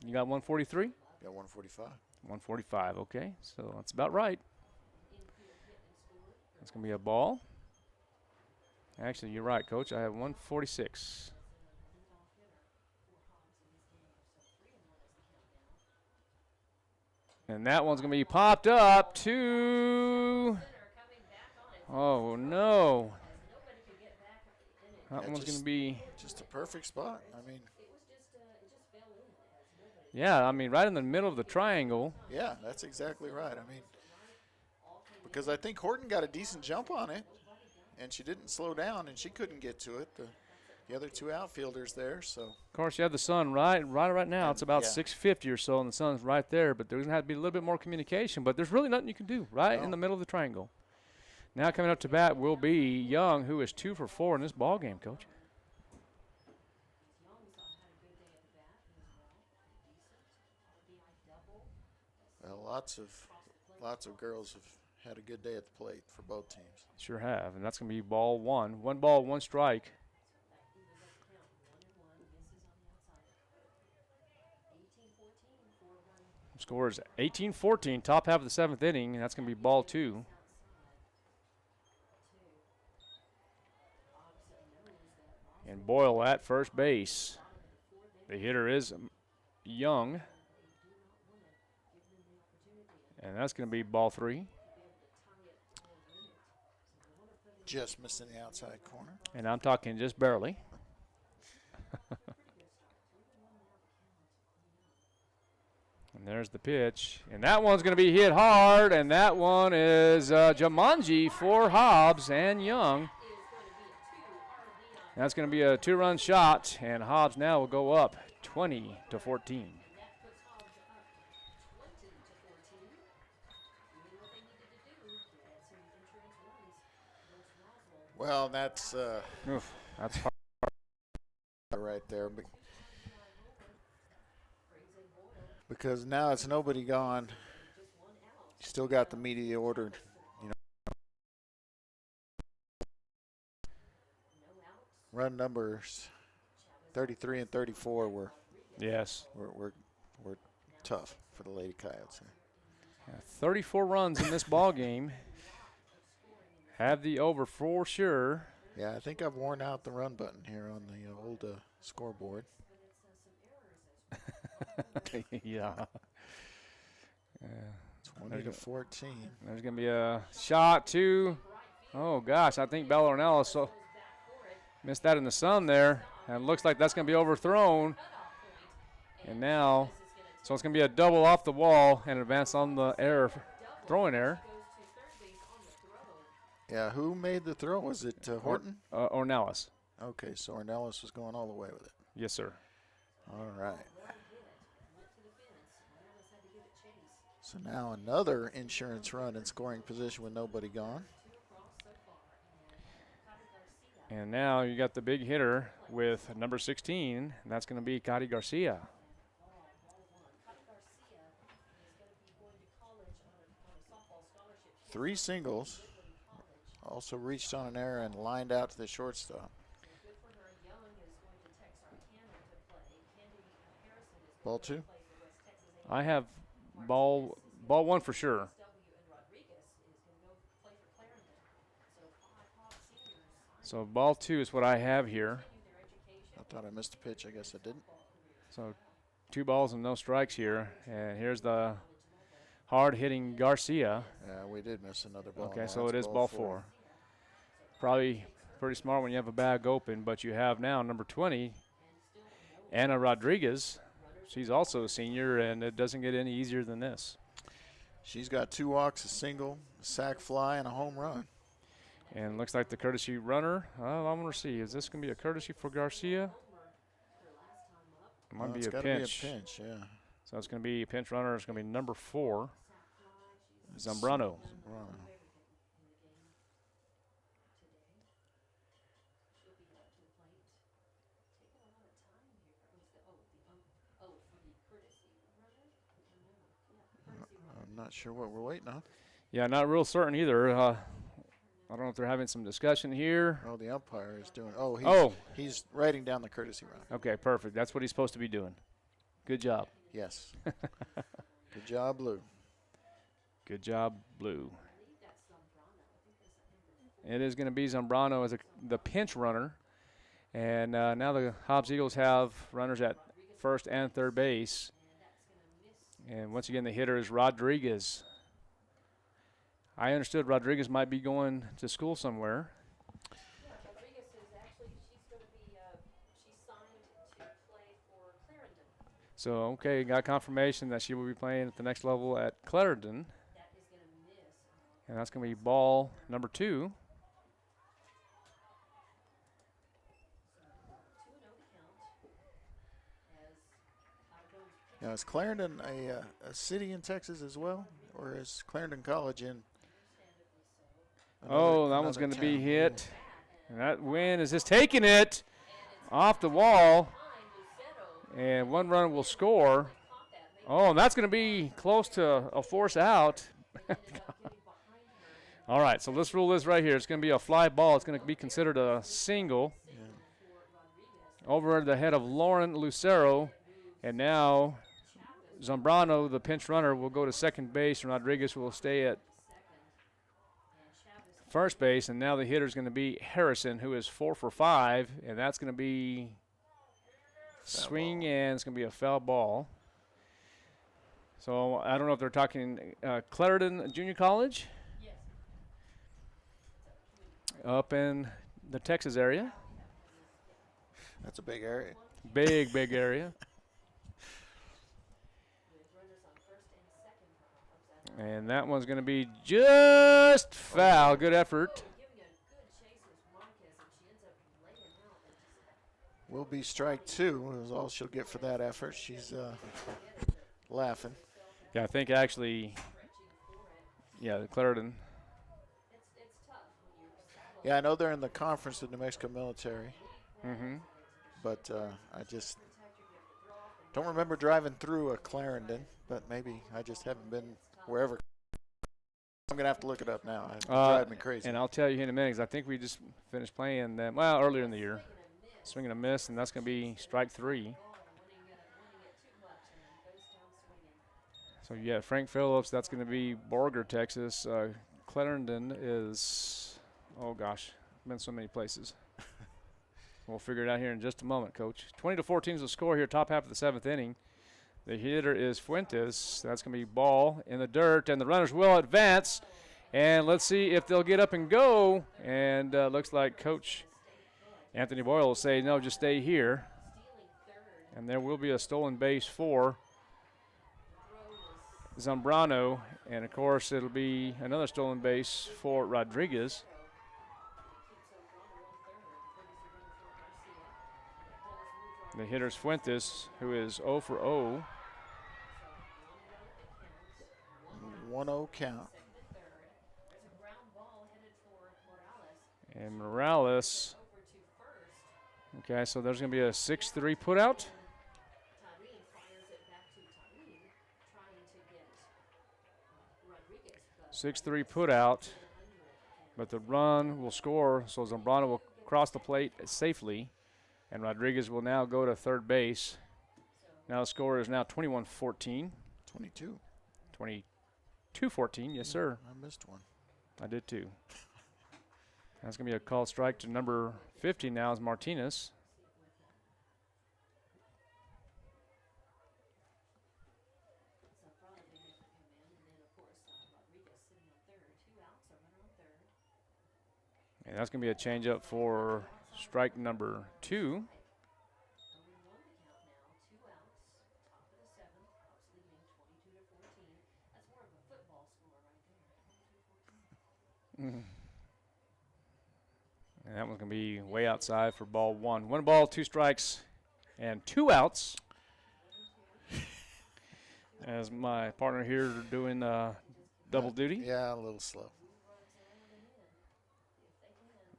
You got 143? Got 145. 145, okay. So that's about right. That's going to be a ball. Actually, you're right, Coach. I have 146. And that one's going to be popped up to... Oh, no. That one's going to be... Just a perfect spot. I mean... Yeah, I mean, right in the middle of the triangle. Yeah, that's exactly right. I mean, because I think Horton got a decent jump on it, and she didn't slow down, and she couldn't get to it. The other two outfielders there, so. Of course, you have the sun right now. It's about yeah. 6:50 or so, and the sun's right there, but there's going to have to be a little bit more communication. But there's really nothing you can do in the middle of the triangle. Now coming up to bat will be Young, who is 2 for 4 in this ball game, Coach. Well, lots of girls have had a good day at the plate for both teams. Sure have, and that's going to be ball 1. 1 ball, 1 strike. Score is 18-14, top half of the 7th inning, and that's going to be ball 2. And Boyle at first base. The hitter is Young. And that's going to be ball 3. Just missing the outside corner. And I'm talking just barely. And there's the pitch. And that one's going to be hit hard, and that one is Jumanji for Hobbs and Young. That's going to be a 2-run shot, and Hobbs now will go up 20-14. Well, that's that's hard right there, because now it's nobody gone. You still got the meat of the order, you know. Run numbers 33 and 34 were tough for the Lady Coyotes here. Yeah, 34 runs in this ball game. Have the over for sure. Yeah, I think I've worn out the run button here on the old scoreboard. Yeah. 20-14. There's going to be a shot to, oh gosh, I think Bella Ornelas missed that in the sun there. And it looks like that's going to be overthrown. And now So it's going to be a double off the wall and advance on the air, throwing error. Yeah, who made the throw? Was it Horton? Ornelas. Okay, so Ornelas was going all the way with it. Yes, sir. All right. So now another insurance run in scoring position with nobody gone. And now you got the big hitter with number 16, and that's going to be Coyote Garcia. Three singles. Also reached on an error and lined out to the shortstop. Ball two? I have ball one for sure. So ball two is what I have here. I thought I missed a pitch. I guess I didn't. So 2 balls and no strikes here. And here's the hard-hitting Garcia. Yeah, we did miss another ball. Okay, so it is ball 4. Probably pretty smart when you have a bag open, but you have now number 20, Anna Rodriguez. She's also a senior, and it doesn't get any easier than this. She's got 2 walks, a single, a sac fly, and a home run. And looks like the courtesy runner. I'm going to see. Is this going to be a courtesy for Garcia? It might be a pinch. Be a pinch, yeah. So it's going to be a pinch runner. It's going to be number 4, Zambrano. I'm not sure what we're waiting on. Yeah, not real certain either. I don't know if they're having some discussion here. Oh, the umpire is doing. He's writing down the courtesy run. Okay, perfect. That's what he's supposed to be doing. Good job. Yes. Good job, Blue. Good job, Blue. It is going to be Zambrano as the pinch runner. And now the Hobbs Eagles have runners at first and third base. And once again, the hitter is Rodriguez. I understood Rodriguez might be going to school somewhere. Rodriguez is actually, she's signed to play for Clarendon. So, okay, got confirmation that she will be playing at the next level at Clarendon. That is going to miss. And that's going to be ball number 2. Now, is Clarendon a city in Texas as well? Or is Clarendon College in? That one's going to be hit. And that wind is just taking it off the wall. And 1 run will score. Oh, and that's going to be close to a force out. All right, so let's rule this right here. It's going to be a fly ball. It's going to be considered a single. Over the head of Lauren Lucero. And now Zambrano, the pinch runner, will go to second base, and Rodriguez will stay at first base. And now the hitter is going to be Harrison, who is 4 for 5, and that's going to be swing, and it's going to be a foul ball. So I don't know if they're talking Clarendon Junior College up in the Texas area. That's a big area. Big area. And that one's going to be just foul. Good effort. Will be strike 2 is all she'll get for that effort. She's laughing. Yeah, I think actually, the Clarendon. Yeah, I know they're in the conference with New Mexico Military. Mm-hmm. But I just don't remember driving through a Clarendon, but maybe I just haven't been wherever. I'm going to have to look it up now. It's driving me crazy. And I'll tell you in a minute, because I think we just finished playing them, earlier in the year. Swing and a miss, and that's going to be strike 3. So, Frank Phillips, that's going to be Borger, Texas. Clarendon is, been so many places. We'll figure it out here in just a moment, Coach. 20-14 is the score here, top half of the 7th inning. The hitter is Fuentes. That's going to be ball in the dirt, and the runners will advance. And let's see if they'll get up and go. And looks like Coach Anthony Boyle will say, no, just stay here. And there will be a stolen base for Zambrano, and of course it'll be another stolen base for Rodriguez. The hitter's Fuentes, who is 0 for 0. 1-0 count. And Morales. Okay, so there's going to be a 6-3 put out. 6-3 put out, but the run will score, so Zambrano will cross the plate safely, and Rodriguez will now go to third base. Now the score is now 21-14. 22. 22-14, yes, sir. I missed one. I did too. That's going to be a called strike to number 50 now is Martinez. And that's going to be a changeup for strike number 2. And that one's going to be way outside for ball 1. 1 ball, 2 strikes, and 2 outs. As my partner here doing double duty. Yeah, a little slow.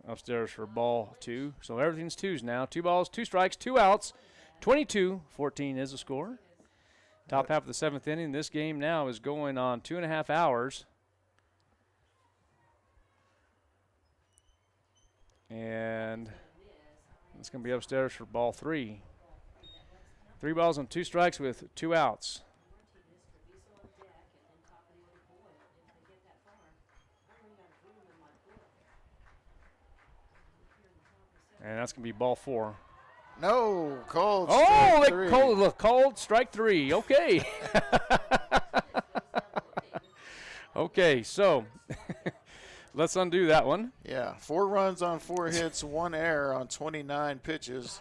Upstairs for ball 2. So everything's 2s now. 2 balls, 2 strikes, 2 outs. 22-14 is the score. Top half of the 7th inning. This game now is going on 2.5 hours. And it's going to be upstairs for ball 3. 3 balls and 2 strikes with 2 outs. And that's going to be ball 4. No, called strike 3. Called strike 3. Okay. Okay, so let's undo that one. Yeah, 4 runs on 4 hits, 1 error on 29 pitches.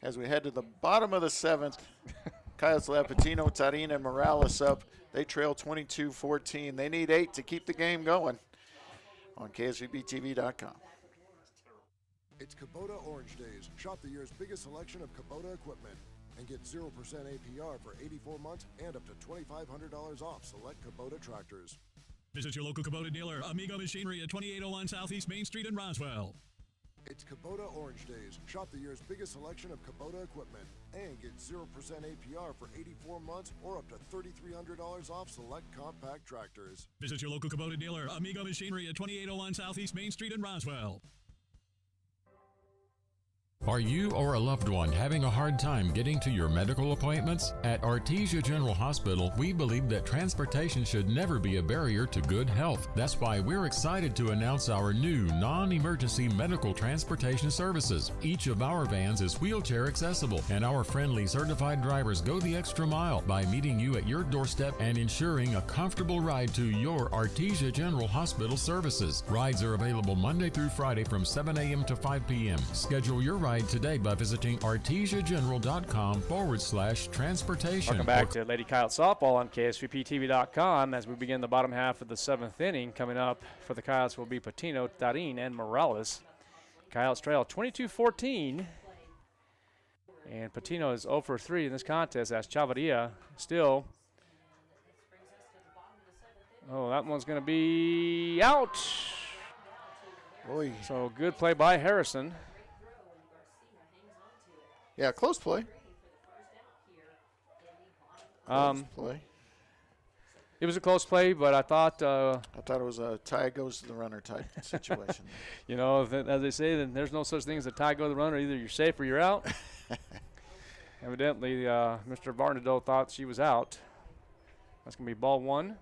As we head to the bottom of the 7th, Coyotes will have Patino, Tarin, and Morales up. They trail 22-14. They need 8 to keep the game going on KSVPTV.com. It's Kubota Orange Days. Shop the year's biggest selection of Kubota equipment and get 0% APR for 84 months and up to $2,500 off select Kubota tractors. Visit your local Kubota dealer, Amigo Machinery at 2801 Southeast Main Street in Roswell. It's Kubota Orange Days. Shop the year's biggest selection of Kubota equipment and get 0% APR for 84 months or up to $3,300 off select compact tractors. Visit your local Kubota dealer, Amigo Machinery at 2801 Southeast Main Street in Roswell. Are you or a loved one having a hard time getting to your medical appointments? At Artesia General Hospital, we believe that transportation should never be a barrier to good health. That's why we're excited to announce our new non-emergency medical transportation services. Each of our vans is wheelchair accessible, and our friendly certified drivers go the extra mile by meeting you at your doorstep and ensuring a comfortable ride to your Artesia General Hospital services. Rides are available Monday through Friday from 7 a.m. to 5 p.m. Schedule your ride today by visiting artesiageneral.com/transportation. Welcome back to Lady Coyote Softball on KSVPTV.com as we begin the bottom half of the 7th inning. Coming up for the Coyotes will be Patino, Tarin, and Morales. Coyotes trail 22-14. And Patino is 0 for 3 in this contest as Chavarria still. Oh, that one's going to be out. Oy. So good play by Harrison. Yeah, close play. Close play. It was a close play, but I thought it was a tie goes to the runner type situation. You know, as they say, then there's no such thing as a tie go to the runner. Either you're safe or you're out. Evidently, Mr. Varnado thought she was out. That's going to be ball 1.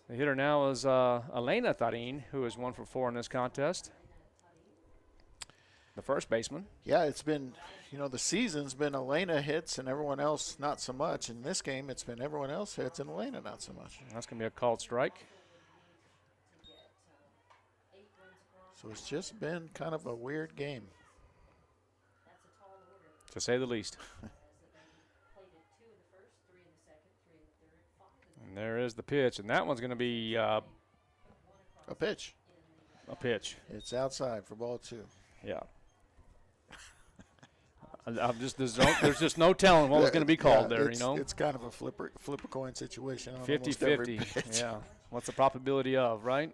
The hitter now is Elena Tarin, who is 1 for 4 in this contest. The first baseman. Yeah, it's been, the season's been Elena hits and everyone else not so much. In this game, it's been everyone else hits and Elena not so much. That's going to be a called strike. So it's just been kind of a weird game, to say the least. And there is the pitch, and that one's going to be A pitch. a pitch. It's outside for ball 2. Yeah. I'm just there's just no telling what was going to be called there, you know. It's kind of a flip a coin situation on 50-50. Yeah. What's the probability of, right?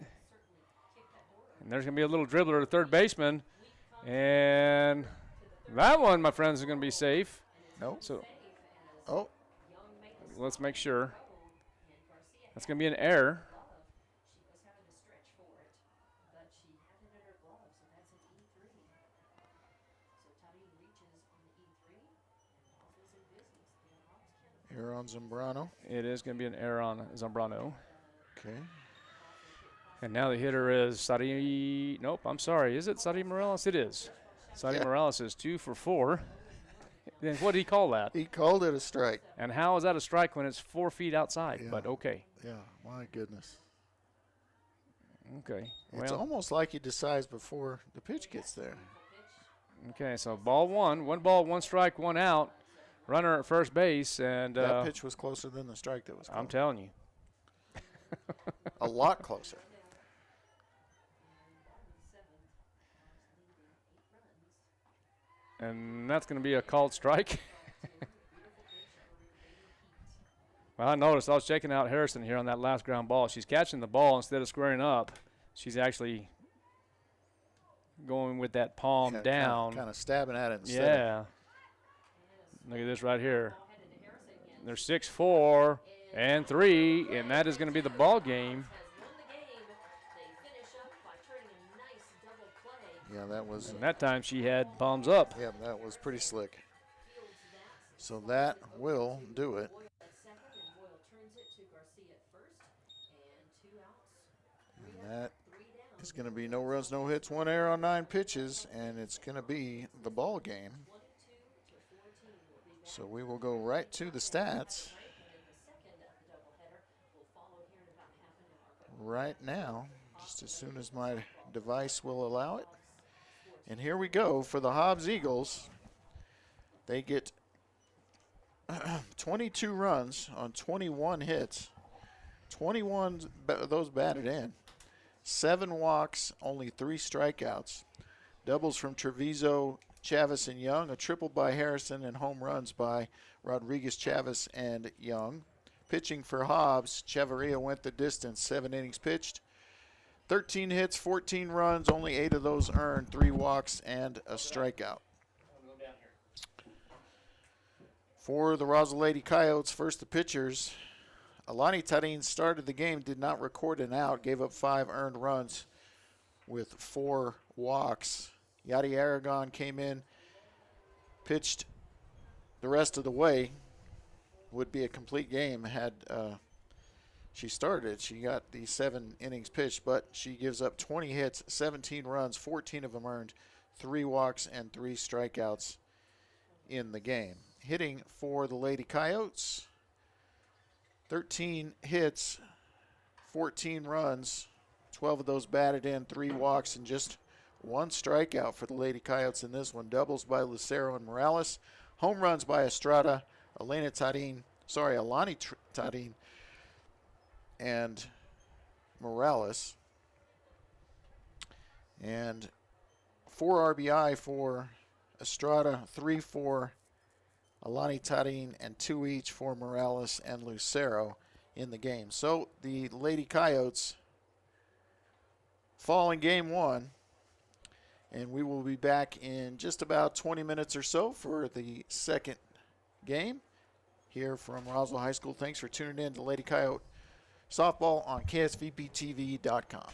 And there's going to be a little dribbler to third baseman. And that one, my friends, is going to be safe. No. So oh, let's make sure. That's going to be an error. Error on Zambrano. It is going to be an error on Zambrano. Okay. And now the hitter is Sadi. Nope, I'm sorry. Is it Sadi Morales? It is. Sadi Morales is 2 for 4. Then what did he call that? He called it a strike. And how is that a strike when it's 4 feet outside? Yeah. But okay. Yeah, my goodness. Okay. It's almost like he decides before the pitch gets there. Okay, so ball 1. 1 ball, 1 strike, 1 out. Runner at first base. And that pitch was closer than the strike that was called. I'm telling you. A lot closer. And that's going to be a called strike. Well, I noticed I was checking out Harrison here on that last ground ball. She's catching the ball instead of squaring up. She's actually going with that palm down. Kind of stabbing at it instead. Yeah. Look at this right here. They're 6-4 and 3, and that is going to be the ball game. Yeah, that was. And that time she had palms up. Yeah, that was pretty slick. So that will do it. And that is going to be no runs, no hits, 1 error on 9 pitches, and it's going to be the ball game. So we will go right to the stats right now, just as soon as my device will allow it. And here we go for the Hobbs Eagles. They get 22 runs on 21 hits. 21 of those batted in. 7 walks, only 3 strikeouts. Doubles from Treviso, Chavez, and Young. A triple by Harrison and home runs by Rodriguez, Chavez, and Young. Pitching for Hobbs, Chavarria went the distance. 7 innings pitched. 13 hits, 14 runs, only 8 of those earned, 3 walks, and a strikeout. For the Roswell Lady Coyotes, first the pitchers. Alani Tarin started the game, did not record an out, gave up 5 earned runs with 4 walks. Yadi Aragon came in, pitched the rest of the way. Would be a complete game had she started. She got the 7 innings pitched, but she gives up 20 hits, 17 runs, 14 of them earned, 3 walks, and 3 strikeouts in the game. Hitting for the Lady Coyotes, 13 hits, 14 runs, 12 of those batted in, 3 walks, and just 1 strikeout for the Lady Coyotes in this one. Doubles by Lucero and Morales. Home runs by Estrada, Alani Tarin, and Morales. And 4 RBI for Estrada, 3 for Alani Tarin, and 2 each for Morales and Lucero in the game. So the Lady Coyotes fall in game 1. And we will be back in just about 20 minutes or so for the second game here from Roswell High School. Thanks for tuning in to Lady Coyote Softball on KSVPTV.com.